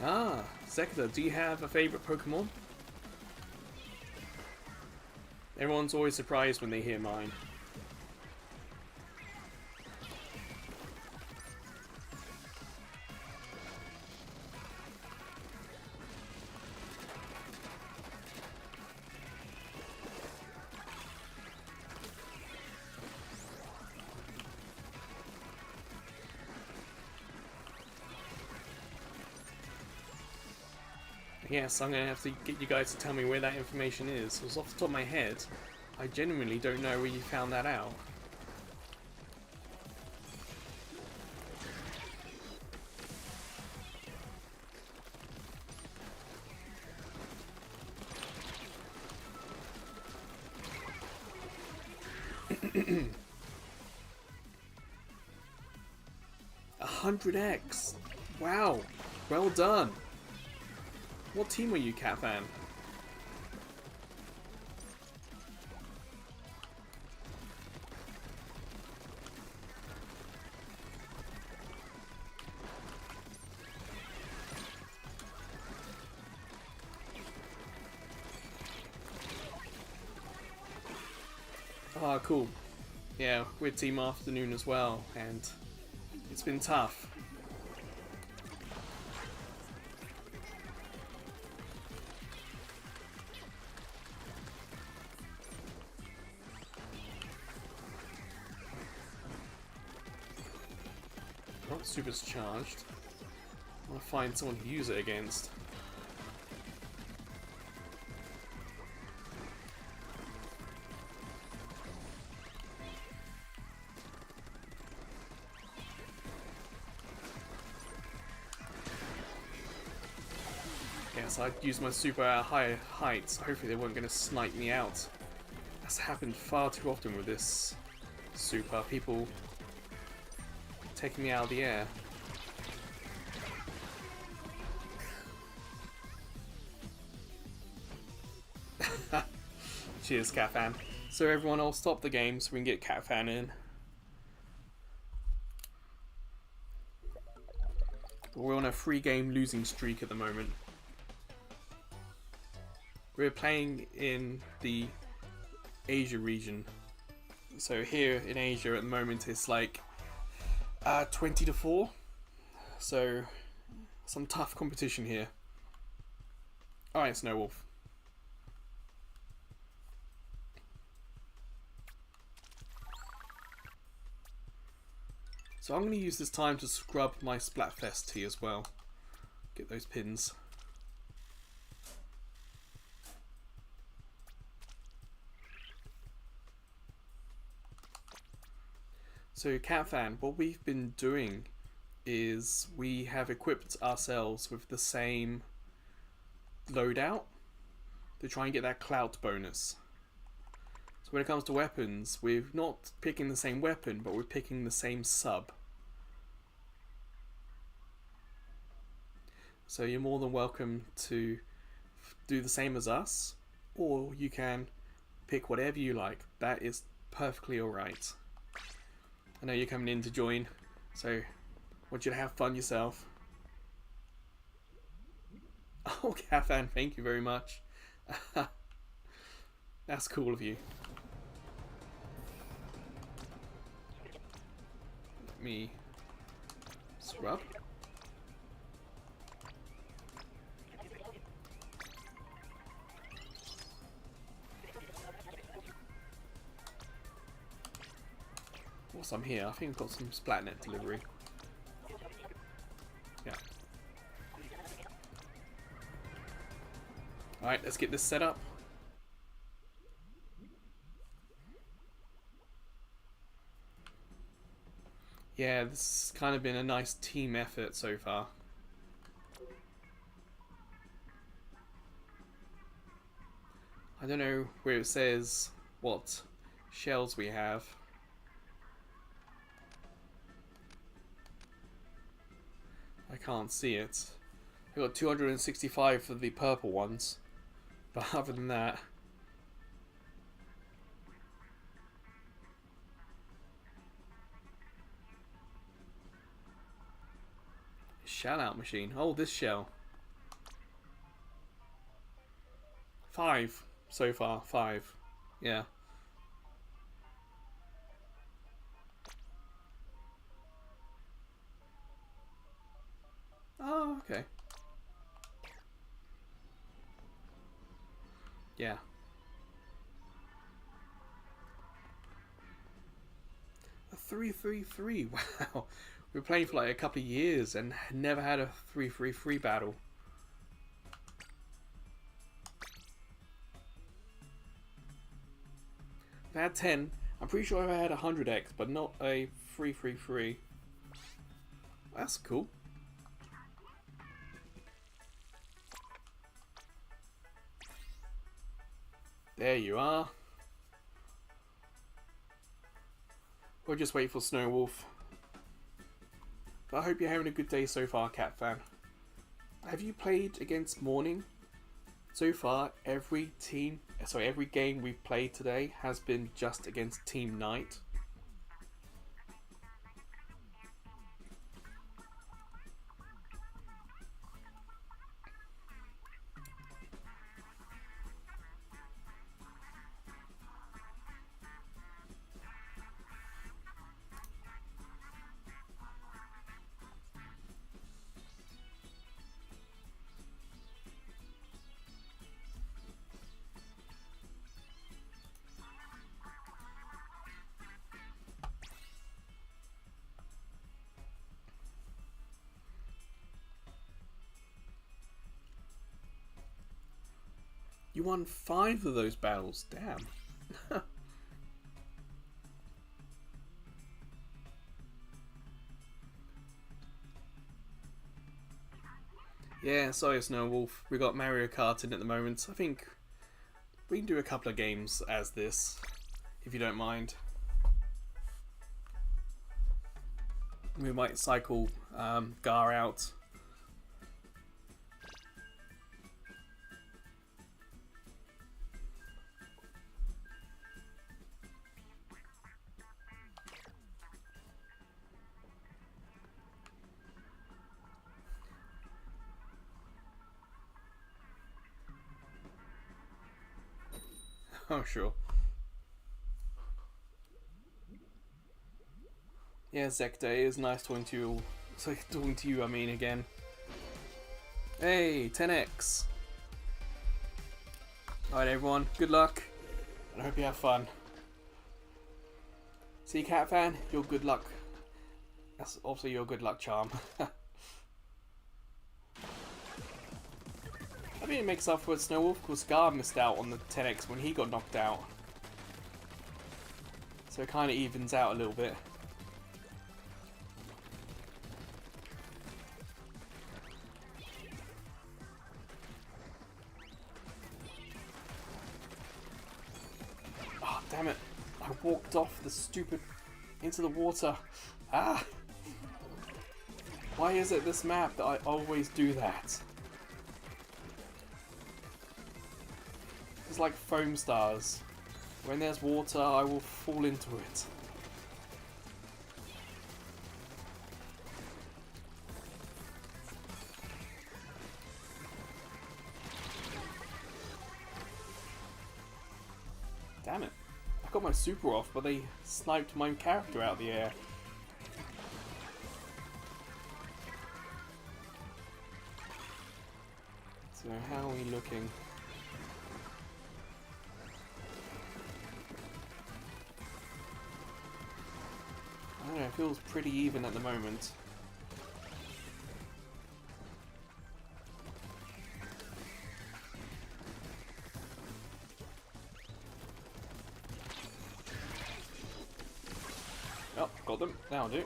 Ah, Sekta, do you have a favourite Pokemon? Everyone's always surprised when they hear mine. Yes, I'm going to have to get you guys to tell me where that information is. It was off the top of my head. I genuinely don't know where you found that out. A 100x! Wow! Well done! What team were you, Cat Fan? Ah, cool. Yeah, we're Team Afternoon as well, and it's been tough. Not super's charged. I want to find someone to use it against. Yeah, Yes, I used my super at high heights. Hopefully they weren't going to snipe me out. That's happened far too often with this super. People taking me out of the air. Cheers, Catfan. So everyone, I'll stop the game so we can get Catfan in. We're on a 3-game losing streak at the moment. We're playing in the Asia region. So here in Asia at the moment it's like 20-4. So some tough competition here. Alright, Snowwolf. So I'm going to use this time to scrub my Splatfest tea as well. Get those pins. So Catfan, what we've been doing is we have equipped ourselves with the same loadout to try and get that clout bonus. So when it comes to weapons, we're not picking the same weapon, but we're picking the same sub. So you're more than welcome to do the same as us, or you can pick whatever you like. That is perfectly alright. I know you're coming in to join, so I want you to have fun yourself. Oh, Catfan, thank you very much. That's cool of you. Let me scrub. Whilst I'm here, I think I've got some Splatnet delivery. Yeah. Alright, let's get this set up. Yeah, this has kind of been a nice team effort so far. I don't know where it says what shells we have. I can't see it. I've got 265 for the purple ones, but other than that, shell out machine. Oh, this shell. 5 so far. 5. Yeah. Oh, okay. Yeah. A 3-3-3. Wow. We were playing for like a couple of years and never had a 3-3-3 battle. I've had 10. I'm pretty sure I've had 100x, but not a 3-3-3. That's cool. There you are. We'll just wait for Snowwolf. But I hope you're having a good day so far, Catfan. Have you played against Morning? So far, every game we've played today has been just against Team Night. You won 5 of those battles, damn. Yeah, sorry Snowwolf, we got Mario Kart in at the moment. I think we can do a couple of games as this, if you don't mind. We might cycle Gar out. Oh, sure. Yeah, Zekda, it is nice talking to you. It's like talking to you, I mean, again. Hey, 10x. Alright, everyone, good luck. And I hope you have fun. See, Cat Fan, your good luck. That's also your good luck charm. I mean, it makes up for it, Snowwolf, because Scar missed out on the 10x when he got knocked out. So it kind of evens out a little bit. Oh, damn it. I walked off the stupid... into the water. Ah! Why is it this map that I always do that? It's like foam stars. When there's water, I will fall into it. Damn it. I got my super off, but they sniped my character out of the air. So how are we looking? I don't know, it feels pretty even at the moment. Oh, got them. That'll do.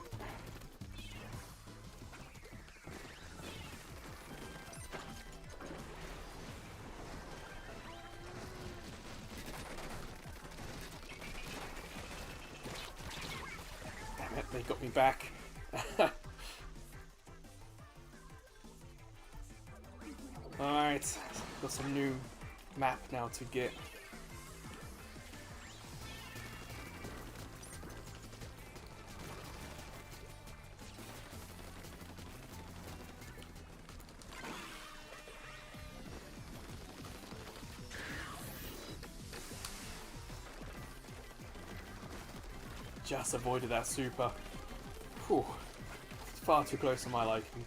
Damn it, they got me back. Alright, got some new map now to get. Just avoided that super. Whew. It's far too close to my liking.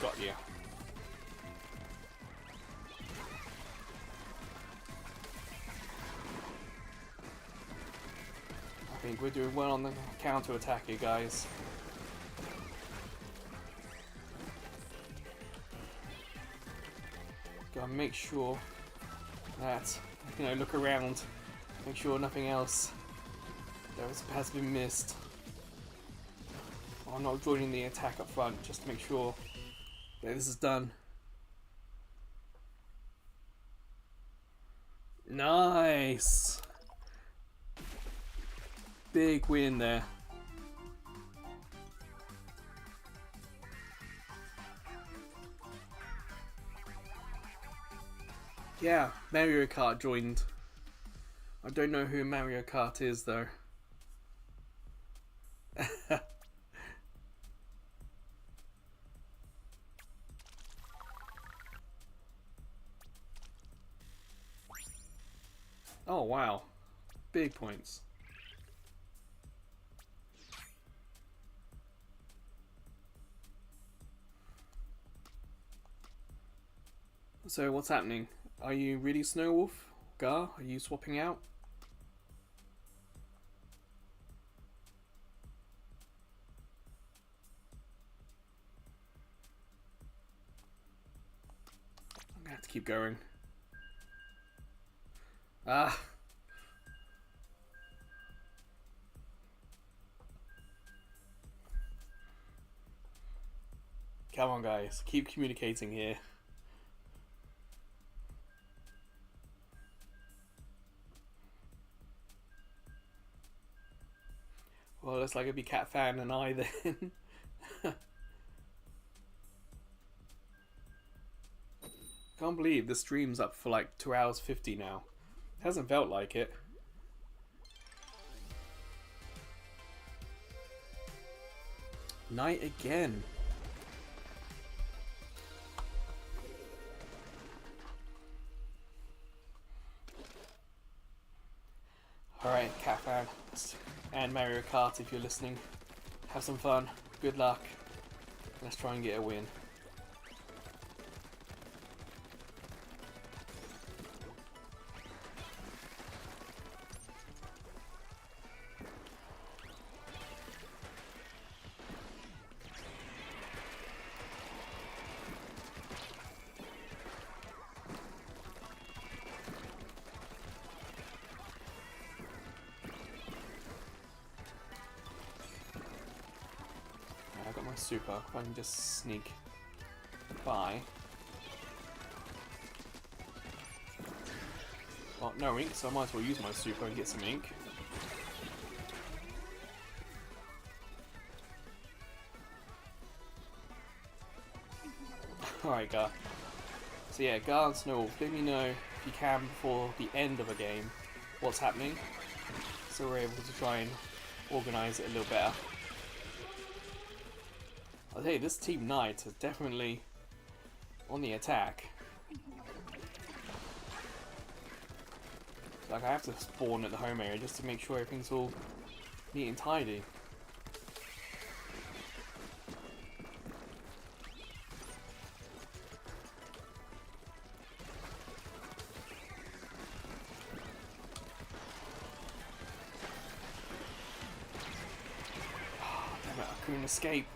Got you. I think we're doing well on the counter attack here, guys. Gotta make sure that, you know, look around, make sure nothing else has been missed. I'm not joining the attack up front, just to make sure that this is done. Nice! Big win there. Yeah, Mario Kart joined. I don't know who Mario Kart is though. Oh wow, big points. So what's happening? Are you really Snowwolf? Gar, are you swapping out? keep going. Ah. Come on, guys. Keep communicating here. Well, looks like it'd be Cat Fan and I then. Can't believe the stream's up for like 2 hours 50 now. Hasn't felt like it. Night again. Alright, Cat Fan and Mario Kart, if you're listening, have some fun. Good luck. Let's try and get a win. I got my super, if I can just sneak by. Well, no ink, so I might as well use my super and get some ink. Alright, Gar. So yeah, Gar and Snowwolf, let me know if you can before the end of a game what's happening, so we're able to try and organise it a little better. I'll tell you, this Team Knight is definitely on the attack. Like, I have to spawn at the home area just to make sure everything's all neat and tidy. Oh, damn it, I couldn't escape.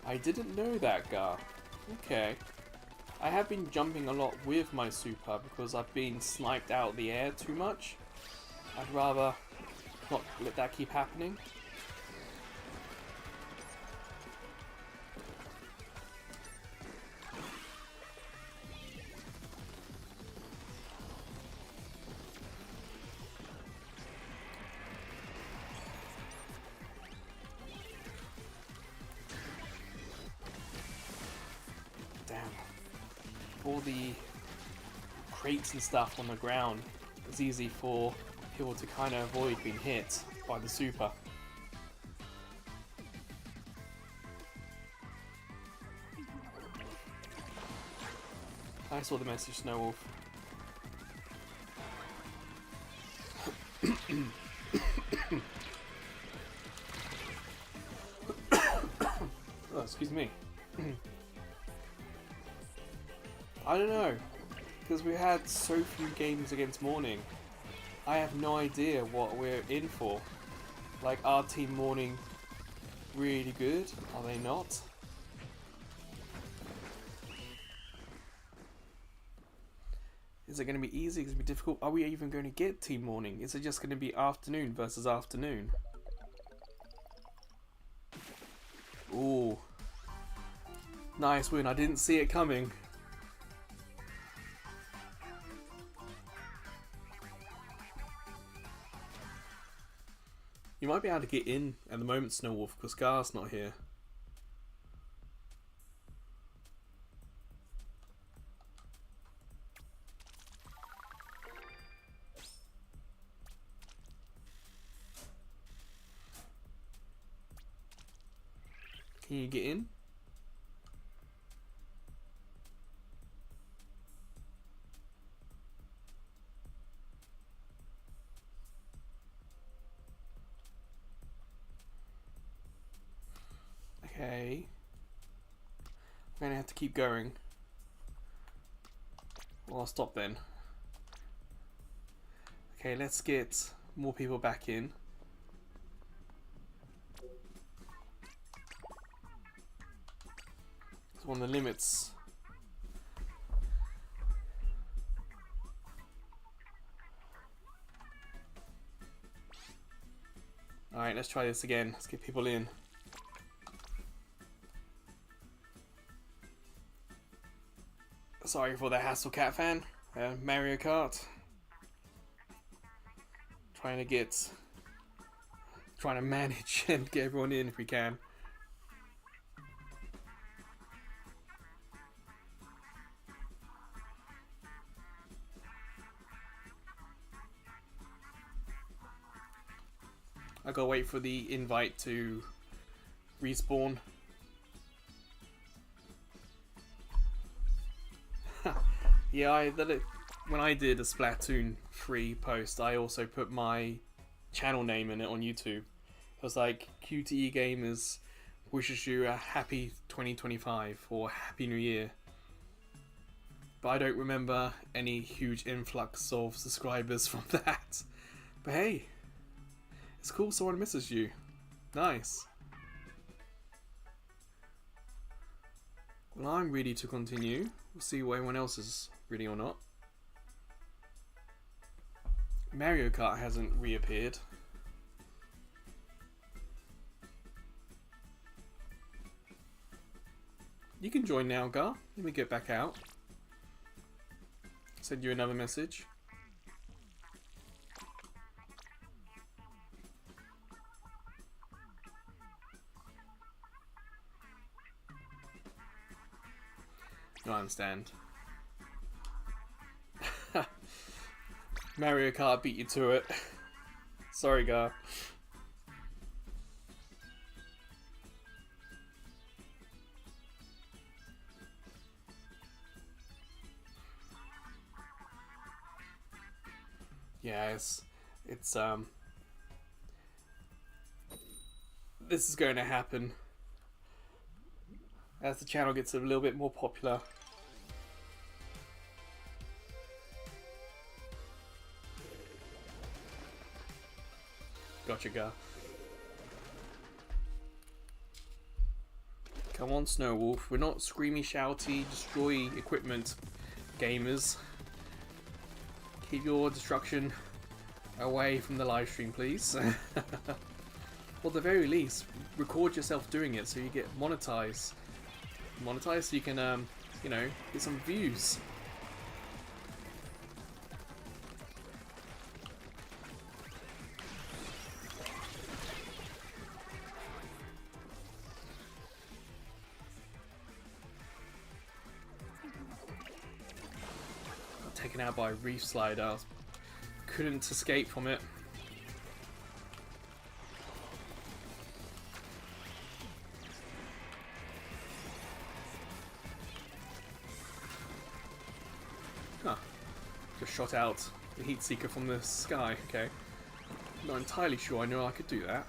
I didn't know that, Gar. Okay. I have been jumping a lot with my super because I've been sniped out of the air too much. I'd rather not let that keep happening. All the crates and stuff on the ground, it's easy for people to kind of avoid being hit by the super. I saw the message, Snowwolf. Oh, excuse me. I don't know, because we had so few games against Morning. I have no idea what we're in for. Like, our Team Morning really good? Are they not? Is it going to be easy? Is it going to be difficult? Are we even going to get Team Morning? Is it just going to be afternoon versus afternoon? Ooh. Nice win. I didn't see it coming. You might be able to get in at the moment, Snowwolf, because Gar's not here. Can you get in? Okay. I'm gonna have to keep going. Well, I'll stop then. Okay, let's get more people back in. It's one of the limits. Alright, let's try this again. Let's get people in. Sorry for the Hassel Cat fan. Mario Kart. Trying to manage and get everyone in if we can. I gotta wait for the invite to respawn. Yeah, when I did a Splatoon 3 post, I also put my channel name in it on YouTube. It was like, QTE Gamers wishes you a happy 2025 or Happy New Year. But I don't remember any huge influx of subscribers from that. But hey, it's cool someone misses you. Nice. Well, I'm ready to continue. We'll see what anyone else is ready or not. Mario Kart hasn't reappeared. You can join now, Gar. Let me get back out. Send you another message. I understand. Mario Kart beat you to it. Sorry, Gar. Yeah, it's this is going to happen as the channel gets a little bit more popular. Gotcha, Gar. Come on, Snowwolf. We're not screamy, shouty, destroy equipment gamers. Keep your destruction away from the live stream, please. Or at the very least, record yourself doing it so you get monetized. Monetized so you can, you know, get some views. Got taken out by a reef slider. Couldn't escape from it. Huh. Just shot out the heat seeker from the sky. Okay. Not entirely sure I know I could do that.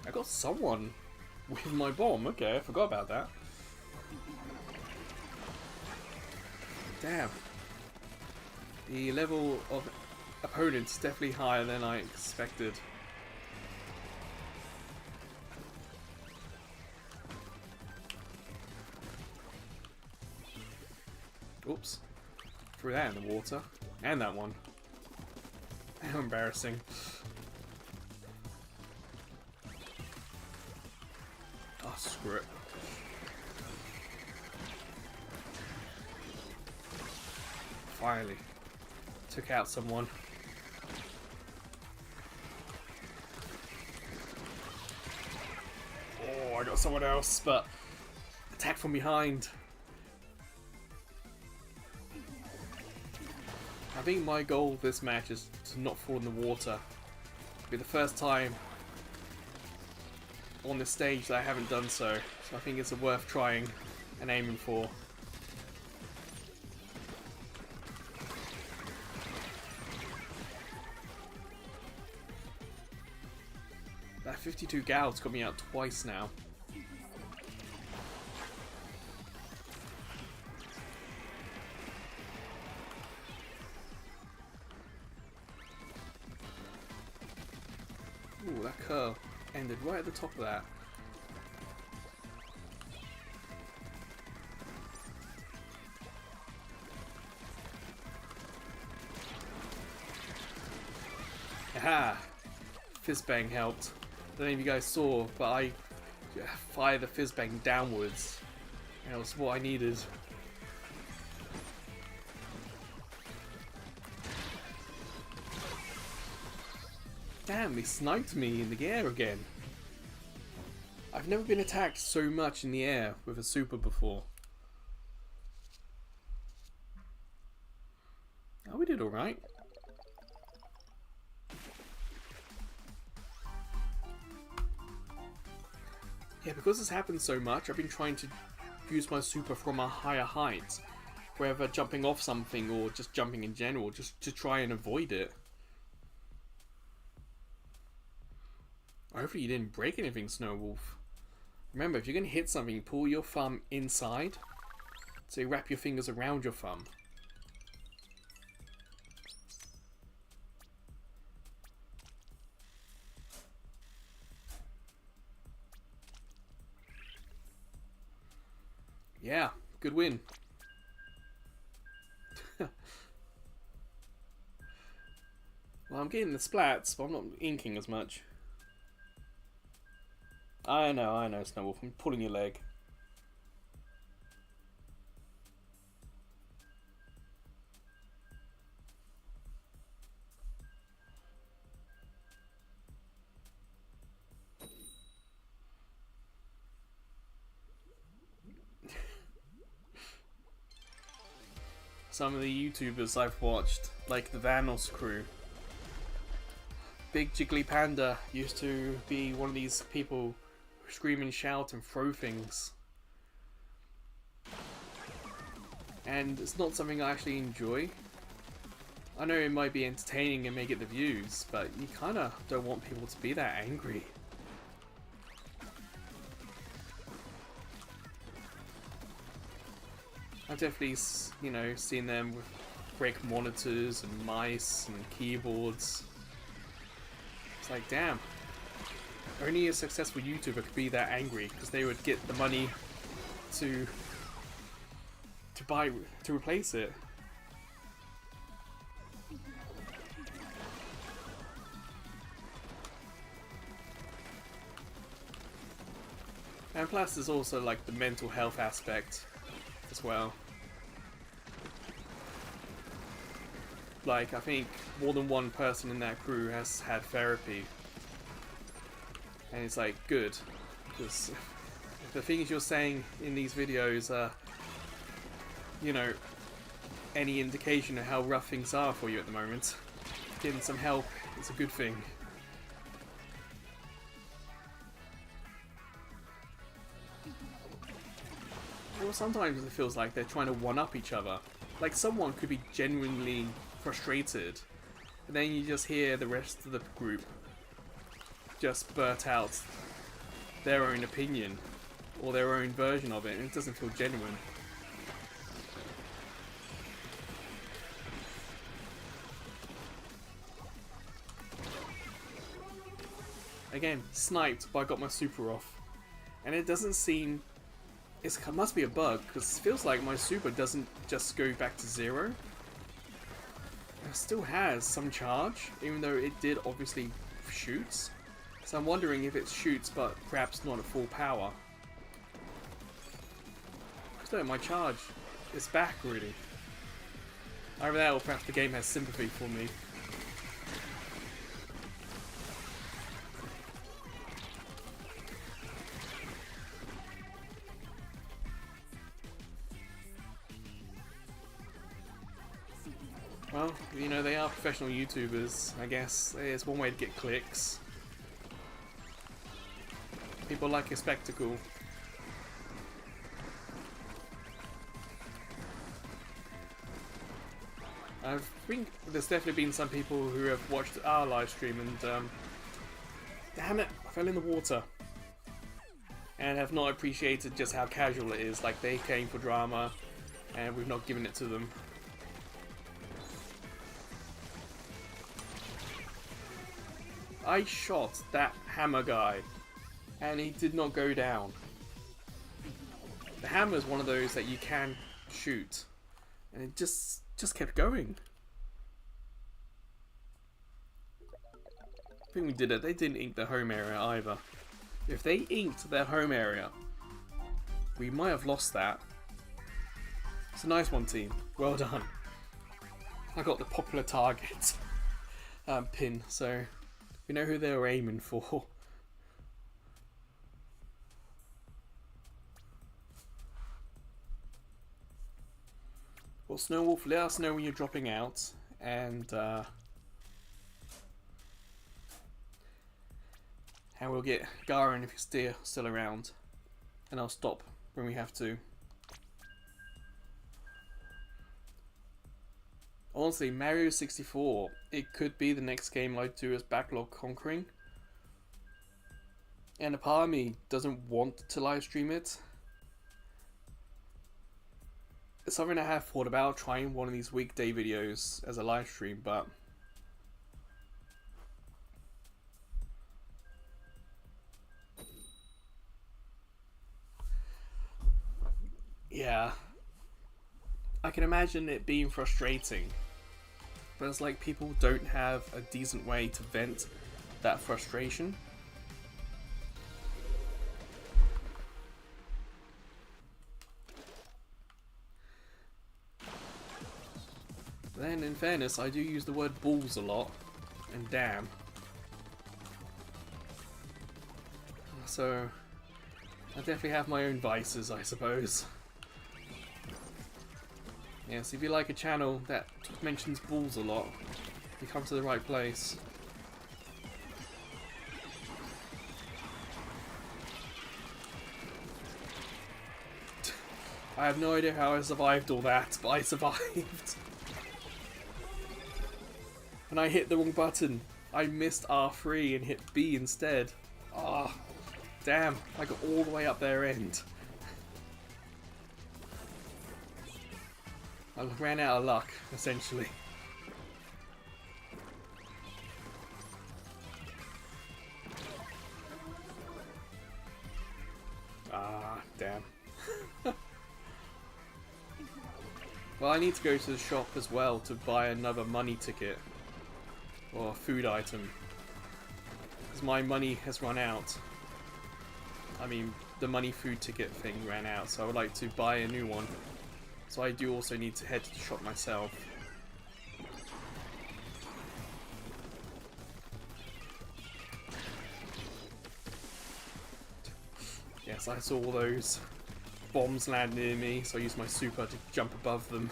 I got someone with my bomb. Okay, I forgot about that. Damn. The level of opponents is definitely higher than I expected. Oops. Threw that in the water. And that one. How embarrassing. Oh, screw it. Finally. Took out someone. Oh, I got someone else, but attack from behind. I think my goal this match is to not fall in the water. It'll be the first time on this stage that I haven't done so. So I think it's worth trying and aiming for. That 52 gal's got me out twice now. Ooh, that curl ended right at the top of that. Aha! Fizz bang helped. I don't know if you guys saw, but I fired the fizz bang downwards. And that was what I needed. Damn, they sniped me in the air again. I've never been attacked so much in the air with a super before. Oh, we did alright. Yeah, because this happens so much, I've been trying to use my super from a higher height. Whether jumping off something or just jumping in general, just to try and avoid it. Hopefully you didn't break anything, Snowwolf. Remember, if you're going to hit something, pull your thumb inside. So you wrap your fingers around your thumb. Yeah, good win. Well, I'm getting the splats, but I'm not inking as much. I know, Snowwolf. I'm pulling your leg. Some of the YouTubers I've watched, like the Vanos crew. Big Jiggly Panda used to be one of these people who scream and shout and throw things. And it's not something I actually enjoy. I know it might be entertaining and may get the views, but you kinda don't want people to be that angry. I've definitely, you know, seen them break monitors and mice and keyboards. It's like, damn. Only a successful YouTuber could be that angry because they would get the money to replace it. And plus, there's also like the mental health aspect as well. Like, I think more than one person in that crew has had therapy. And it's like, good. Because the things you're saying in these videos are, you know, any indication of how rough things are for you at the moment. Getting some help is a good thing. Well, sometimes it feels like they're trying to one-up each other. Like someone could be genuinely frustrated, and then you just hear the rest of the group just blurt out their own opinion or their own version of it, and it doesn't feel genuine. Again, sniped, but I got my super off, and it doesn't seem. It must be a bug, because it feels like my super doesn't just go back to 0. It still has some charge, even though it did obviously shoots. So I'm wondering if it shoots, but perhaps not at full power. Because no, my charge is back already. Either that, or perhaps the game has sympathy for me. Well, you know, they are professional YouTubers, I guess. It's one way to get clicks. People like a spectacle. I think there's definitely been some people who have watched our live stream and, damn it, I fell in the water. And have not appreciated just how casual it is. Like, they came for drama, and we've not given it to them. I shot that hammer guy, and he did not go down. The hammer is one of those that you can shoot, and it just kept going. think we did it. They didn't ink their home area either. If they inked their home area, we might have lost that. It's a nice one, team. Well done. I got the popular target pin, so we know who they were aiming for. Well, Snowwolf, let us know when you're dropping out, and we'll get Garen if he's still around, and I'll stop when we have to. Honestly, Mario 64, it could be the next game I do as backlog conquering. And a part of me doesn't want to live stream it. It's something I have thought about, trying one of these weekday videos as a live stream, but yeah, I can imagine it being frustrating. But it's like people don't have a decent way to vent that frustration. Then, in fairness, I do use the word balls a lot, and damn. So, I definitely have my own vices, I suppose. Yes, if you like a channel that mentions balls a lot, you come to the right place. I have no idea how I survived all that, but I survived. And I hit the wrong button. I missed R3 and hit B instead. Ah, oh, damn, I got all the way up their end. I ran out of luck, essentially. Ah, damn. Well, I need to go to the shop as well to buy another money ticket. Or a food item. Because my money has run out. I mean, the money food ticket thing ran out, so I would like to buy a new one. So I do also need to head to the shop myself. Yes, I saw all those bombs land near me, so I used my super to jump above them.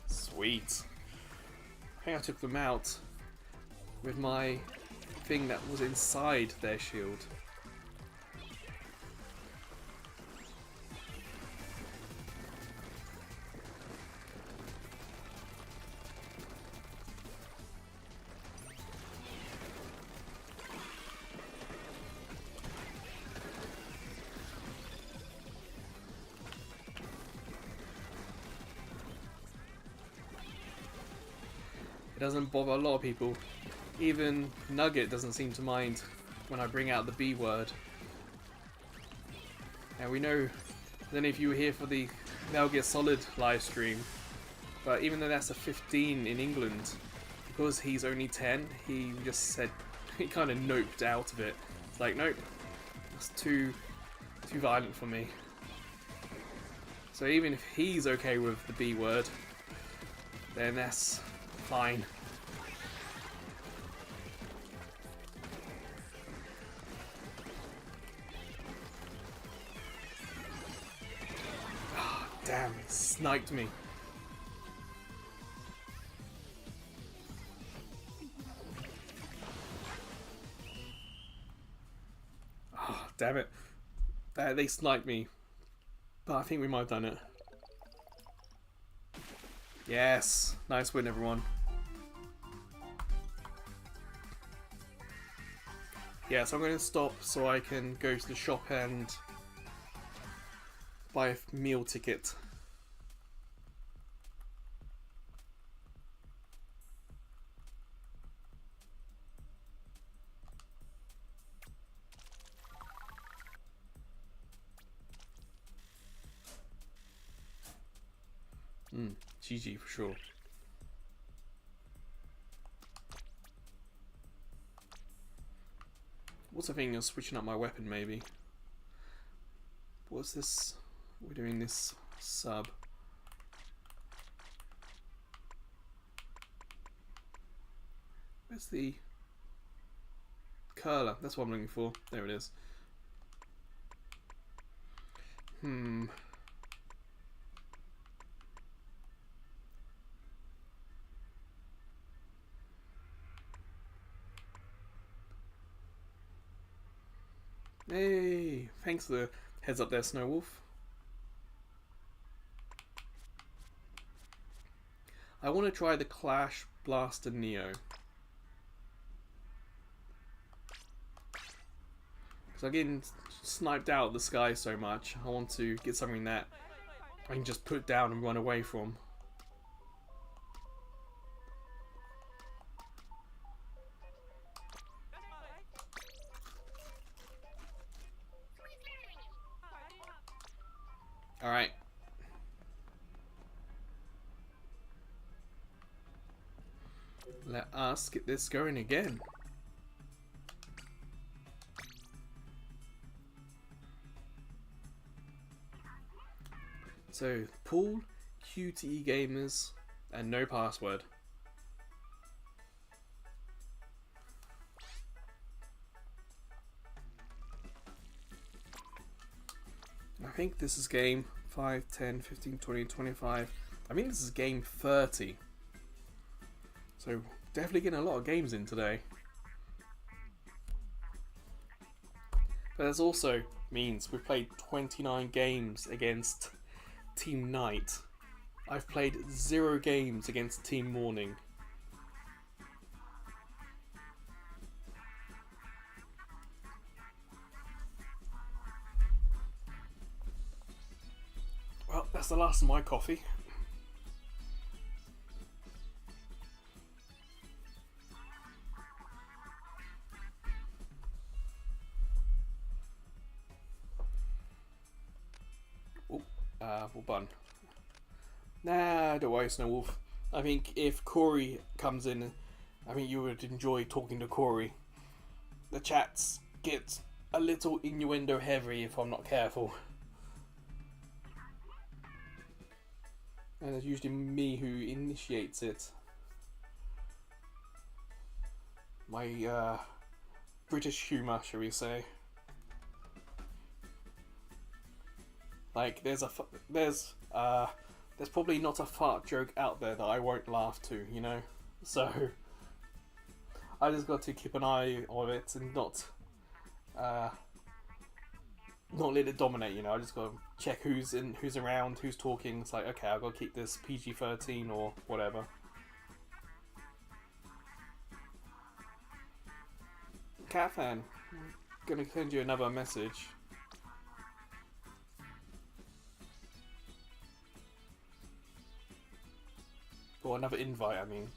Sweet. I think I took them out with my thing that was inside their shield. It doesn't bother a lot of people. Even Nugget doesn't seem to mind when I bring out the B word. And we know, I don't know if you were here for the Metal Gear Solid live stream, but even though that's a 15 in England, because he's only 10, he just said, he kind of noped out of it. It's like, nope, that's too violent for me. So even if he's okay with the B word, then that's fine. Oh, damn, it sniped me. Oh, damn it. They sniped me. But I think we might have done it. Yes, nice win, everyone. Yeah, so I'm going to stop so I can go to the shop and buy a meal ticket. GG for sure. What's the thing of switching up my weapon maybe? What's this? We're doing this sub. Where's the curler? That's what I'm looking for. There it is. Hey, thanks for the heads up there, Snowwolf. I want to try the Clash Blaster Neo. Because I'm getting sniped out of the sky so much. I want to get something that I can just put down and run away from. Alright. Let us get this going again. So, pool, QTE gamers, and no password. I think this is game 5, 10, 15, 20, 25. I think this is game 30. So, definitely getting a lot of games in today. But that also means we've played 29 games against Team Night. I've played 0 games against Team Morning. Well, that's the last of my coffee. Well done. Nah, don't worry, Snowwolf. I think if Corey comes in, I think you would enjoy talking to Corey. The chats get a little innuendo heavy if I'm not careful. And it's usually me who initiates it. My British humour, shall we say. Like, there's probably not a fart joke out there that I won't laugh to, you know? So, I just got to keep an eye on it and not let it dominate, you know? I just got to check who's around, who's talking. It's like, okay, I've got to keep this PG-13 or whatever. Catfan, I'm gonna send you another message. Or another invite, I mean.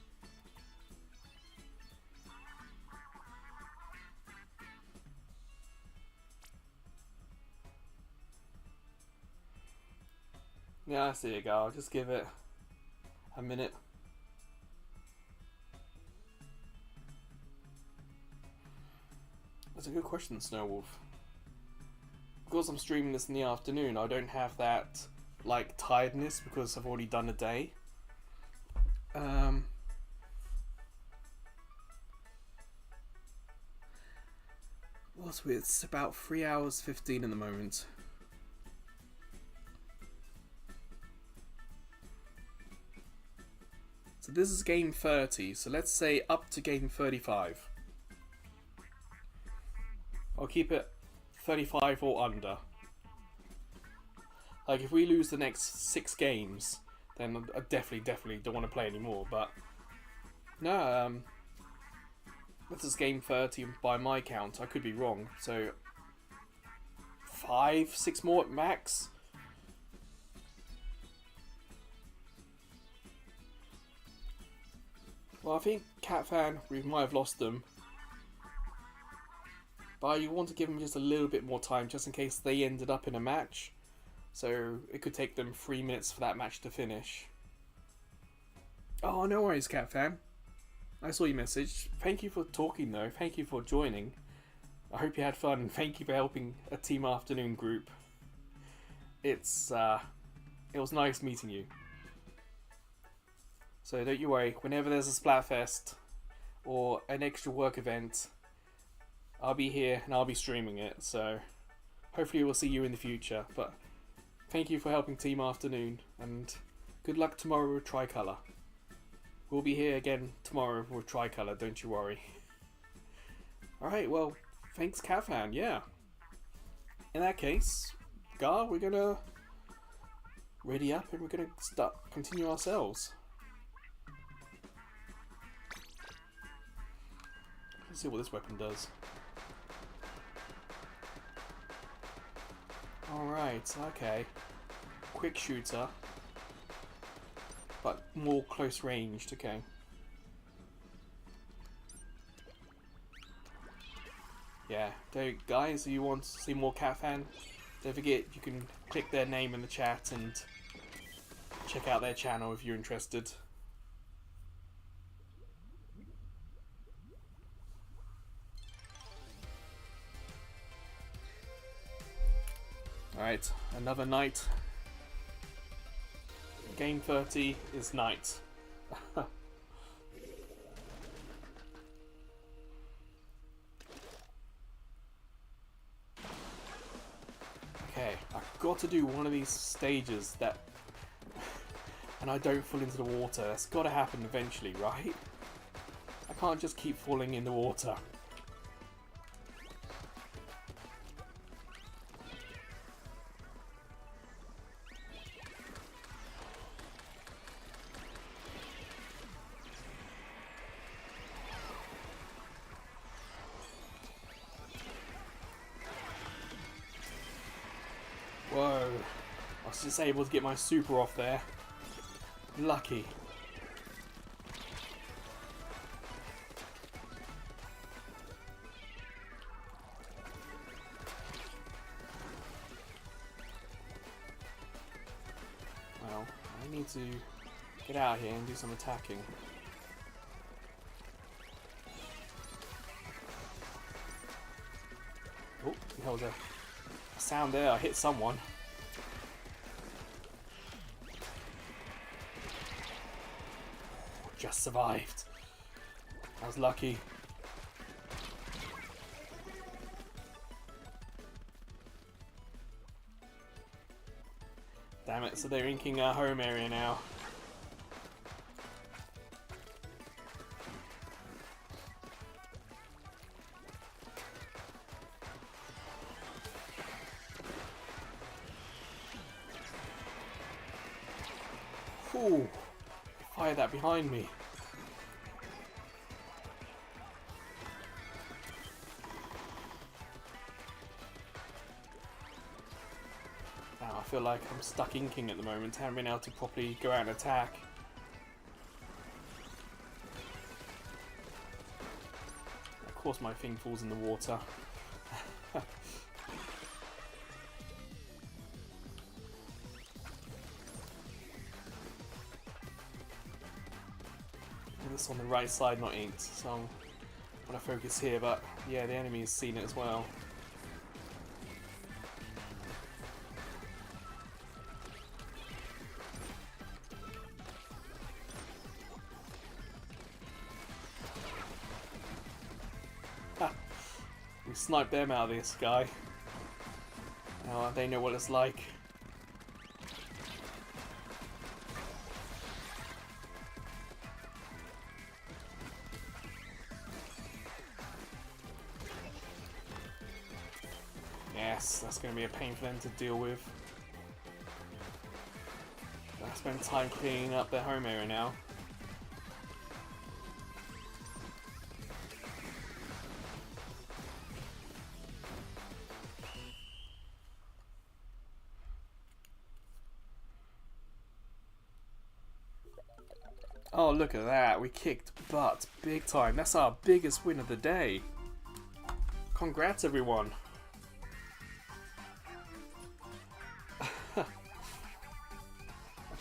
Yeah, I see you go. I'll just give it a minute. That's a good question, Snowwolf. Because I'm streaming this in the afternoon, I don't have that, like, tiredness because I've already done a day. What's weird? It's about 3 hours 15 at the moment. So this is game 30, so let's say up to game 35. I'll keep it 35 or under. Like, if we lose the next 6 games, then I definitely don't want to play anymore. But no, this is game 30 by my count. I could be wrong. So 5, 6 more at max. Well, I think Catfan, we might have lost them. But you want to give them just a little bit more time, just in case they ended up in a match. So it could take them 3 minutes for that match to finish. Oh, no worries, Cat Fan. I saw your message. Thank you for talking, though. Thank you for joining. I hope you had fun, and thank you for helping a Team Afternoon group. It was nice meeting you. So don't you worry, whenever there's a Splatfest or an extra work event, I'll be here and I'll be streaming it, so hopefully we'll see you in the future. But thank you for helping Team Afternoon, and good luck tomorrow with Tricolour. We'll be here again tomorrow with Tricolour, don't you worry. Alright, well, thanks Catfan, yeah. In that case, Gar, we're gonna ready up and we're gonna continue ourselves. Let's see what this weapon does. Alright, okay. Quick shooter. But more close ranged, okay. Yeah, guys, if you want to see more Catfan, don't forget you can click their name in the chat and check out their channel if you're interested. Alright, another night. Game 30 is night. Okay, I've got to do one of these stages that... and I don't fall into the water. That's got to happen eventually, right? I can't just keep falling in the water. Whoa, I was just able to get my super off there. Lucky. Well, I need to get out here and do some attacking. Oh, there was a sound there. I hit someone. Just survived. I was lucky. Damn it, so they're inking our home area now. Ooh, fire that behind me. Now I feel like I'm stuck inking at the moment. Haven't been able to properly go out and attack. Of course my thing falls in the water. This on the right side not inked, so I'm gonna focus here, but yeah, the enemy has seen it as well. Ha! We sniped them out of the sky. Now they know what it's like. Yes, that's going to be a pain for them to deal with. I spend time cleaning up their home area now. Oh, look at that. We kicked butt big time. That's our biggest win of the day. Congrats, everyone.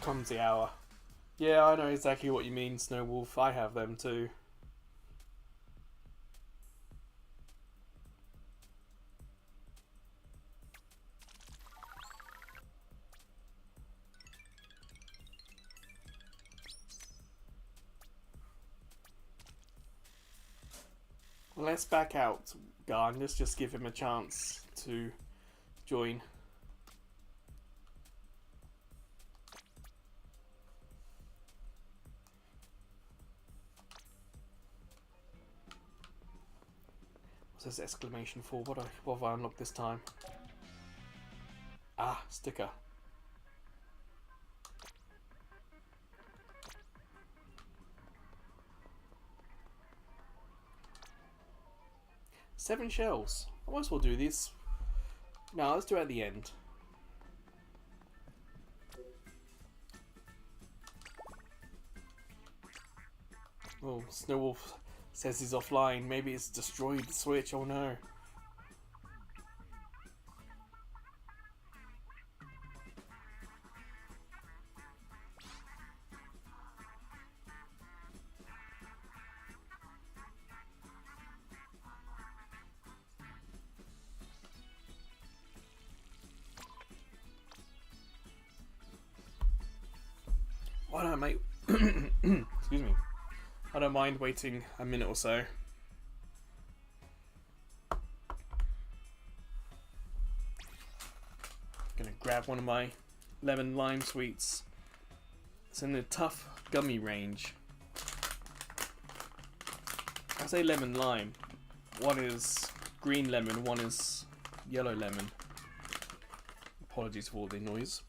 Comes the hour. Yeah, I know exactly what you mean, Snowwolf. I have them too. Well, let's back out, Gar, and let's just give him a chance to join. What's this exclamation for? What have I unlocked this time? Ah, sticker. Seven shells. I might as well do this. No, let's do it at the end. Oh, Snowwolf says he's offline. Maybe it's destroyed the Switch. Oh no. Why don't, mate? Excuse me. I don't mind waiting a minute or so. Gonna grab one of my lemon lime sweets. It's in the tough gummy range. I say lemon lime. One is green lemon, one is yellow lemon. Apologies for all the noise.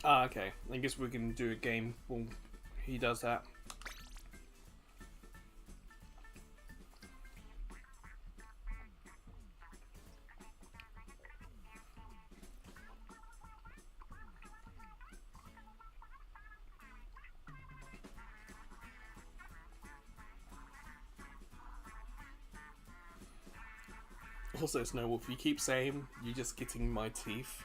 Ah, okay. I guess we can do a game while he does that. Also, Snowwolf, you keep saying you're just getting my teeth.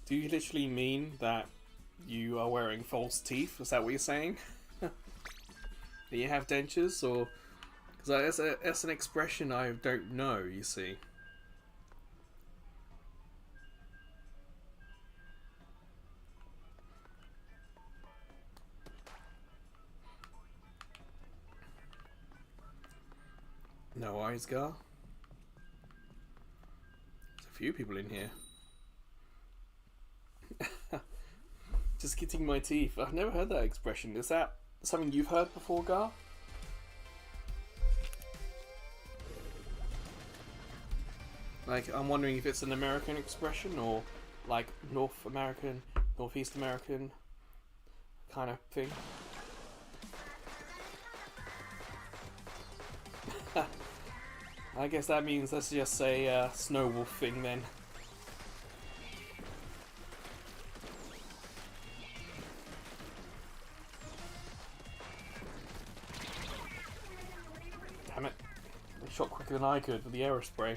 Do you literally mean that you are wearing false teeth? Is that what you're saying? Do you have dentures, or because that's an expression I don't know. You see. No eyes, Gar. There's a few people in here. Just getting my teeth. I've never heard that expression. Is that something you've heard before, Gar? Like, I'm wondering if it's an American expression or like North American, Northeast American kind of thing. I guess that means let's just say Snowwolf thing then. Damn it. They shot quicker than I could with the aerospray.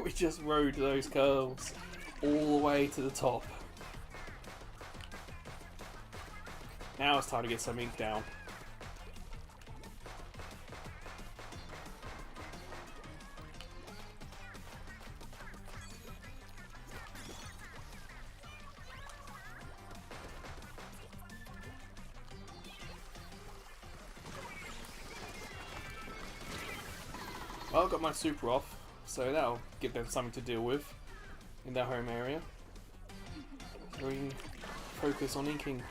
We just rode those curls all the way to the top. Now it's time to get some ink down. Well, I've got my super off, so that'll give them something to deal with in their home area. So we can focus on inking.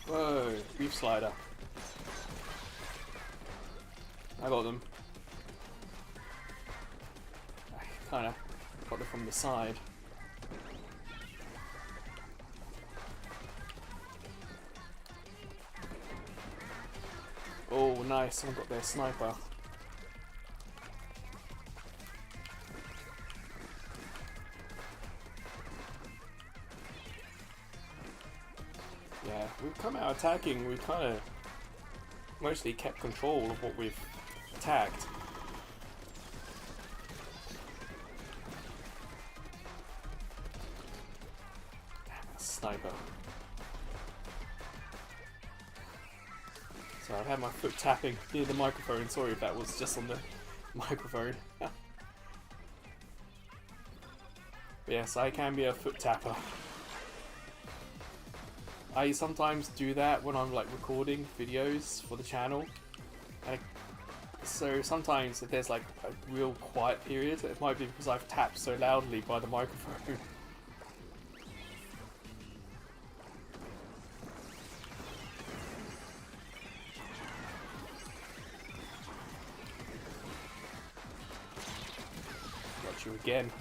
Whoa, reef slider. I got them. I kinda got them from the side. Oh, nice, someone got their sniper. our attacking, we've kind of mostly kept control of what we've attacked. Damn, a sniper. So I've had my foot tapping near the microphone. Sorry if that was just on the microphone. But yes, I can be a foot tapper. I sometimes do that when I'm like recording videos for the channel. So sometimes if there's like a real quiet period, it might be because I've tapped so loudly by the microphone. Got you again.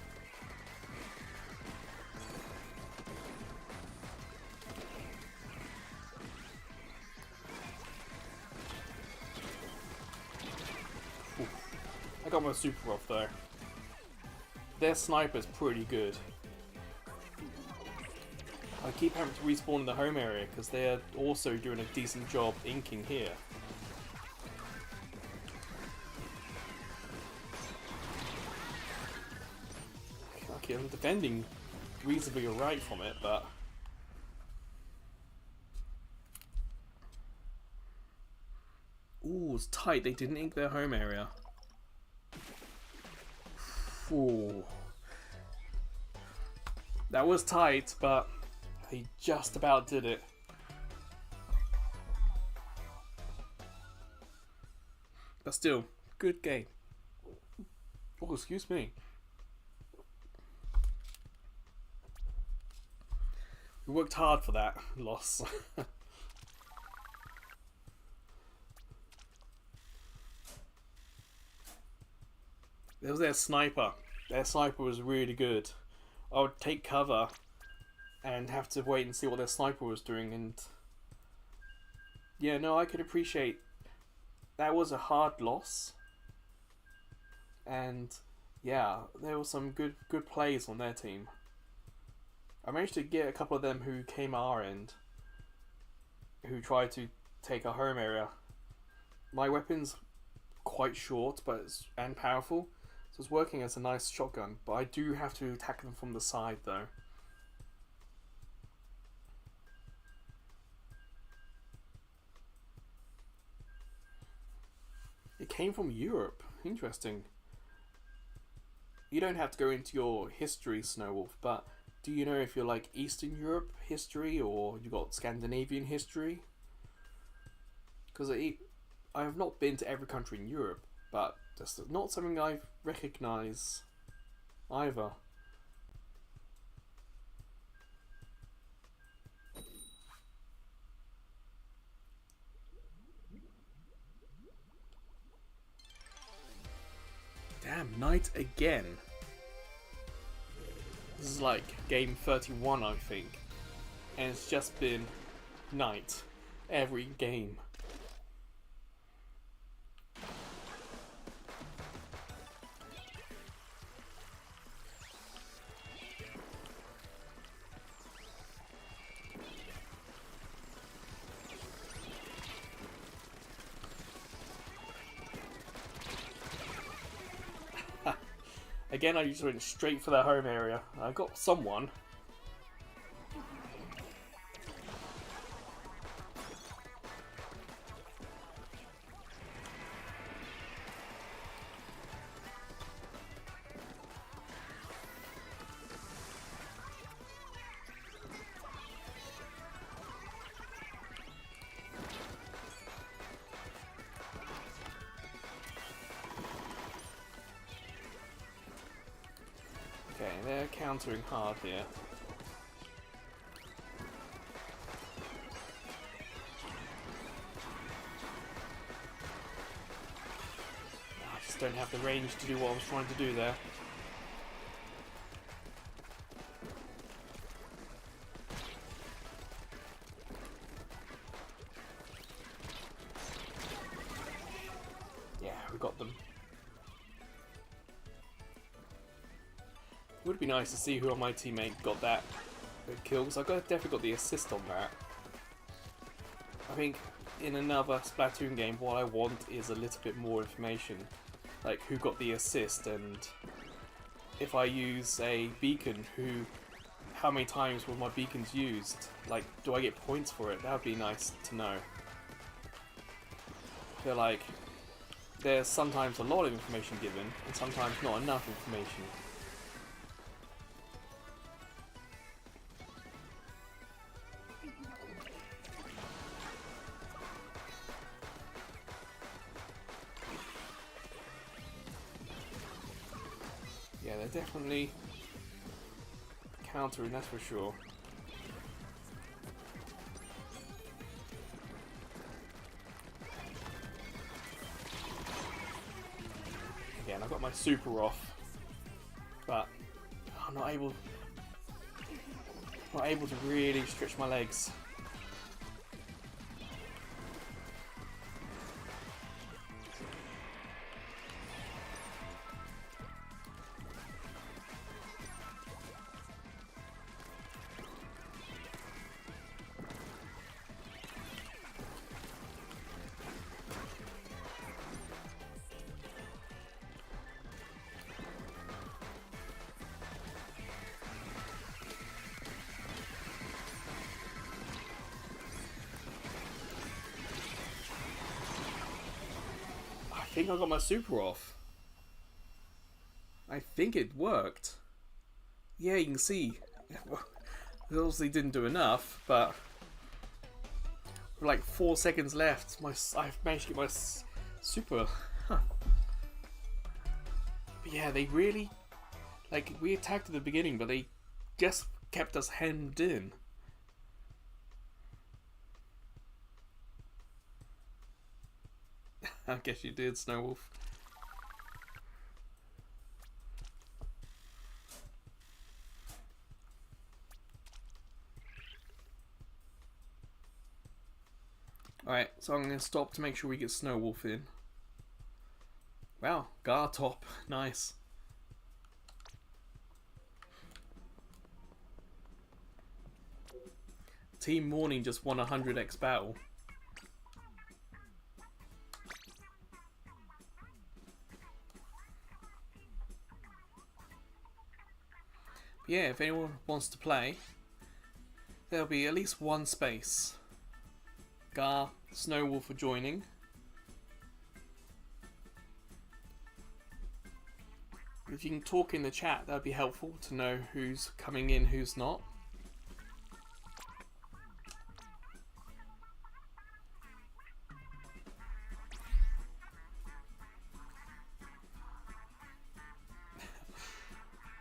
I got my super off though. Their sniper's pretty good. I keep having to respawn in the home area because they're also doing a decent job inking here. Okay, I'm defending reasonably alright from it, but... Ooh, it's tight. They didn't ink their home area. Ooh. That was tight, but they just about did it. But still, good game. Oh, excuse me. We worked hard for that loss. There was their sniper. Their sniper was really good. I would take cover and have to wait and see what their sniper was doing, and yeah, no, I could appreciate that was a hard loss. And yeah, there were some good plays on their team. I managed to get a couple of them who came our end, who tried to take our home area. My weapon's quite short and powerful. So it's working as a nice shotgun, but I do have to attack them from the side though. It came from Europe. Interesting. You don't have to go into your history, Snowwolf, but do you know if you're like Eastern Europe history or you got Scandinavian history? Because I have not been to every country in Europe, but that's not something I recognise either. Damn, night again. This is like game 31, I think. And it's just been night every game. Again, I just went straight for their home area. I got someone. Okay, they're countering hard here. I just don't have the range to do what I was trying to do there. Yeah, we got them. It would be nice to see who on my teammate got that kill, because I definitely got the assist on that. think in another Splatoon game, what I want is a little bit more information, like who got the assist, and if I use a beacon, how many times were my beacons used? Like, do I get points for it? That would be nice to know. I feel like there's sometimes a lot of information given, and sometimes not enough information. Yeah, they're definitely countering, that's for sure. Again, I've got my super off, but I'm not able to really stretch my legs. I think I got my super off. I think it worked. Yeah, you can see. It obviously didn't do enough, but with like 4 seconds left, I've managed to get my super. Huh. But yeah, they really, like, we attacked at the beginning, but they just kept us hemmed in. I guess you did, Snowwolf. Alright, so I'm going to stop to make sure we get Snowwolf in. Wow, Gar top. Nice. Team Morning just won a 100x battle. Yeah, if anyone wants to play, there'll be at least one space. Gar, Snowwolf are joining. If you can talk in the chat, that'd be helpful to know who's coming in, who's not.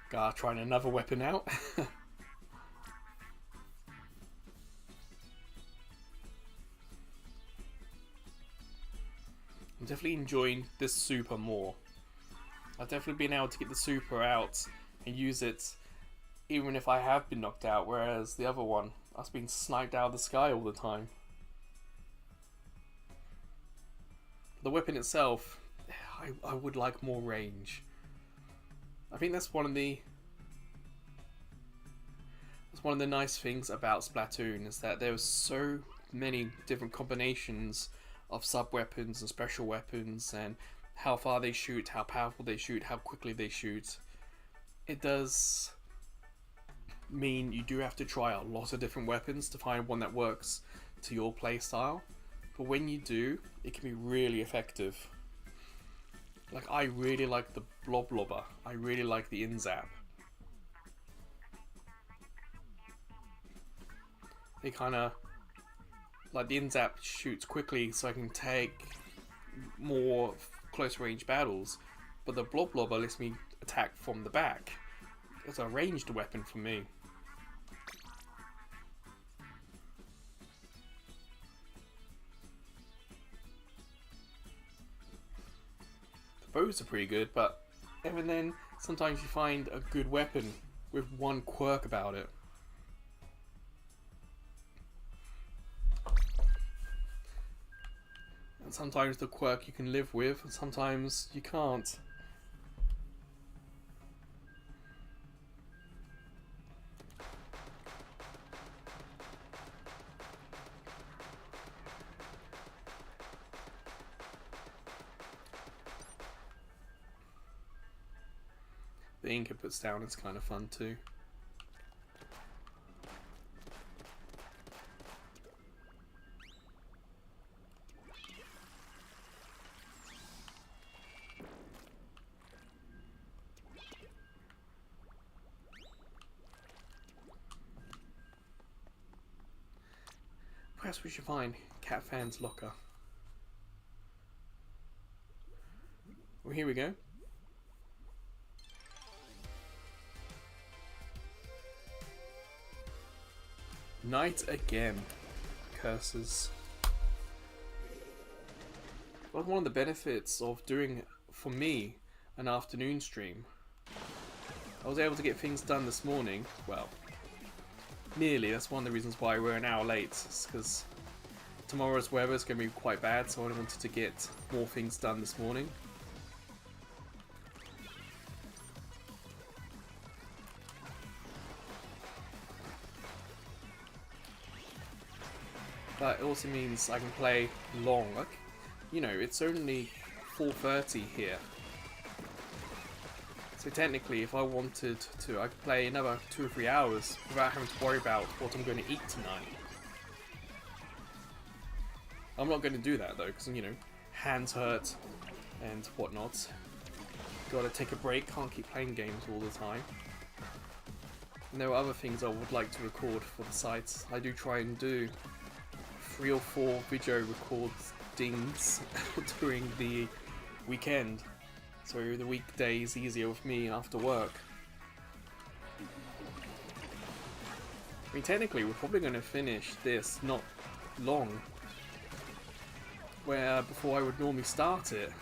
Gar trying another weapon out. I'm definitely enjoying this super more. I've definitely been able to get the super out and use it even if I have been knocked out, whereas the other one, I've been sniped out of the sky all the time. The weapon itself, I would like more range. I think that's one of the nice things about Splatoon, is that there are so many different combinations of sub-weapons and special weapons, and how far they shoot, how powerful they shoot, how quickly they shoot. It does mean you do have to try a lot of different weapons to find one that works to your playstyle, but when you do, it can be really effective. Like, I really like the Blob Lobber, I really like the Inzap. They kind of, like, the Inzap shoots quickly so I can take more close range battles, but the Blob Lobber lets me attack from the back. It's a ranged weapon for me. The bows are pretty good, but even then, sometimes you find a good weapon with one quirk about it. And sometimes the quirk you can live with, and sometimes you can't. the ink it puts down is kind of fun too. Perhaps we should find Cat Fan's locker. Well, here we go. Night again. Curses. Well, one of the benefits of doing, for me, an afternoon stream, I was able to get things done this morning. Well, nearly. That's one of the reasons why we're an hour late. It's because tomorrow's weather is going to be quite bad, so I wanted to get more things done this morning. But it also means I can play long. Like, you know, it's only 4:30 here. So technically, if I wanted to, I could play another 2 or 3 hours without having to worry about what I'm going to eat tonight. I'm not going to do that though, because, you know, hands hurt and whatnot. Gotta take a break, can't keep playing games all the time. And there are other things I would like to record for the site. I do try and do 3 or 4 video recordings during the weekend, so the weekday is easier with me after work. I mean, technically we're probably going to finish this not long before I would normally start it.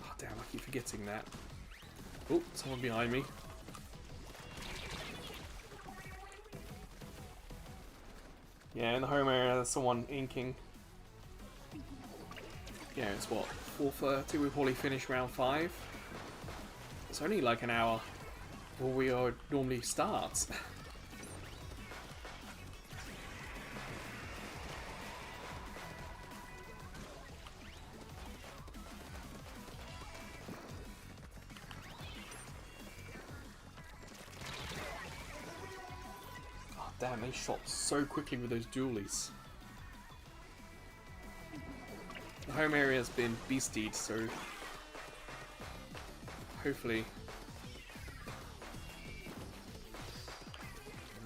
Oh damn, I keep forgetting that. Oh, someone behind me. Yeah, in the home area there's someone inking. Yeah, it's what, 4:30? We'll probably finish round 5. It's only like an hour before we normally start. Oh damn, they shot so quickly with those dualies. The home area has been beastied, so hopefully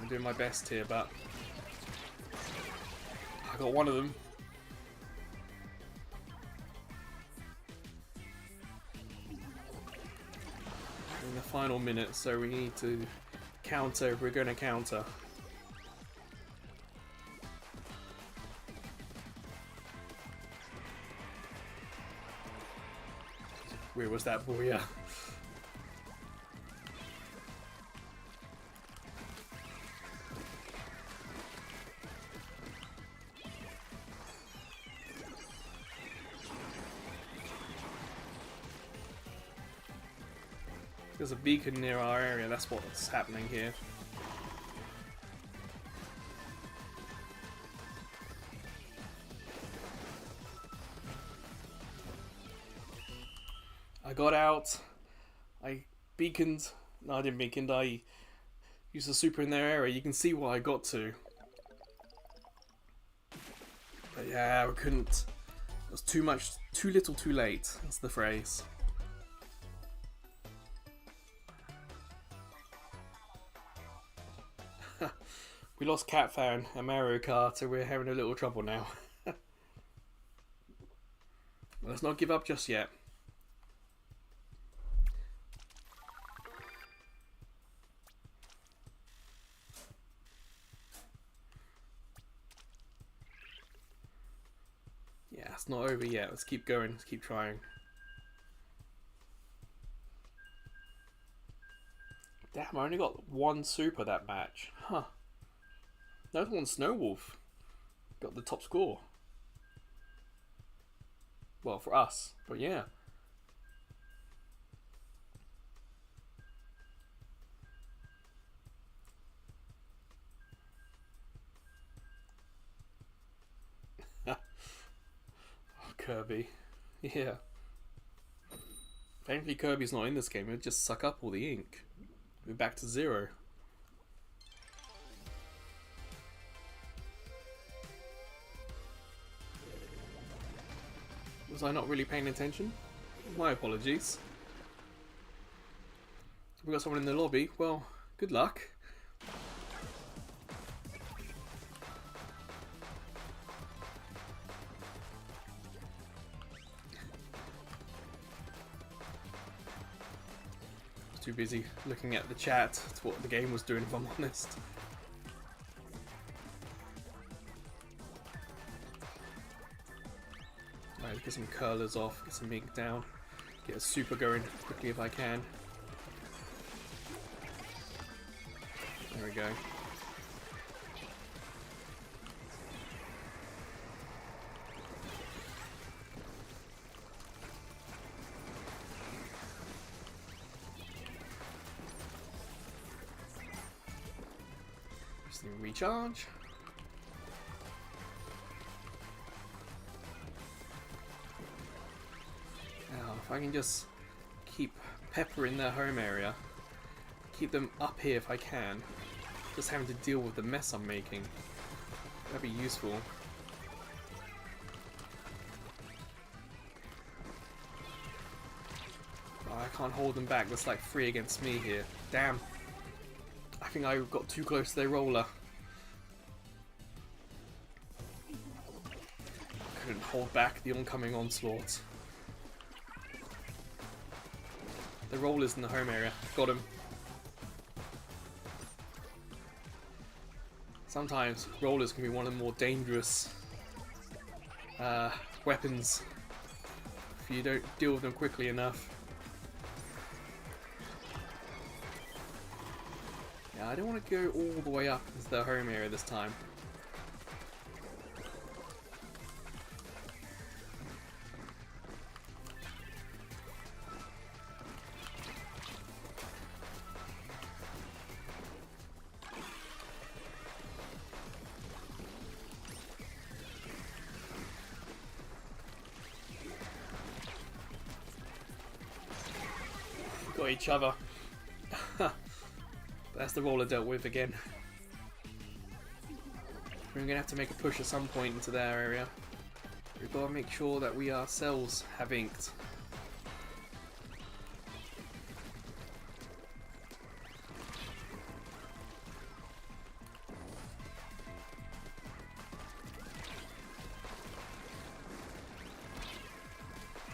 I'm doing my best here, but I got one of them. In the final minute, so we need to counter. We're going to counter. Where was that boy? Yeah. There's a beacon near our area, that's what's happening here. I got out, I beaconed, no I didn't beacon, I used the super in their area. You can see what I got to. But yeah, we couldn't, it was too much, too little too late, that's the phrase. We lost Cat Fan and Mario Kart, so we're having a little trouble now. Let's not give up just yet. Yeah, it's not over yet. Let's keep going. Let's keep trying. Damn, I only got 1 super that match. Huh. No one Snowwolf got the top score. Well, for us, but yeah. Oh, Kirby. Yeah. Thankfully Kirby's not in this game, it would just suck up all the ink. We're back to 0. Was I not really paying attention? My apologies. We got someone in the lobby. Well, good luck. Too busy looking at the chat to what the game was doing, if I'm honest. Alright, get some curlers off, get some ink down, get a super going quickly if I can. There we go. Recharge. Now, if I can just keep Pepper in their home area, keep them up here if I can, just having to deal with the mess I'm making, that'd be useful. Oh, I can't hold them back, there's like 3 against me here. Damn. I think I got too close to their roller. Couldn't hold back the oncoming onslaught. The roller's in the home area. Got him. Sometimes rollers can be one of the more dangerous weapons if you don't deal with them quickly enough. Yeah, I don't want to go all the way up into the home area this time. Got each other. That's the roller dealt with again. We're gonna have to make a push at some point into their area. We've got to make sure that we ourselves have inked.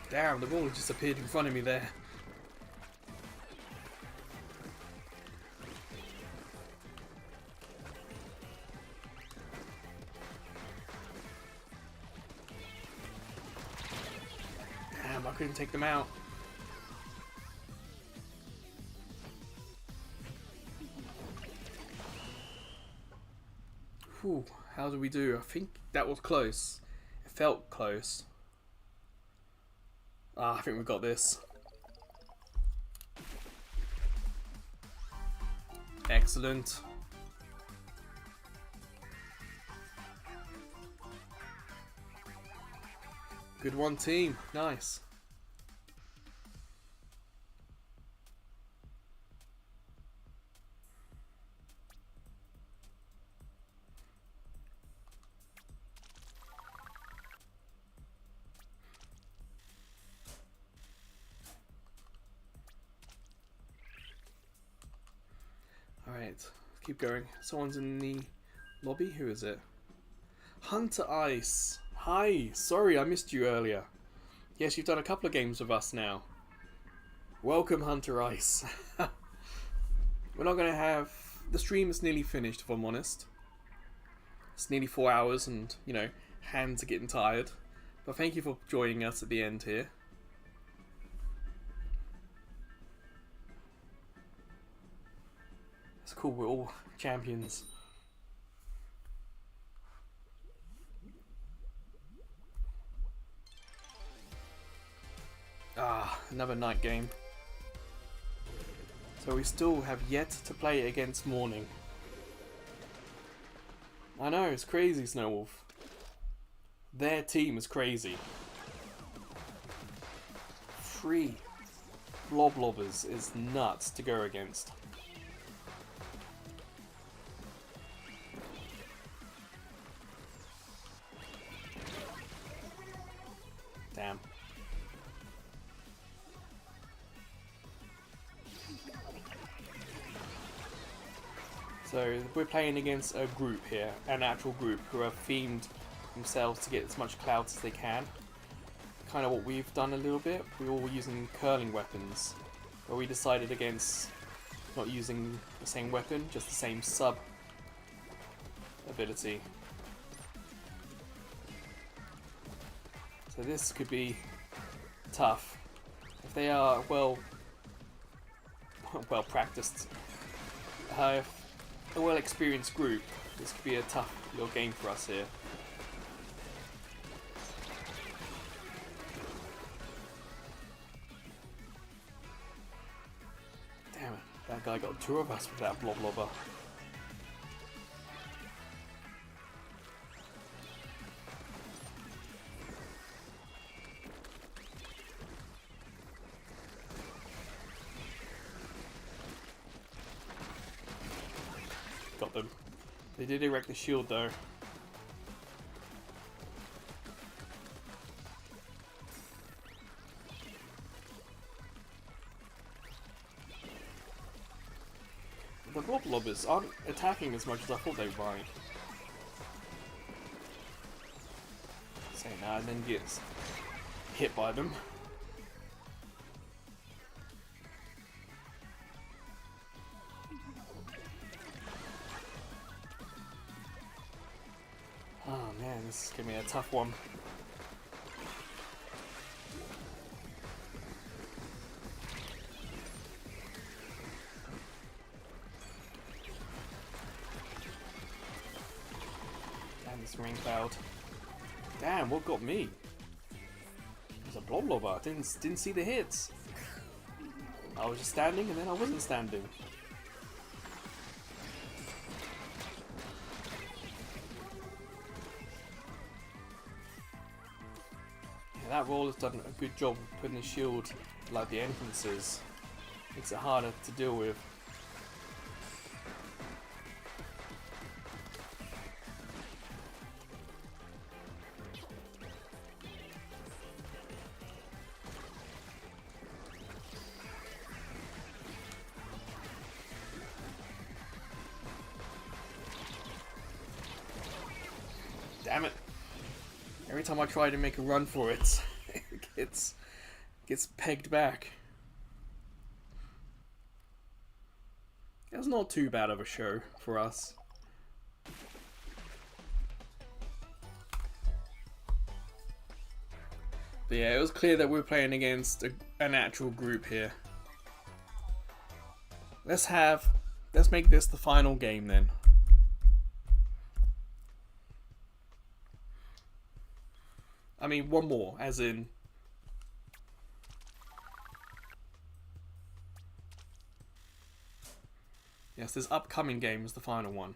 Damn, the roller just appeared in front of me there. I couldn't take them out. Whew, how did we do? I think that was close. It felt close. I think we got this. Excellent. Good one, team. Nice. Alright, keep going. Someone's in the lobby. Who is it? Hunter Ice. Hi, sorry I missed you earlier. Yes, you've done a couple of games with us now. Welcome, Hunter Ice. We're not going to have... The stream is nearly finished, if I'm honest. It's nearly 4 hours and, you know, hands are getting tired. But thank you for joining us at the end here. It's cool, we're all champions. Another night game. So we still have yet to play against Morning. I know, it's crazy, Snowwolf. Their team is crazy. 3 Bloblobbers is nuts to go against. Damn. So we're playing against a group here, an actual group who have themed themselves to get as much clouds as they can. Kind of what we've done a little bit. We're all using curling weapons, but we decided against not using the same weapon, just the same sub ability. So this could be tough. If they are well practiced, a well experienced group, this could be a tough little game for us here. Damn it, that guy got two of us with that Bloblobber. Got them. They did erect the shield though. The Bloblobbers aren't attacking as much as I thought they might. Say nah, and then gets hit by them. Oh man, this is gonna be a tough one. Damn, this rain cloud. Damn, what got me? It was a Bloblobber. Didn't see the hits. I was just standing and then I wasn't standing. That roll has done a good job of putting the shield like the entrances. Makes it harder to deal with. Damn it. Every time I try to make a run for it, it gets pegged back. It's not too bad of a show for us. But yeah, it was clear that we were playing against an actual group here. Let's make this the final game then. I mean, one more, as in... Yes, this upcoming game is the final one.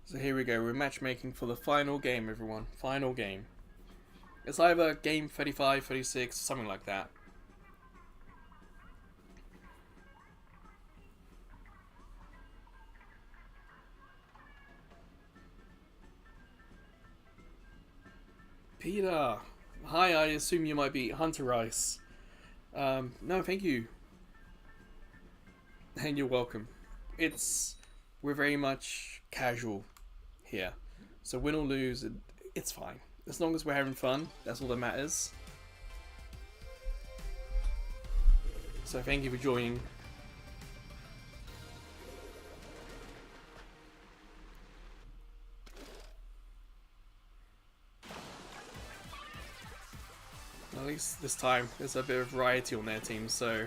So here we go, we're matchmaking for the final game, everyone. Final game. It's either game 35, 36, something like that. Peter! Hi, I assume you might be Hunter Ice. No, thank you. And you're welcome. We're very much casual here. So win or lose, it's fine. As long as we're having fun, that's all that matters. So thank you for joining. At least this time there's a bit of variety on their team, so...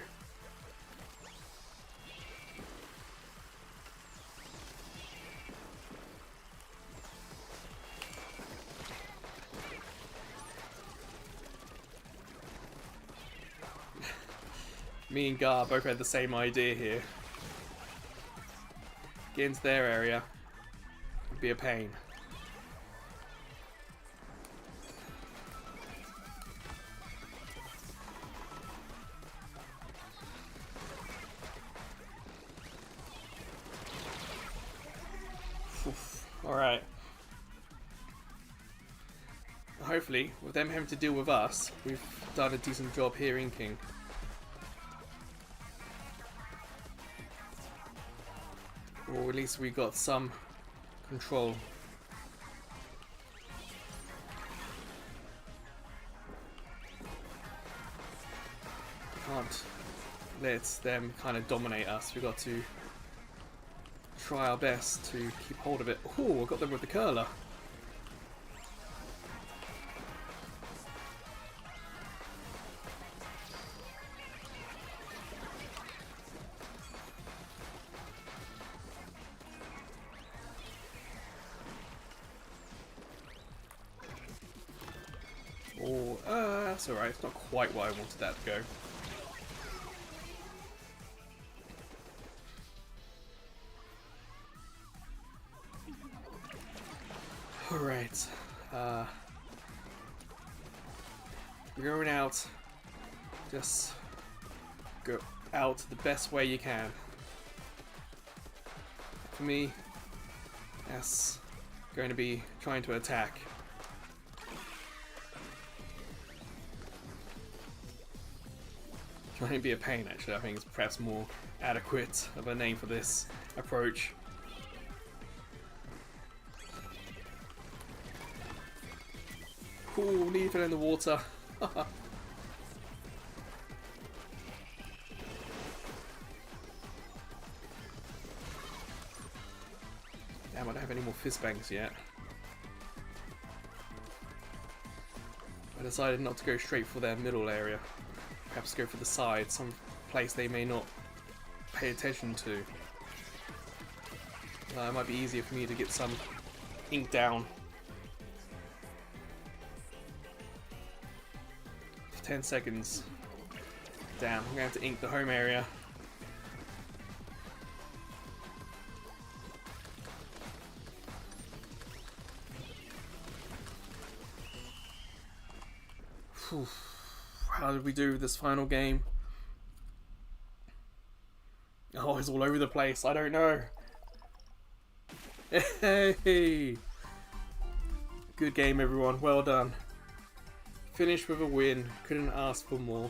Me and Gar both had the same idea here. Get into their area. It'd be a pain. Alright. Hopefully, with them having to deal with us, we've done a decent job here inking. Or at least we got some control. Can't let them kind of dominate us. We've got to try our best to keep hold of it. Oh, I got them with the curler. Oh, that's alright. It's not quite what I wanted that to go. Alright. You're going out. Just go out the best way you can. For me, that's going to be trying to attack. Trying to be a pain, actually. I think it's perhaps more adequate of a name for this approach. Cool, leave it in the water. Damn, I don't have any more fizz bangs yet. I decided not to go straight for their middle area. Perhaps go for the side, some place they may not pay attention to. It might be easier for me to get some ink down. 10 seconds. Damn, I'm gonna have to ink the home area. Whew. How did we do this final game? Oh, it's all over the place. I don't know. Hey! Good game, everyone. Well done. Finished with a win. Couldn't ask for more.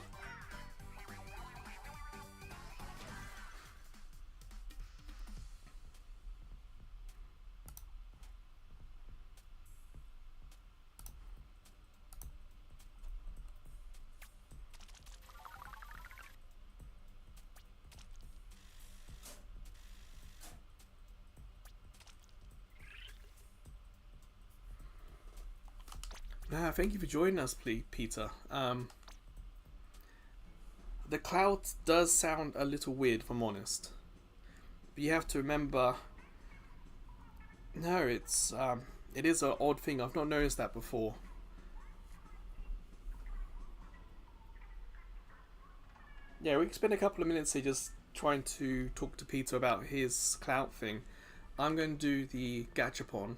Thank you for joining us, Peter. The cloud does sound a little weird, if I'm honest. But you have to remember... No, it is an odd thing. I've not noticed that before. Yeah, we can spend a couple of minutes here just trying to talk to Peter about his cloud thing. I'm going to do the gachapon.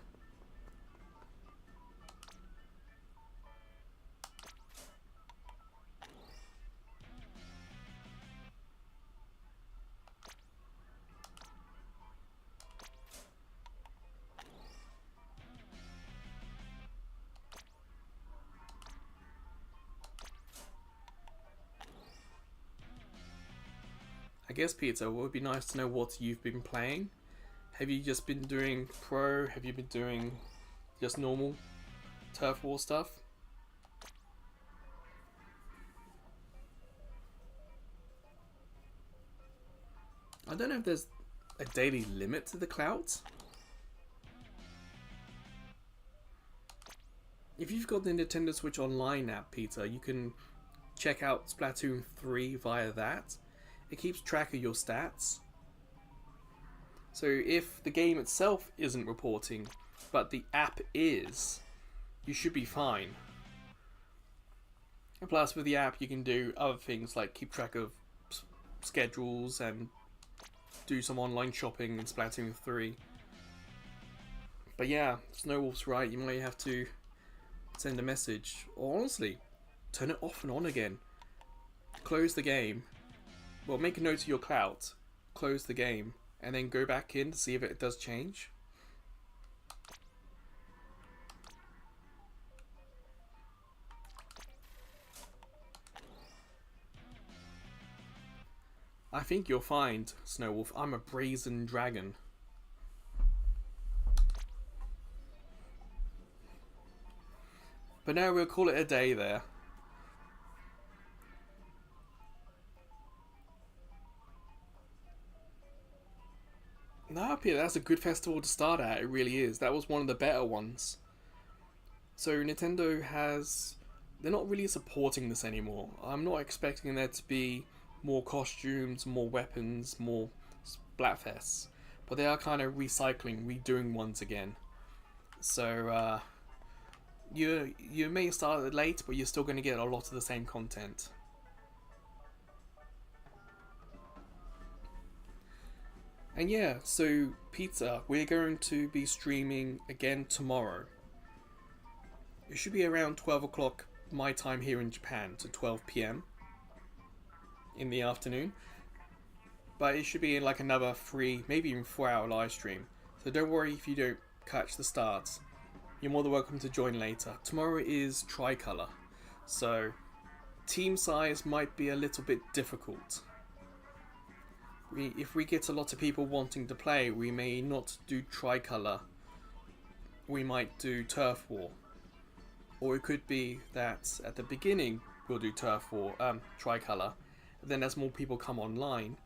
I guess, Peter, it would be nice to know what you've been playing. Have you just been doing pro? Have you been doing just normal turf war stuff? I don't know if there's a daily limit to the clouds. If you've got the Nintendo Switch Online app, Peter, you can check out Splatoon 3 via that. It keeps track of your stats. So if the game itself isn't reporting, but the app is, you should be fine. And plus, with the app, you can do other things like keep track of schedules and do some online shopping in Splatoon 3. But yeah, Snowwolf's right, you might have to send a message. Or honestly, turn it off and on again. Close the game. Well, make a note of your clout, close the game, and then go back in to see if it does change. I think you'll find, Snowwolf, I'm a brazen dragon. But no, we'll call it a day there. No, Peter, that's a good festival to start at. It really is. That was one of the better ones. So Nintendo has... They're not really supporting this anymore. I'm not expecting there to be more costumes, more weapons, more Splatfests. But they are kind of recycling, redoing ones again. So, you may start late, but you're still going to get a lot of the same content. And yeah, so Peter, we're going to be streaming again tomorrow. It should be around 12 o'clock my time here in Japan, to 12 p.m. in the afternoon. But it should be like another 3, maybe even 4 hour live stream. So don't worry if you don't catch the start. You're more than welcome to join later. Tomorrow is Tricolor, so team size might be a little bit difficult. If we get a lot of people wanting to play, we may not do Tricolor. We might do Turf War. Or it could be that at the beginning we'll do Turf War, Tricolor. Then as more people come online,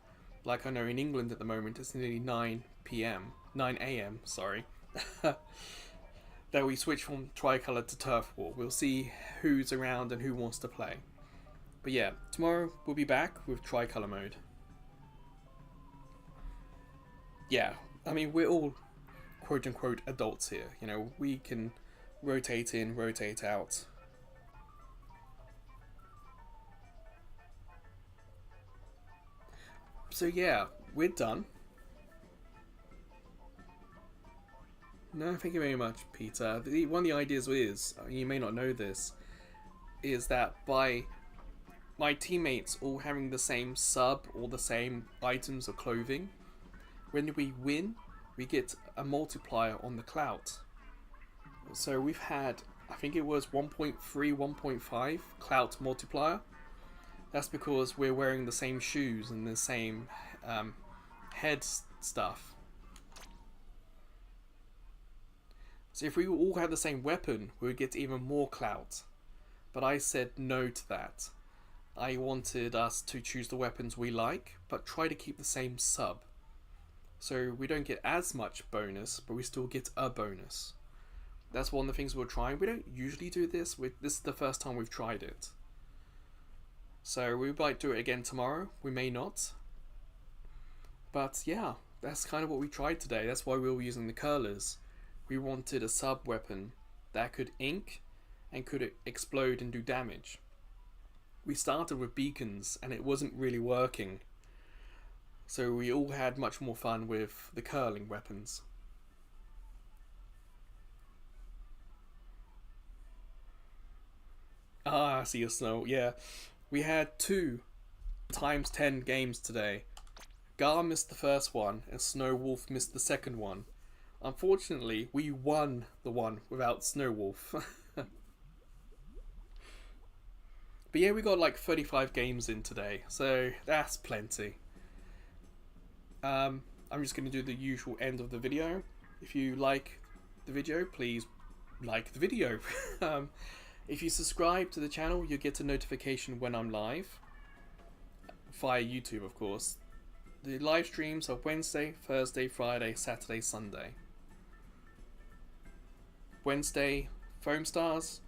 like I know in England at the moment it's nearly 9 a.m, sorry, that we switch from Tricolor to Turf War. We'll see who's around and who wants to play. But yeah, tomorrow we'll be back with Tricolor mode. Yeah, I mean, we're all quote-unquote adults here. You know, we can rotate in, rotate out. So yeah, we're done. No, thank you very much, Peter. One of the ideas is, you may not know this, is that by my teammates all having the same sub or the same items or clothing, when we win, we get a multiplier on the clout. So we've had, I think it was 1.3, 1.5 clout multiplier. That's because we're wearing the same shoes and the same head stuff. So if we all had the same weapon, we would get even more clout. But I said no to that. I wanted us to choose the weapons we like, but try to keep the same sub. So we don't get as much bonus, but we still get a bonus. That's one of the things we're trying. We don't usually do this. This is the first time we've tried it. So we might do it again tomorrow. We may not. But yeah, that's kind of what we tried today. That's why we were using the curlers. We wanted a sub weapon that could ink and could explode and do damage. We started with beacons and it wasn't really working. So we all had much more fun with the curling weapons. Ah, I see your snow. Yeah, we had 2 times 10 games today. Gar missed the first one and Snowwolf missed the second one. Unfortunately, we won the one without Snowwolf. But yeah, we got like 35 games in today, so that's plenty. I'm just going to do the usual end of the video. If you like the video, please like the video. If you subscribe to the channel, you'll get a notification when I'm live. Via YouTube, of course. The live streams are Wednesday, Thursday, Friday, Saturday, Sunday. Wednesday, Foam Stars.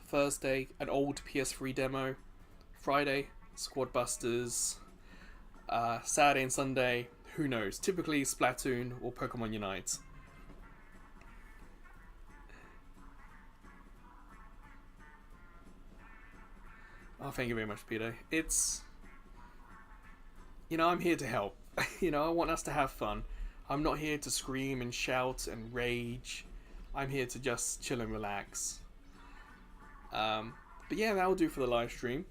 Thursday, an old PS3 demo. Friday, Squad Busters. Saturday and Sunday, who knows? Typically Splatoon or Pokemon Unite. Oh, thank you very much, Peter. It's... You know, I'm here to help. You know, I want us to have fun. I'm not here to scream and shout and rage. I'm here to just chill and relax. But yeah, that'll do for the live stream.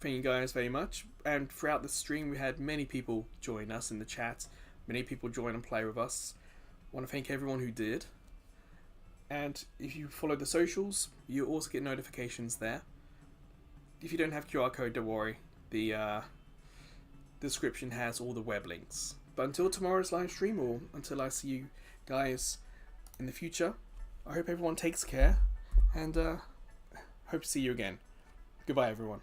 Thank you guys very much. And throughout the stream, we had many people join us in the chat. Many people join and play with us. I want to thank everyone who did. And if you follow the socials, you also get notifications there. If you don't have QR code, don't worry. The description has all the web links. But until tomorrow's live stream, or until I see you guys in the future, I hope everyone takes care, and hope to see you again. Goodbye, everyone.